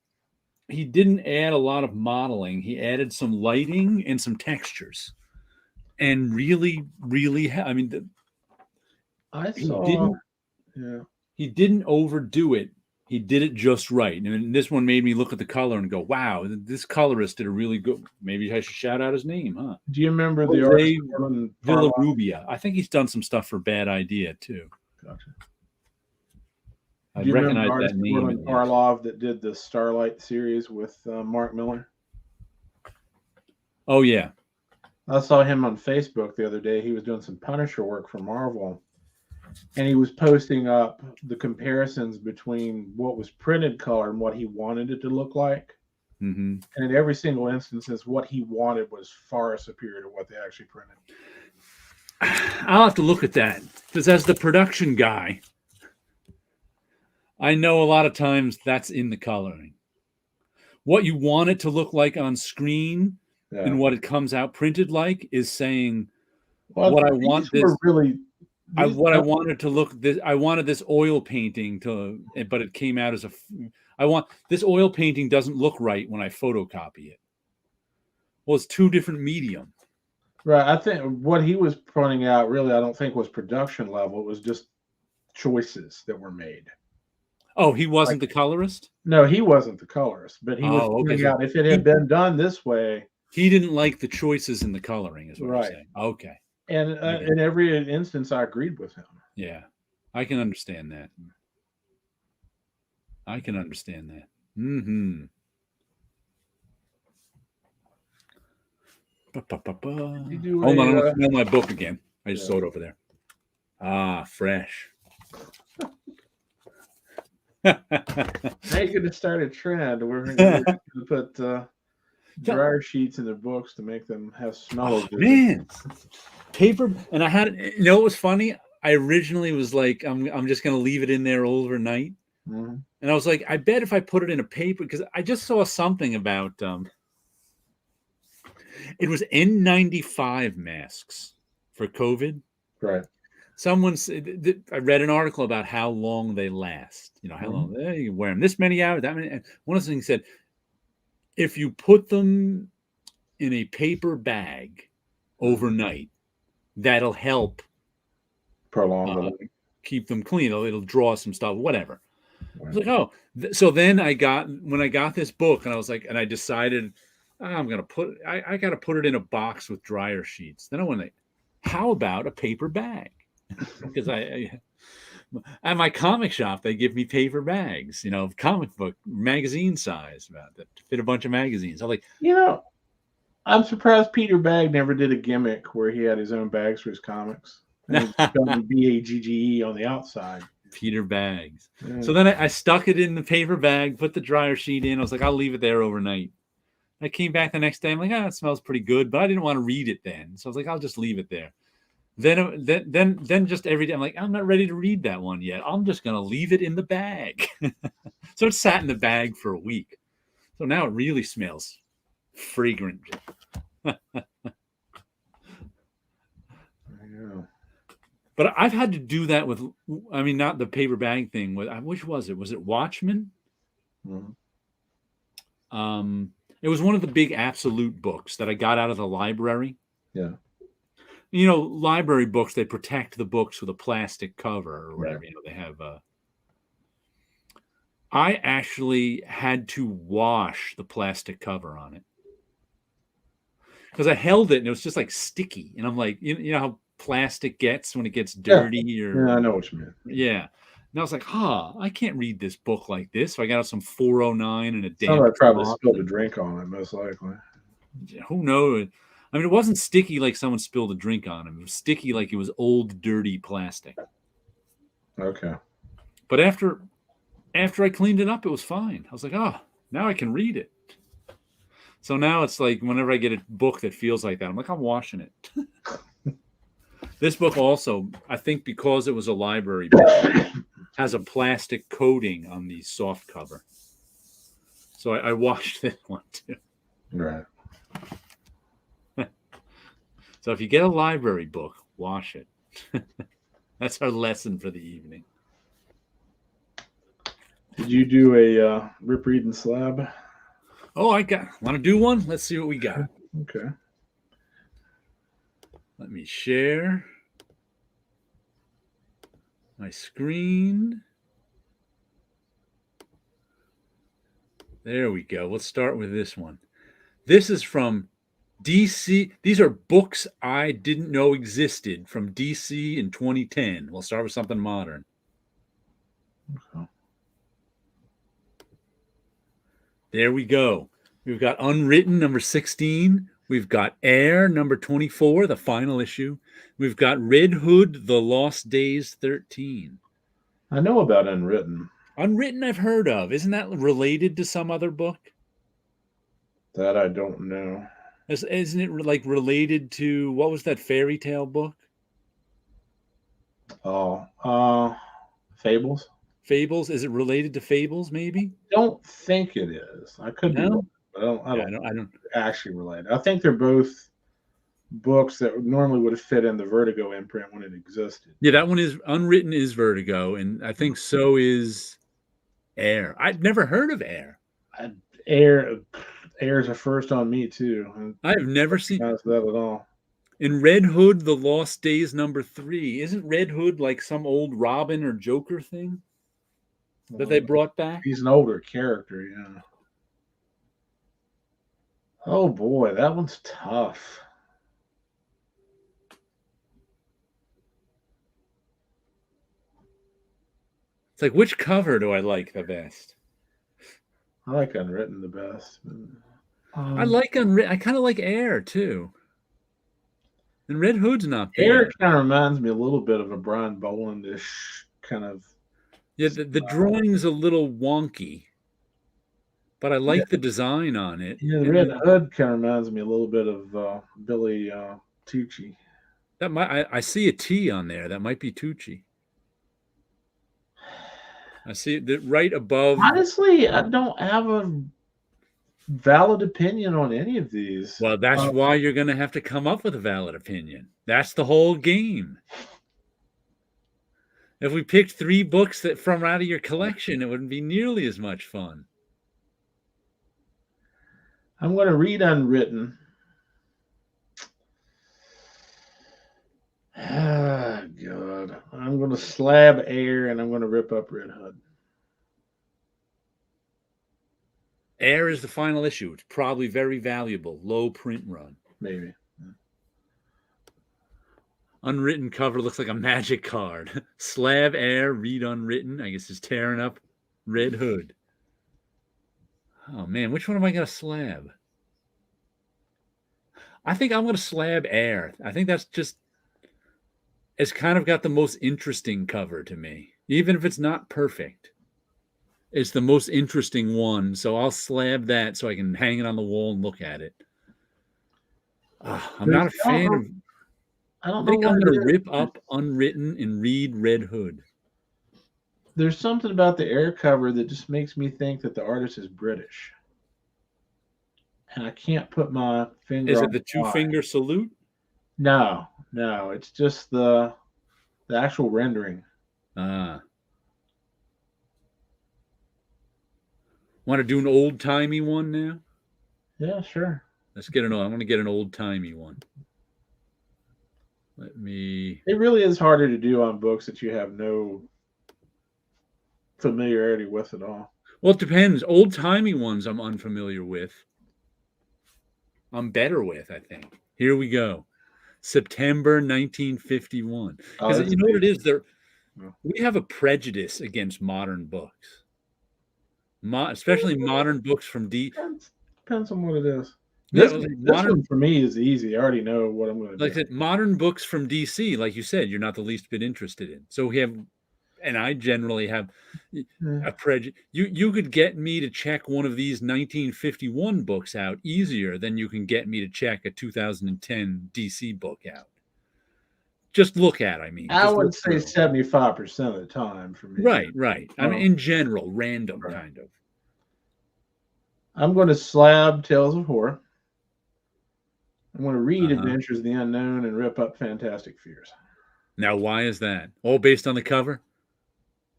he didn't add a lot of modeling. He added some lighting and some textures. And really, I mean, I saw he didn't overdo it. He did it just right. And this one made me look at the color and go, wow, this colorist did a really good. Maybe I should shout out his name, huh? Do you remember the Jose artist Villarubia? I think he's done some stuff for Bad Idea too. Gotcha. I Do you recognize remember that name. Orland Parlov that did the Starlight series with Mark Miller? Oh yeah, I saw him on Facebook the other day. He was doing some Punisher work for Marvel, and he was posting up the comparisons between what was printed color and what he wanted it to look like. Mm-hmm. And in every single instance, what he wanted was far superior to what they actually printed. I'll have to look at that because as the production guy, I know a lot of times that's in the coloring. What you want it to look like on screen and what it comes out printed like is saying what I want this. I wanted to look this. I wanted this oil painting to, but it came out as a. I want this oil painting doesn't look right when I photocopy it. Well, it's two different medium. Right. I think what he was pointing out really, I don't think was production level. It was just choices that were made. Oh, he wasn't the colorist? No, he wasn't the colorist, but he was pointing out if it had been done this way. He didn't like the choices in the coloring, is what I'm saying. Okay. And in every instance, I agreed with him. Yeah, I can understand that. Mm-hmm. Hold on, I'm going to smell my book again. I just saw it over there. Ah, fresh. Now you're going to start a trend. We're going to put dryer sheets in the books to make them have smell. Man, paper. And I had, what was funny? I originally was like, I'm just going to leave it in there overnight. Mm-hmm. And I was like, I bet if I put it in a paper, because I just saw something about, it was N95 masks for COVID. Right. I read an article about how long they last. How long you wear them this many hours, that many. And one of the things said, if you put them in a paper bag overnight, that'll help prolong keep them clean. It'll draw some stuff, whatever. I was like, oh, so then when I got this book, and I was like, and I decided I'm gonna I got to put it in a box with dryer sheets. Then I went like, how about a paper bag? Because at my comic shop, they give me paper bags, comic book magazine size, about that to fit a bunch of magazines. I'm like, I'm surprised Peter Bagge never did a gimmick where he had his own bags for his comics. And spelled BAGGE on the outside. Peter Bagge. Yeah. So then I stuck it in the paper bag, put the dryer sheet in. I was like, I'll leave it there overnight. I came back the next day. I'm like, it smells pretty good, but I didn't want to read it then. So I was like, I'll just leave it there. Then just every day, I'm like, I'm not ready to read that one yet. I'm just going to leave it in the bag. So it sat in the bag for a week. So now it really smells fragrant. But I've had to do that with, not the paper bag thing. Which was it? Was it Watchmen? Mm-hmm. It was one of the big Absolute books that I got out of the library. Yeah. Library books, they protect the books with a plastic cover or whatever. They have. I actually had to wash the plastic cover on it because I held it and it was just like sticky. And I'm like, you know how plastic gets when it gets dirty? Yeah, I know what you mean. Yeah. And I was like, I can't read this book like this. So I got out some 409 and a damn. Somebody probably spilled a drink on it, most likely. Who knows? It wasn't sticky like someone spilled a drink on him. It was sticky like it was old, dirty plastic. Okay. But after I cleaned it up, it was fine. I was like, now I can read it. So now it's like whenever I get a book that feels like that, I'm like, I'm washing it. This book also, I think because it was a library book, has a plastic coating on the soft cover. So I washed this one too. Right. So if you get a library book, wash it. That's our lesson for the evening. Did you do a rip, read, and slab? Oh, want to do one? Let's see what we got. Okay. Let me share my screen. There we go. Let's start with this one. This is from DC. These are books I didn't know existed from DC in 2010. We'll start with something modern. Okay. There we go. We've got Unwritten number 16. We've got Air number 24, the final issue. We've got Red Hood, The Lost Days 13. I know about Unwritten. Unwritten I've heard of. Isn't that related to some other book? That I don't know. Isn't it like related to, what was that fairy tale book? Oh, Fables? Fables? Is it related to Fables, maybe? Don't think it is. I could be No? wrong, but I don't actually relate. I think they're both books that normally would have fit in the Vertigo imprint when it existed. Yeah, that one is Unwritten is Vertigo, and I think so is Air. I'd never heard of Air. Air's a first on me too. I've never seen that at all. In Red Hood, The Lost Days number 3. Isn't Red Hood like some old Robin or Joker thing that they brought back? He's an older character, yeah. Oh boy, that one's tough. It's like, which cover do I like the best? I like Unwritten the best. I like Unwritten. I kind of like Air too. And Red Hood's not bad. Air kind of reminds me a little bit of a Brian Boland-ish kind of. Yeah, the drawing's a little wonky, but I like the design on it. Yeah, the Red Hood kind of reminds me a little bit of Billy Tucci. That might I see a T on there. That might be Tucci. I see it right above. Honestly, I don't have a valid opinion on any of these. Well, that's why you're going to have to come up with a valid opinion. That's the whole game. If we picked 3 books that from out of your collection, it wouldn't be nearly as much fun. I'm going to read Unwritten. Ah, God. I'm going to slab Air and I'm going to rip up Red Hood. Air is the final issue. It's probably very valuable. Low print run. Maybe. Yeah. Unwritten cover looks like a magic card. Slab Air, read Unwritten. I guess is tearing up Red Hood. Oh, man. Which one am I going to slab? I think I'm going to slab Air. I think that's just... It's kind of got the most interesting cover to me. Even if it's not perfect. It's the most interesting one. So I'll slab that so I can hang it on the wall and look at it. I'm not a fan of... I think I'm going to rip up Unwritten and read Red Hood. There's something about the Air cover that just makes me think that the artist is British. And I can't put my finger on it the 2-finger salute? No. It's just the actual rendering. Want to do an old-timey one now? Yeah, sure. Let's get I'm going to get an old-timey one. It really is harder to do on books that you have no familiarity with at all. Well, it depends. Old-timey ones I'm unfamiliar with. I'm better with, I think. Here we go. September 1951. Because you know what it is? We have a prejudice against modern books. Especially modern books from Depends on what it is. This one for me is easy. I already know what I'm going to do. Like modern books from DC, like you said, you're not the least bit interested in. So we have, and I generally have a prejudice. You could get me to check one of these 1951 books out easier than you can get me to check a 2010 DC book out. Just look at, I would say 75% of the time for me. Right. I mean, in general, random kind of. I'm going to slab Tales of Horror. I'm going to read Adventures of the Unknown and rip up Fantastic Fears. Now, why is that? All based on the cover?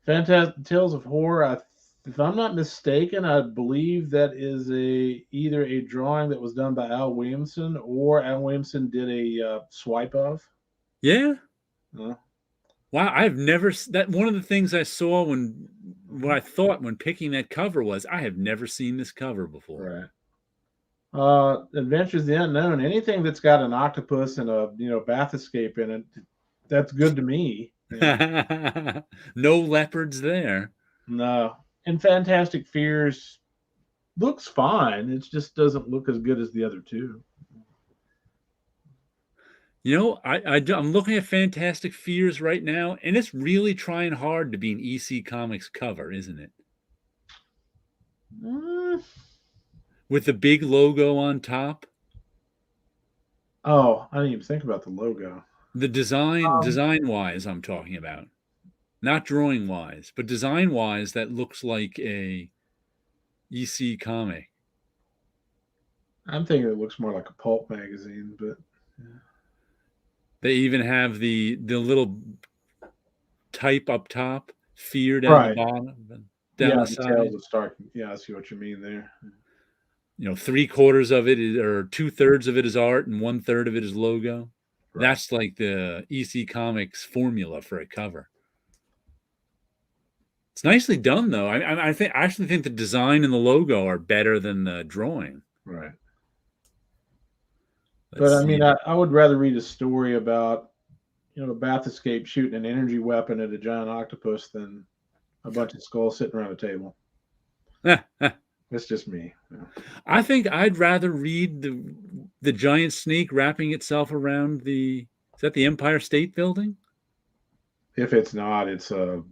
Fantastic Tales of Horror, if I'm not mistaken, I believe that is either a drawing that was done by Al Williamson or Al Williamson did a swipe of. Yeah? Wow, I've never... That one of the things I saw when what I thought when picking that cover was, I have never seen this cover before. Right. Adventures of the Unknown. Anything that's got an octopus and a bath escape in it, that's good to me. No leopards there. No. And Fantastic Fears looks fine. It just doesn't look as good as the other two. I'm looking at Fantastic Fears right now, and it's really trying hard to be an EC Comics cover, isn't it? With the big logo on top. Oh, I didn't even think about the logo. The design-wise, I'm talking about. Not drawing-wise, but design-wise, that looks like a EC comic. I'm thinking it looks more like a pulp magazine, but yeah. They even have the little type up top, fear down the bottom, down the side. Tales of Stark. Yeah, I see what you mean there. 3/4 of it is, or 2/3 of it is art, and 1/3 of it is logo. Right. That's like the EC Comics formula for a cover. It's nicely done, though. I actually think the design and the logo are better than the drawing. Right. But I would rather read a story about, a bath escape shooting an energy weapon at a giant octopus than a bunch of skulls sitting around a table. That's just me. I think I'd rather read the giant snake wrapping itself around is that the Empire State Building? If it's not, it's a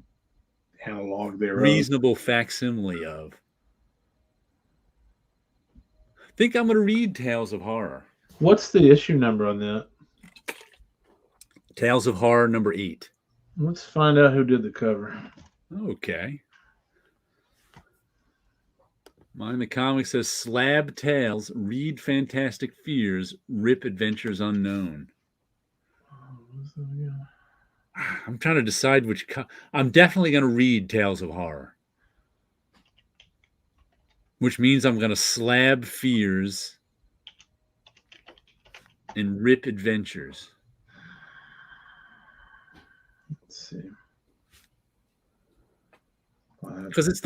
analog thereof. Reasonable facsimile of. I think I'm going to read Tales of Horror. What's the issue number on that? Tales of Horror number 8. Let's find out who did the cover. Okay. Mine the comic says Slab Tales, Read Fantastic Fears, Rip Adventures Unknown. I'm trying to decide which. I'm definitely going to read Tales of Horror, which means I'm going to slab Fears and Rip Adventures. Let's see. Because it's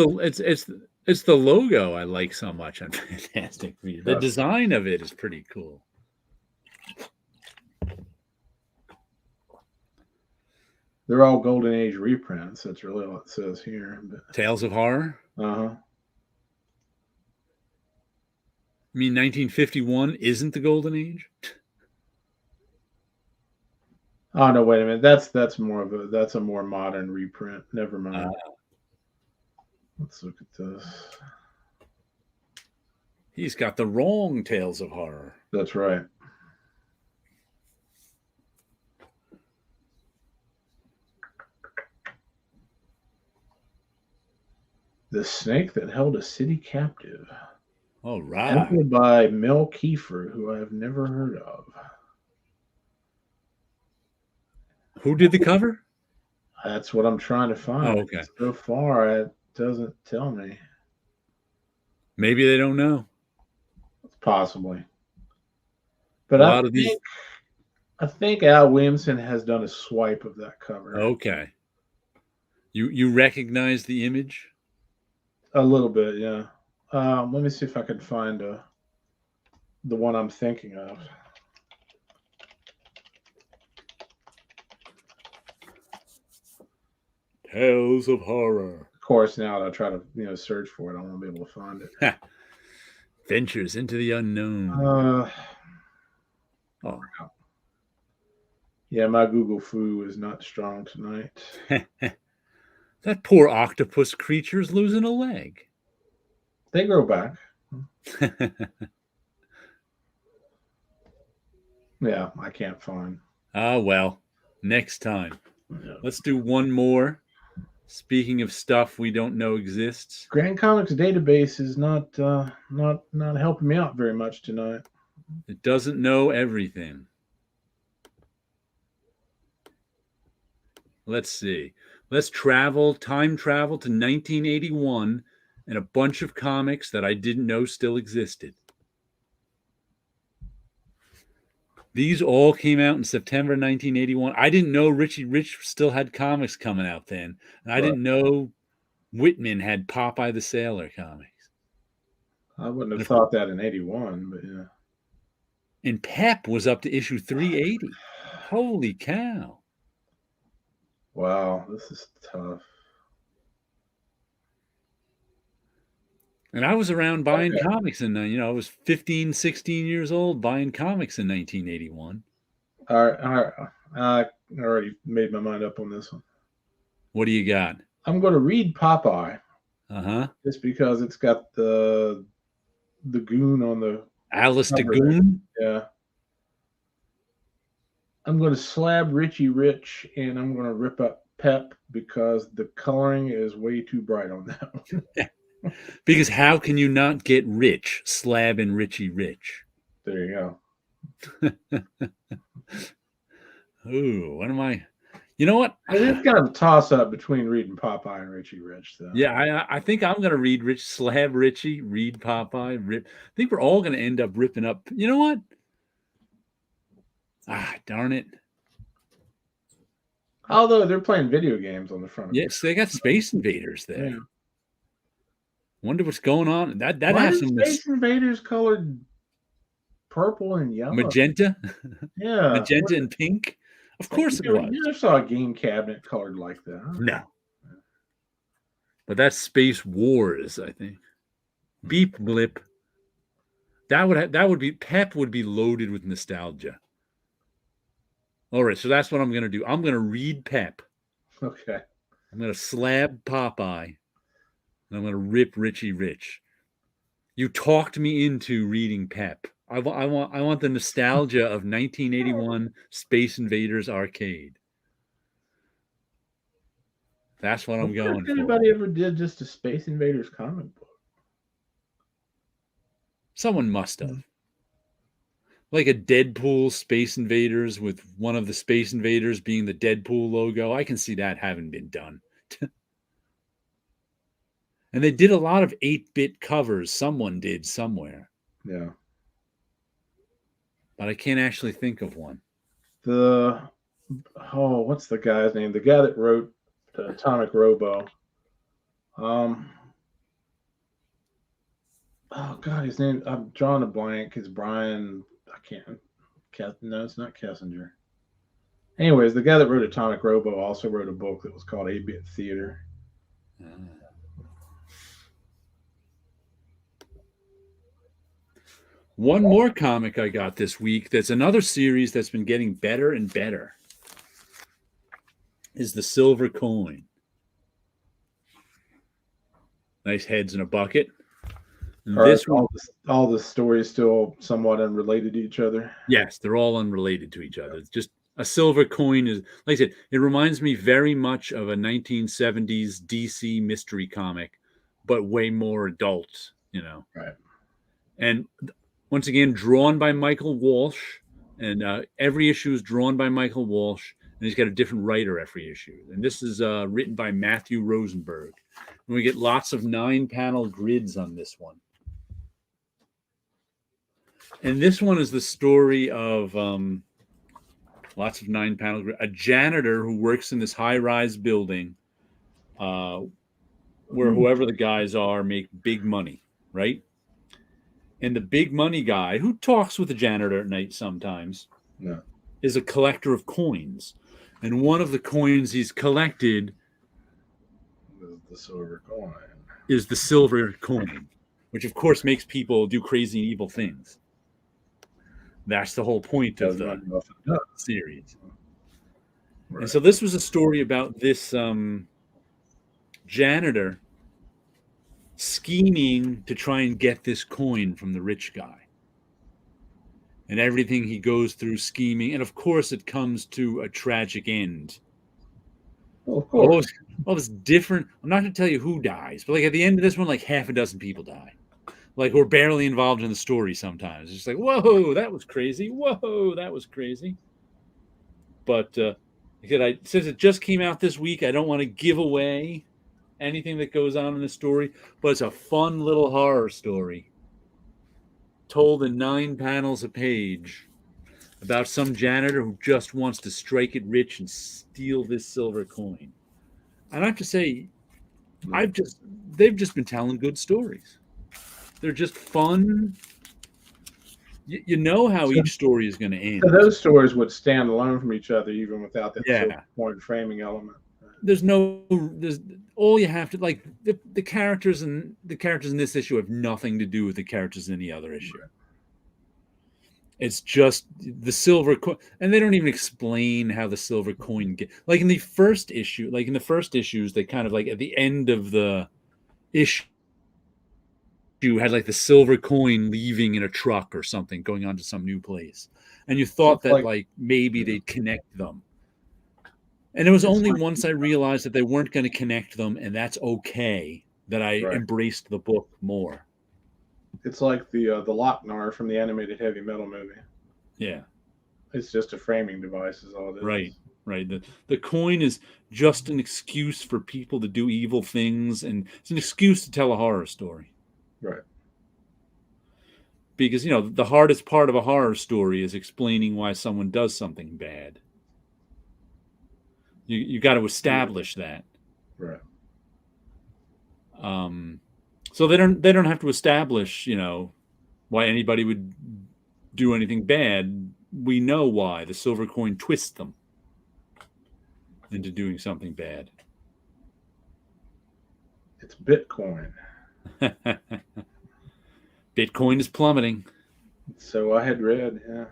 the logo I like so much on Fantastic Fears. The design of it is pretty cool. They're all Golden Age reprints. That's really what it says here. But... Tales of Horror? Uh-huh. You mean 1951 isn't the Golden Age? Oh no! Wait a minute. That's a more modern reprint. Never mind. Let's look at this. He's got the wrong Tales of Horror. That's right. The Snake That Held a City Captive. All right. Edited by Mel Kiefer, who I have never heard of. Who did the cover? That's what I'm trying to find. Oh, okay. So far, it doesn't tell me. Maybe they don't know. Possibly. But I think Al Williamson has done a swipe of that cover. Okay. You recognize the image? A little bit, yeah. Let me see if I can find the one I'm thinking of. Tales of Horror. Of course, now I try to search for it, I won't be able to find it. Ventures into the Unknown. Oh. Yeah, my Google foo is not strong tonight. That poor octopus creature's losing a leg. They grow back. Yeah, I can't find. Well, next time. Yeah. Let's do one more. Speaking of stuff we don't know exists. Grand Comics database is not helping me out very much tonight. It doesn't know everything. Let's see. Let's time travel to 1981 and a bunch of comics that I didn't know still existed. These all came out in September 1981. I didn't know Richie Rich still had comics coming out then. And I didn't know Whitman had Popeye the Sailor comics. I wouldn't have thought that in 81, but yeah. And Pep was up to issue 380. Holy cow. Wow, this is tough. And I was around buying comics I was 15, 16 years old buying comics in 1981. All right. I already made my mind up on this one. What do you got? I'm going to read Popeye. Uh-huh. Just because it's got the goon on the Alice the Goon? Yeah. I'm going to slab Richie Rich, and I'm going to rip up Pep because the coloring is way too bright on that one. Because how can you not get rich slabbing Richie Rich? There you go. Ooh, what am I? You know what? It's kind of a toss-up between reading Popeye and Richie Rich, though. Yeah, I think I'm going to read slab Richie, read Popeye, rip. I think we're all going to end up ripping up. You know what? Darn it. Although they're playing video games on the front. Yes, they got Space Invaders there. Yeah. Wonder what's going on. That Why has some Space Invaders colored purple and yellow. Magenta? Yeah. Magenta and pink? Of course it was. You never saw a game cabinet colored like that. No. But that's Space Wars, I think. Beep blip. That would be Pep would be loaded with nostalgia. All right, so that's what I'm going to do. I'm going to read Pep. Okay. I'm going to slab Popeye. And I'm going to rip Richie Rich. You talked me into reading Pep. I want the nostalgia of 1981 Space Invaders arcade. That's what I'm going for. Anybody ever did just a Space Invaders comic book? Someone must have. Like a Deadpool Space Invaders with one of the Space Invaders being the Deadpool logo. I can see that having been done. And they did a lot of 8-bit covers. Someone did somewhere. Yeah. But I can't actually think of one. What's the guy's name? The guy that wrote the Atomic Robo. Oh God, his name. I'm drawing a blank. It's Brian. I can't. No, it's not Kessinger. Anyways, the guy that wrote Atomic Robo also wrote a book that was called 8-Bit Theater. One more comic I got this week that's another series that's been getting better and better is the Silver Coin. Nice heads in a bucket. All the stories still somewhat unrelated to each other? Yes, they're all unrelated to each other. It's just a silver coin is, like I said, it reminds me very much of a 1970s DC mystery comic, but way more adult, Right. And once again, drawn by Michael Walsh, and every issue is drawn by Michael Walsh, and he's got a different writer every issue. And this is written by Matthew Rosenberg. And we get lots of 9-panel grids on this one. And this one is the story of lots of 9-panel grids. A janitor who works in this high-rise building where whoever the guys are make big money, right? And the big money guy, who talks with the janitor at night sometimes, is a collector of coins. And one of the coins he's collected the silver coin. Is the silver coin, which of course makes people do crazy and evil things. That's the whole point of the series. Right. And so this was a story about this janitor scheming to try and get this coin from the rich guy. And everything he goes through scheming. And of course it comes to a tragic end. Well, of course. All this different. I'm not going to tell you who dies, but like at the end of this one, like half a dozen people die. Like we're barely involved in the story sometimes. It's just like, whoa, that was crazy. Whoa, that was crazy. But since it just came out this week, I don't want to give away anything that goes on in the story, but it's a fun little horror story told in 9 panels a page about some janitor who just wants to strike it rich and steal this silver coin. And I have to say, they've just been telling good stories. They're just fun. You know how So, each story is going to so end. those stories would stand alone from each other, even without that silver Yeah. coin framing element. There's all you have to like the characters in this issue have nothing to do with the characters in the other issue. Right. It's just the silver coin, and they don't even explain how the silver coin get. Like in the first issue, like in the first issues, they kind of like at the end of the issue had like the silver coin leaving in a truck or something, going on to some new place, and you thought that like maybe they'd connect them. And it was only once I realized that they weren't going to connect them, and that's okay, that I embraced the book more. It's like the Lochnar from the animated Heavy Metal movie. Yeah. It's just a framing device is all it is. Right. The coin is just an excuse for people to do evil things, and it's an excuse to tell a horror story. Right. Because, the hardest part of a horror story is explaining why someone does something bad. You got to establish that. Right. So they don't have to establish, why anybody would do anything bad. We know why. The silver coin twists them into doing something bad. It's Bitcoin. Bitcoin is plummeting. So I had read, yeah.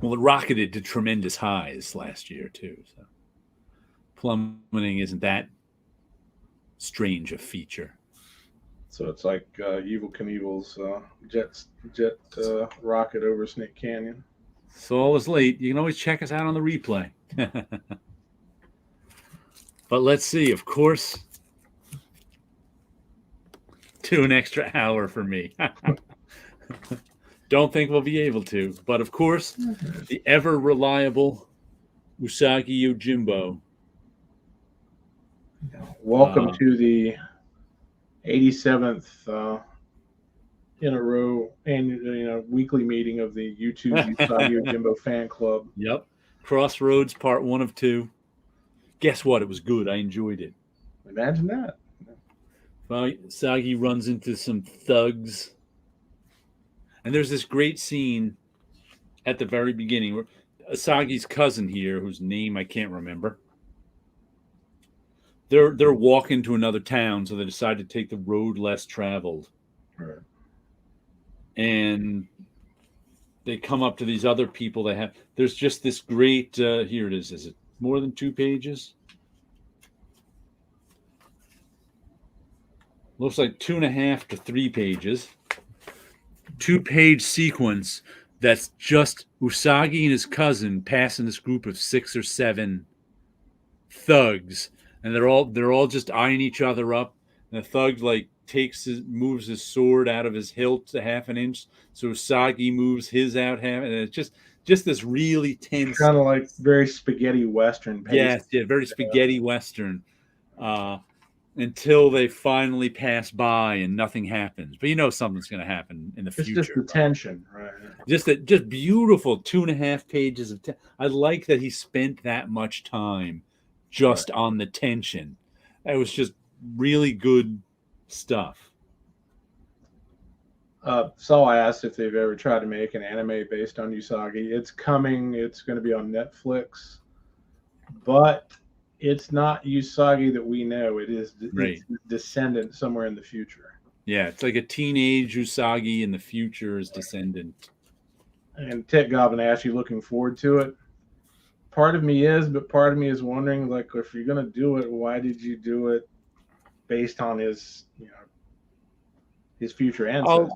Well, it rocketed to tremendous highs last year, too. So plummeting isn't that strange a feature. So it's like Evel Knievel's jet rocket over Snake Canyon. So all is late. You can always check us out on the replay. But let's see. Of course, do an extra hour for me. Don't think we'll be able to. But of course, the ever reliable Usagi Yojimbo. Welcome to the 87th in a row and weekly meeting of the YouTube Usagi Yojimbo fan club. Yep. Crossroads part 1 of 2. Guess what? It was good. I enjoyed it. Imagine that. Well, Usagi runs into some thugs. And there's this great scene at the very beginning where Usagi's cousin here, whose name I can't remember, they're walking to another town, so they decide to take the road less traveled. Right. And they come up to these other people they have. There's just this great, here it is. Is it more than 2 pages? Looks like 2.5 to 3 pages. 2-page sequence that's just Usagi and his cousin passing this group of 6 or 7 thugs, and they're all just eyeing each other up. And the thug moves his sword out of his hilt to 1/2 inch, so Usagi moves his out half, and it's just this really tense, kind of like very spaghetti western pace. Yes, yeah, very spaghetti western. Until they finally pass by and nothing happens, but something's going to happen in the future. It's just the tension, right? Just beautiful 2.5 pages of. I like that he spent that much time just on the tension. It was just really good stuff. Saul asked if they've ever tried to make an anime based on Usagi. It's coming. It's going to be on Netflix, but it's not Usagi that we know. It is it's descendant somewhere in the future. Yeah, it's like a teenage Usagi in the future is descendant. And Ted Goblin asked, you looking forward to it? Part of me is, but part of me is wondering, like, if you're going to do it, why did you do it based on his future ancestors?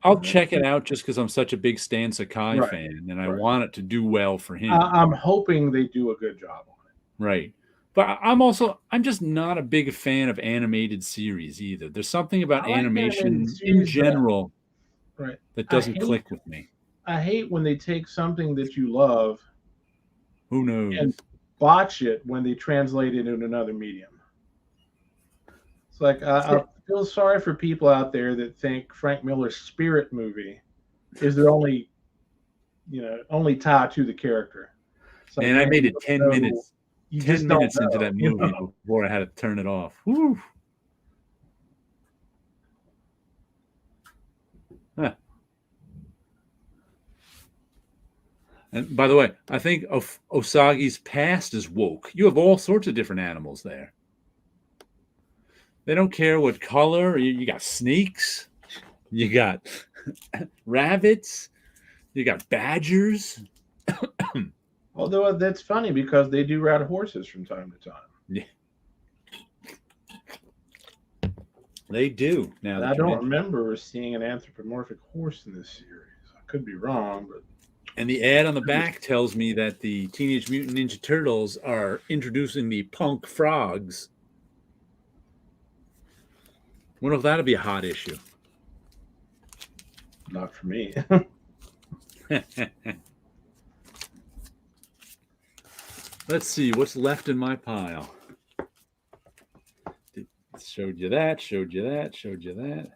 I'll check it out just because I'm such a big Stan Sakai fan, and I want it to do well for him. I'm hoping they do a good job on it. Right. But I'm just not a big fan of animated series either. There's something about animation in general that doesn't click with me. I hate when they take something that you love, who knows, and botch it when they translate it into another medium. It's like I feel sorry for people out there that think Frank Miller's Spirit movie is their only tie to the character. And I made it 10 minutes. You 10 just don't minutes into know, that movie before I had to turn it off. Whew. Huh. And by the way, I think Osagi's past is woke. You have all sorts of different animals there. They don't care what color. You got snakes. You got rabbits. You got badgers. Although that's funny because they do ride horses from time to time. Yeah. They do. Now I don't remember seeing an anthropomorphic horse in this series. I could be wrong, but and the ad on the back tells me that the Teenage Mutant Ninja Turtles are introducing the punk frogs. Wonder if that'll be a hot issue. Not for me. Let's see what's left in my pile. Showed you that, showed you that, showed you that.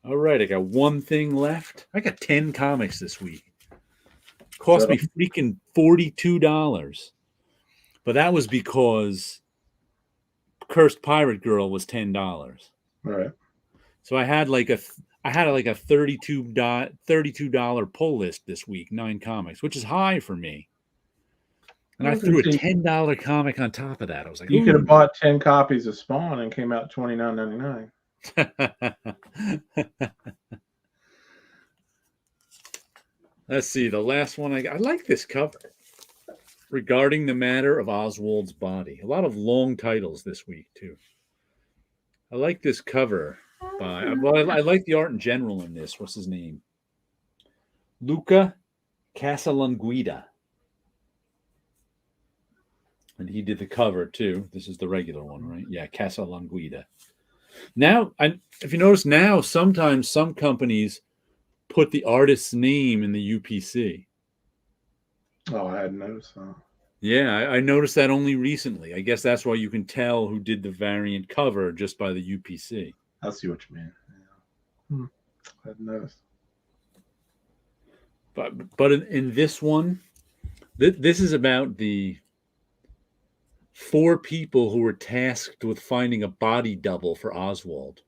All right, I got one thing left. I got 10 comics this week. Cost me freaking $42. But that was because Cursed Pirate Girl was $10. Right. So I had like a $32 pull list this week, 9 comics, which is high for me. And I threw a $10 comic on top of that. I was like, you could have bought 10 copies of Spawn and came out $29.99. Let's see. The last one I like this cover. Regarding the Matter of Oswald's Body. A lot of long titles this week, too. I like this cover. I like the art in general in this. What's his name? Luca Casalanguida. And he did the cover, too. This is the regular one, right? Yeah, Casalanguida. Now, if you notice now, sometimes some companies put the artist's name in the UPC. Oh, I hadn't noticed that. Yeah, I noticed that only recently. I guess that's why you can tell who did the variant cover just by the UPC. I see what you mean. Yeah. I hadn't noticed. But in this one, this is about the 4 people who were tasked with finding a body double for Oswald.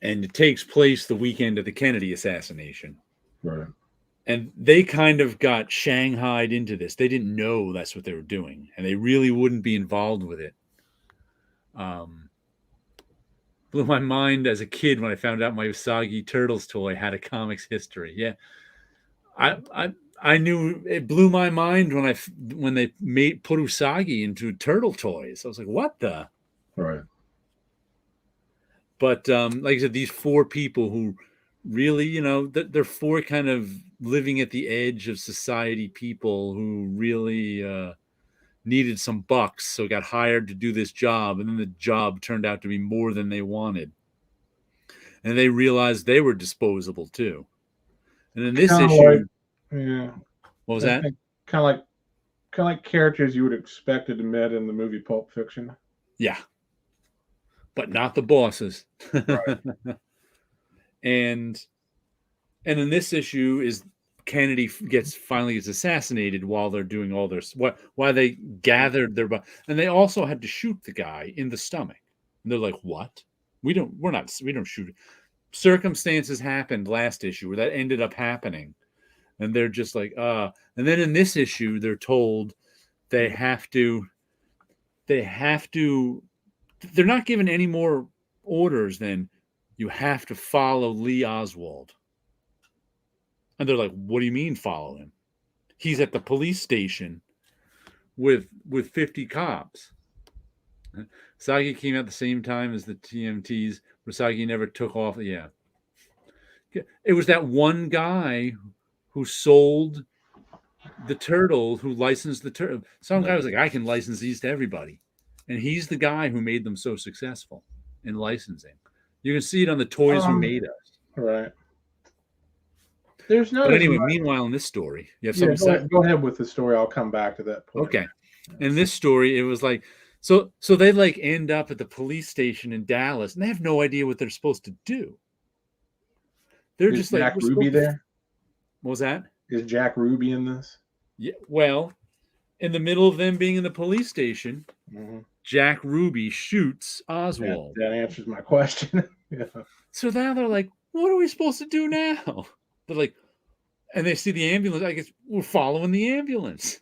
And it takes place the weekend of the Kennedy assassination. Right. And they kind of got shanghaied into this. They didn't know that's what they were doing. And they really wouldn't be involved with it. Blew my mind as a kid when I found out my Usagi Turtles toy had a comics history. Yeah. I knew it blew my mind when they put Usagi into turtle toys. I was like, what the? Right. But like I said, these 4 people who really, they're 4 kind of living at the edge of society people who really needed some bucks, so got hired to do this job, and then the job turned out to be more than they wanted. And they realized they were disposable too. And in this issue, what was that? Kind of like characters you would expect to met in the movie Pulp Fiction. Yeah, but not the bosses. Right. And in this issue is Kennedy finally gets assassinated while they're doing all their while they gathered their and they also had to shoot the guy in the stomach. And they're like, what? We don't shoot. Circumstances happened last issue where that ended up happening. And they're just like, and then in this issue, they're told they're not given any more orders than you have to follow Lee Oswald. And they're like, what do you mean follow him? He's at the police station with 50 cops. Sagi came out the same time as the TMTs. Sagi never took off. Yeah. It was that one guy who sold the turtle, who licensed the turtle. Some guy was like, I can license these to everybody. And he's the guy who made them so successful in licensing. You can see it on the Toys Who Made Us. Right. There's no. But anyway, meanwhile, in this story, you have something. Go ahead with the story. I'll come back to that point. Okay. In this story, it was like, so they like end up at the police station in Dallas, and they have no idea what they're supposed to do. They're just like, Jack Ruby there? What was that? Is Jack Ruby in this? Yeah. Well, in the middle of them being in the police station, Mm-hmm. Jack Ruby shoots Oswald. That answers my question. Yeah. So now they're like, what are we supposed to do now? They're like, and they see the ambulance. I guess we're following the ambulance.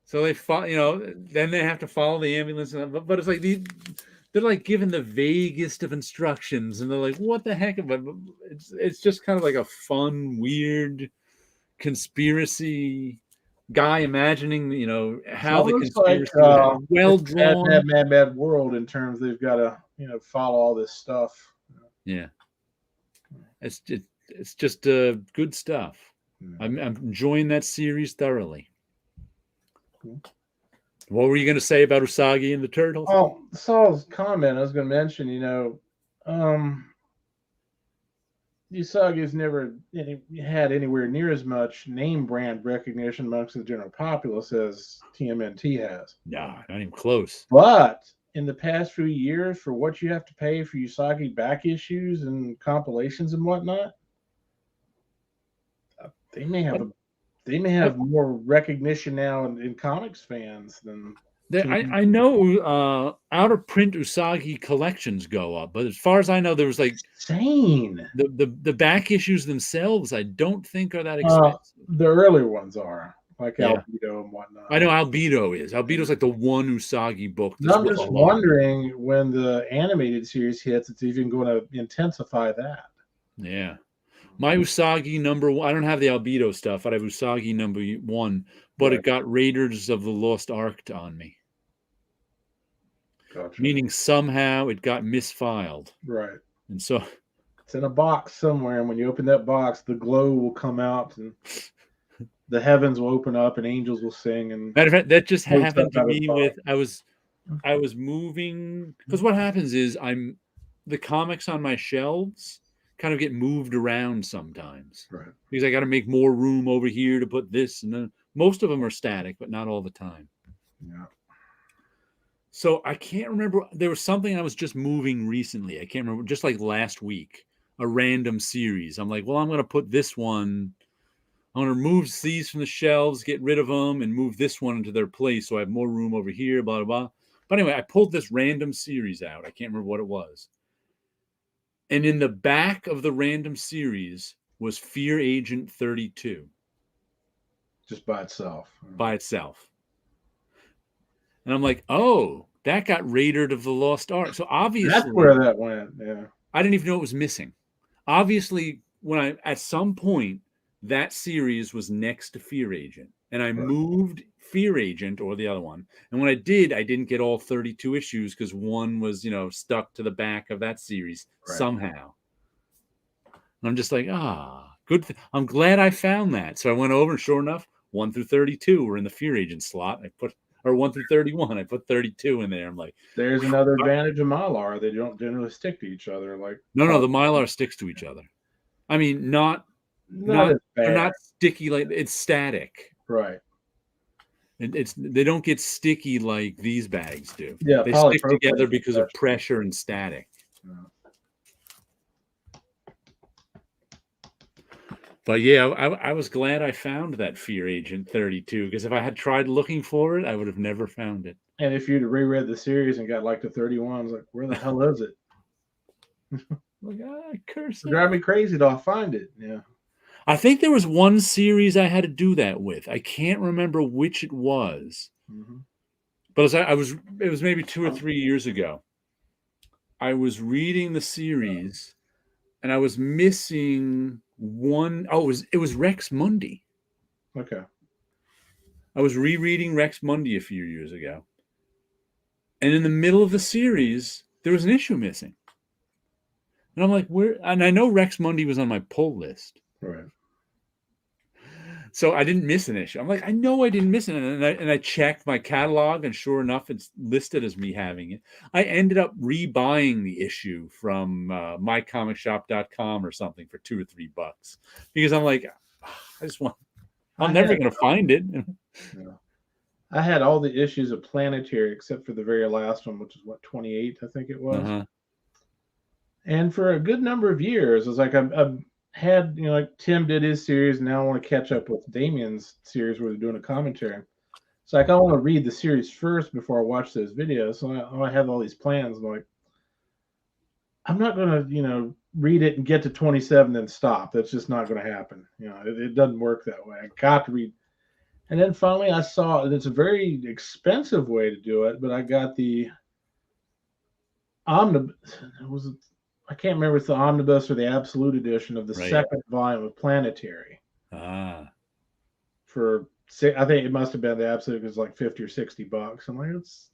So they follow, then they have to follow the ambulance. But it's like they're like given the vaguest of instructions, and they're like, what the heck? But it's just kind of like a fun, weird conspiracy guy imagining, how the conspiracy like, well drawn. Mad world in terms they've got to, follow all this stuff. Yeah, it's just good stuff. I'm enjoying that series thoroughly. Cool. What were you going to say about Usagi and the Turtles? Oh, Saul's comment I was going to mention, Usagi's never had anywhere near as much name brand recognition amongst the general populace as TMNT has. Nah, not even close. But in the past few years, for what you have to pay for Usagi back issues and compilations and whatnot, they may have more recognition now in comics fans than. I know out of print Usagi collections go up, but as far as I know, there was like insane. The back issues themselves, I don't think are that expensive. The earlier ones are, like Albedo and whatnot. I know Albedo's like the one Usagi book. I'm just wondering when the animated series hits, it's even going to intensify that. Yeah. My Usagi number one, I don't have the Albedo stuff. I have Usagi number one, but it got Raiders of the Lost Ark on me. Gotcha. Meaning somehow it got misfiled. Right. And so it's in a box somewhere, and when you open that box, the glow will come out and the heavens will open up and angels will sing. And matter of fact, that just happened to me with I was moving, because what happens is the comics on my shelves kind of get moved around sometimes, right? Because I got to make more room over here to put this, and then most of them are static, but not all the time. Yeah. So I can't remember. There was something I was just moving recently. I can't remember. Just like last week, a random series. I'm like, well, I'm going to put this one. I'm going to remove these from the shelves, get rid of them, and move this one into their place, so I have more room over here. Blah blah blah. But anyway, I pulled this random series out. I can't remember what it was. And in the back of the random series was Fear Agent 32. Just by itself. By itself. And I'm like, oh, that got Raiders of the Lost Ark. So obviously... That's where that went, yeah. I didn't even know it was missing. Obviously, at some point, that series was next to Fear Agent. And I moved Fear Agent, or the other one. And when I did, I didn't get all 32 issues because one was, stuck to the back of that series somehow. And I'm just like, good. I'm glad I found that. So I went over, and sure enough, 1 through 32 were in the Fear Agent slot. Or 1 through 31. I put 32 in there. I'm like, there's another advantage of Mylar. They don't generally stick to each other. Like no, the Mylar sticks to each other. I mean, they're not sticky, like it's static. Right. They don't get sticky like these bags do. Yeah, they stick together because of pressure and static. Yeah. But yeah, I was glad I found that Fear Agent 32, because if I had tried looking for it, I would have never found it. And if you'd reread the series and got like to 31, I was like, where the hell is it? Like, curse it. Drive me crazy till I find it. Yeah. I think there was one series I had to do that with. I can't remember which it was. Mm-hmm. But it was maybe 2 or 3 years ago. I was reading the series and I was missing one. Oh, it was Rex Mundi. Okay. I was rereading Rex Mundi a few years ago. And in the middle of the series, there was an issue missing. And I'm like, where? And I know Rex Mundi was on my pull list. Right. So I didn't miss an issue. I'm like, I know I didn't miss it. And I checked my catalog, and sure enough, it's listed as me having it. I ended up rebuying the issue from mycomicshop.com or something for $2 or $3 because I'm like, I'm never going to find it. Yeah. I had all the issues of Planetary except for the very last one, which is 28, I think it was. Uh-huh. And for a good number of years, it was like I'm had, like Tim did his series, and now I want to catch up with Damien's series where they're doing a commentary. So like I want to read the series first before I watch those videos. So I have all these plans. I'm like, I'm not going to, read it and get to 27 then stop. That's just not going to happen. It doesn't work that way. I got to read. And then finally I saw, and it's a very expensive way to do it, but I got the omnibus. I can't remember if it's the omnibus or the absolute edition of the second volume of Planetary. For, I think it must have been the absolute, because like $50 or $60. I'm like, it's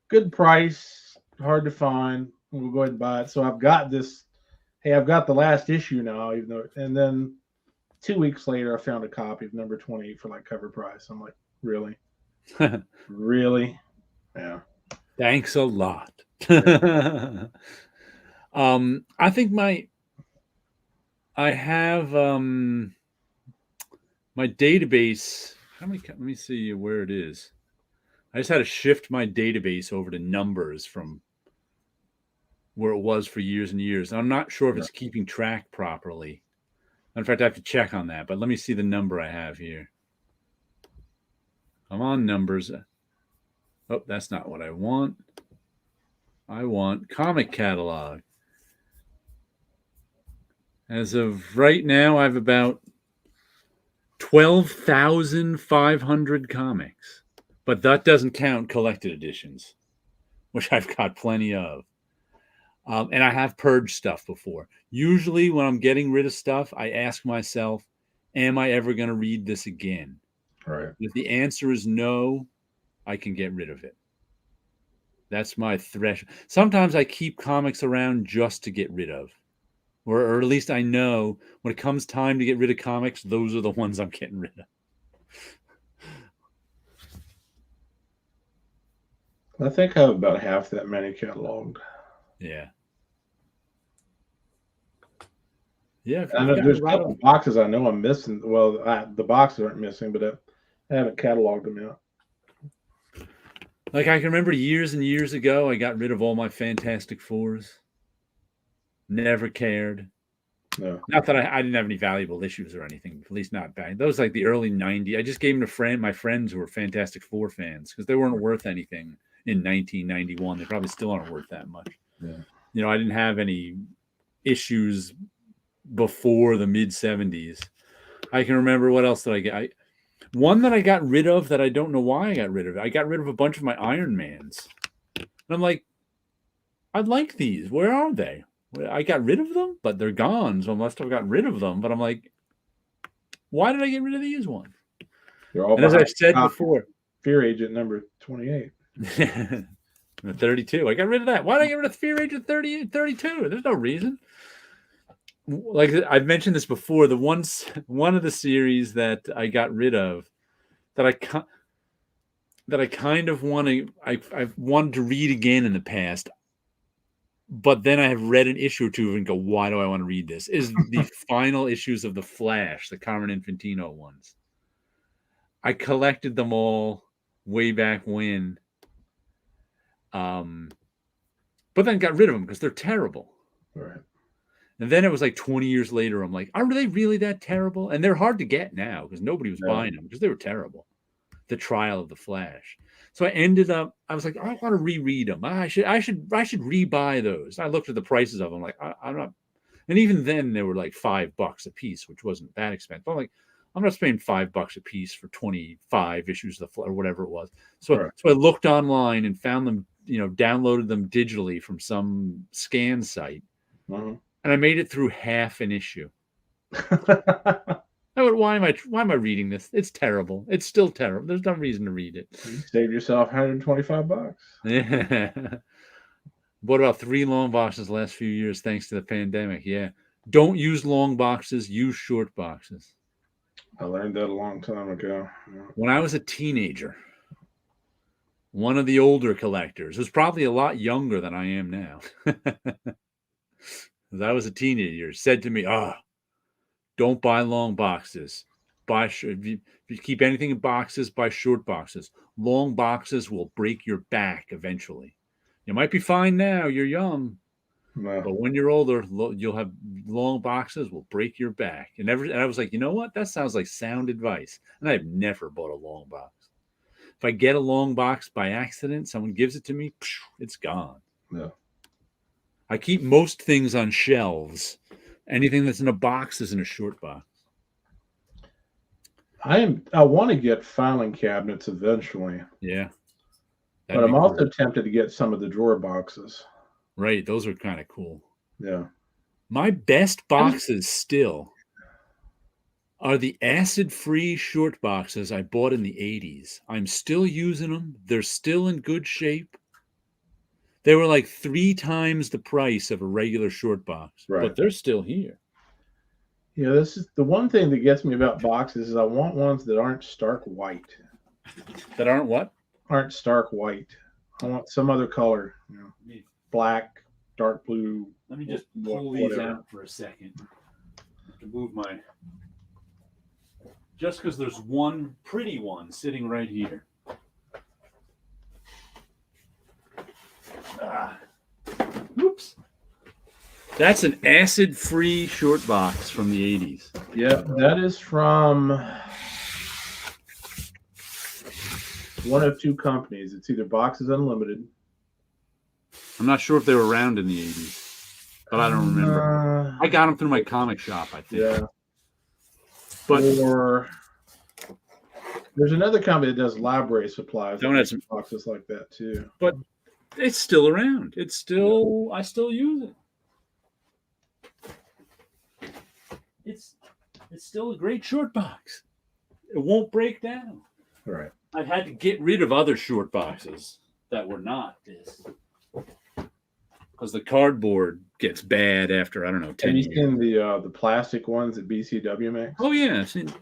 good price, hard to find. We'll go ahead and buy it. So I've got this. Hey, I've got the last issue now, even though. And then 2 weeks later, I found a copy of number 28 for like cover price. I'm like, really, really, yeah. Thanks a lot. I think I have my database. Let me see where it is. I just had to shift my database over to numbers from where it was for years and years. And I'm not sure if it's keeping track properly. In fact, I have to check on that. But let me see the number I have here. I'm on numbers. Oh, that's not what I want. I want comic catalog. As of right now, I have about 12,500 comics. But that doesn't count collected editions, which I've got plenty of. And I have purged stuff before. Usually when I'm getting rid of stuff, I ask myself, am I ever going to read this again? Right. If the answer is no, I can get rid of it. That's my threshold. Sometimes I keep comics around just to get rid of. Or at least I know when it comes time to get rid of comics, those are the ones I'm getting rid of. I think I have about half that many cataloged. Yeah. Yeah. I know there's a couple boxes I know I'm missing. Well, the boxes aren't missing, but I haven't cataloged them yet. Like I can remember years and years ago, I got rid of all my Fantastic Fours. Never cared. No. Not that I didn't have any valuable issues or anything, at least not back. Those like the early 90s. I just gave them to my friends who were Fantastic Four fans because they weren't worth anything in 1991. They probably still aren't worth that much. Yeah. I didn't have any issues before the mid 70s. I can remember what else did I get? One that I got rid of that I don't know why I got rid of it. I got rid of a bunch of my Iron Mans. And I'm like, I like these. Where are they? I got rid of them, but they're gone. So I must have got rid of them. But I'm like, why did I get rid of these ones? They're all, and as I've said before, Fear Agent number 28. 32. I got rid of that. Why did I get rid of Fear Agent 32? There's no reason. Like I've mentioned this before, one of the series that I got rid of that I kind of I've wanted to read again in the past, but then I have read an issue or two and go, why do I want to read this? Is the final issues of The Flash, the Carmen Infantino ones. I collected them all way back when, but then got rid of them because they're terrible. Right. And then it was like 20 years later, I'm like, are they really that terrible? And they're hard to get now because nobody was buying them because they were terrible. The Trial of the Flash. So I was like, I want to reread them. I should rebuy those. I looked at the prices of them, like I'm not. And even then, they were like $5 a piece, which wasn't that expensive. I'm like, I'm not spending $5 a piece for 25 issues of the Flash or whatever it was. So I looked online and found them, downloaded them digitally from some scan site. Mm-hmm. And I made it through half an issue. Why am I reading this? It's terrible. It's still terrible. There's no reason to read it. You saved yourself $125. Yeah. What about 3 long boxes the last few years thanks to the pandemic? Yeah. Don't use long boxes. Use short boxes. I learned that a long time ago. Yeah. When I was a teenager, one of the older collectors, who's probably a lot younger than I am now, as I was a teenager, said to me, don't buy long boxes. If you keep anything in boxes, buy short boxes. Long boxes will break your back eventually. You might be fine now. You're young. No. But when you're older, you'll have long boxes will break your back. And I was like, you know what? That sounds like sound advice. And I've never bought a long box. If I get a long box by accident, someone gives it to me, it's gone. No. I keep most things on shelves. Anything that's in a box is in a short box. I want to get filing cabinets eventually. Yeah. But I'm also tempted to get some of the drawer boxes. Right. Those are kind of cool. Yeah. My best boxes still are the acid-free short boxes I bought in the 80s. I'm still using them. They're still in good shape. They were like 3 times the price of a regular short box, right. But they're still here. Yeah, this is the one thing that gets me about boxes is I want ones that aren't stark white. That aren't what? Aren't stark white. I want some other color. You know, black, dark blue. Let me just pull these out for a second. I have to move my... Just because there's one pretty one sitting right here. Whoops. That's an acid-free short box from the 80s. Yeah, that is from one of 2 companies. It's either Boxes Unlimited. I'm not sure if they were around in the 80s, but I don't remember. I got them through my comic shop, I think. Yeah. But there's another company that does library supplies. Don't have some boxes like that too. But it's still around. It's still I still use it. It's still a great short box. It won't break down. Right. I've had to get rid of other short boxes that were not this. Because the cardboard gets bad after, I don't know, 10 years. Have you seen the plastic ones that BCW makes? Oh, yeah. I've seen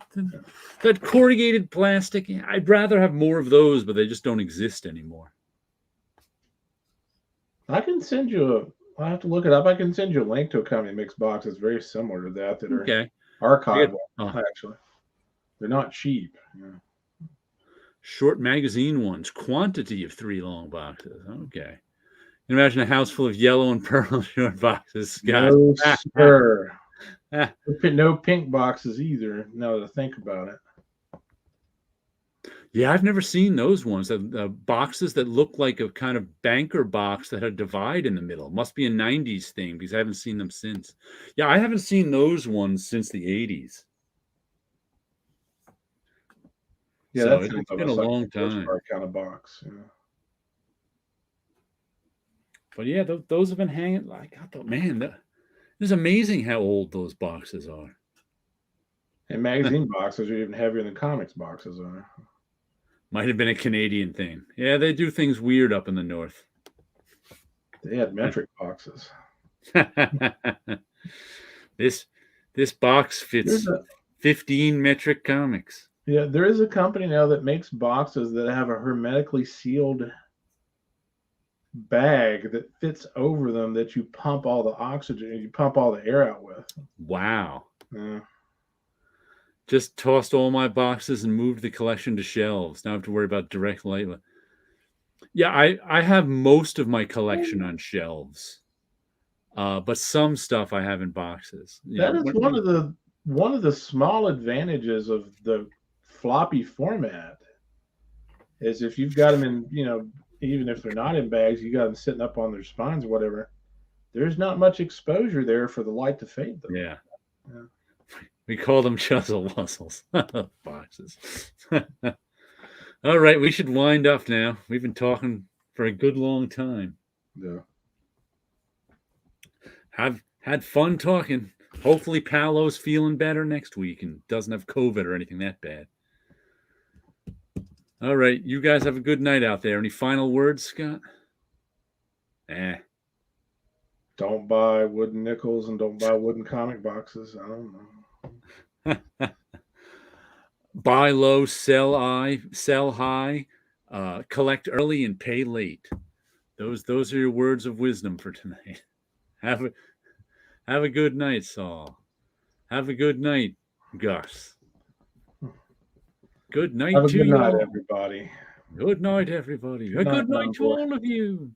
that corrugated plastic. I'd rather have more of those, but they just don't exist anymore. I can send you I'll have to look it up. I can send you a link to a company that makes boxes very similar to that are archived, actually. They're not cheap. Yeah. Short magazine ones, quantity of 3 long boxes. Okay. Imagine a house full of yellow and purple short boxes, Scott. No, sir. No pink boxes either, now that I think about it. Yeah, I've never seen those ones. The boxes that look like a kind of banker box that had a divide in the middle. Must be a 90s thing because I haven't seen them since. Yeah, I haven't seen those ones since the 80s. Yeah, so it's been a long time. Kind of box. Yeah. But yeah, those have been hanging. Like I thought, man, it's amazing how old those boxes are. And magazine boxes are even heavier than comics boxes are. Might have been a Canadian thing. Yeah, they do things weird up in the north. They had metric boxes. This box fits 15 metric comics. Yeah, there is a company now that makes boxes that have a hermetically sealed bag that fits over them that you pump all the oxygen, you pump all the air out with. Wow. Yeah. Just tossed all my boxes and moved the collection to shelves. Now I have to worry about direct light. Yeah, I have most of my collection on shelves. But some stuff I have in boxes. That is one of the small advantages of the floppy format is if you've got them in, even if they're not in bags, you got them sitting up on their spines or whatever, there's not much exposure there for the light to fade them. Yeah. We call them chuzzle wuzzles. Boxes. All right, we should wind up now. We've been talking for a good long time. Yeah. Have had fun talking. Hopefully Paulo's feeling better next week and doesn't have COVID or anything that bad. All right, you guys have a good night out there. Any final words, Scott? Don't buy wooden nickels and don't buy wooden comic boxes. I don't know. Buy low, sell high, collect early and pay late. Those are your words of wisdom for tonight. Have a good night, Saul. Have a good night, Gus. Good night to you. Good night, everybody. Good night, everybody. A good night to all of you.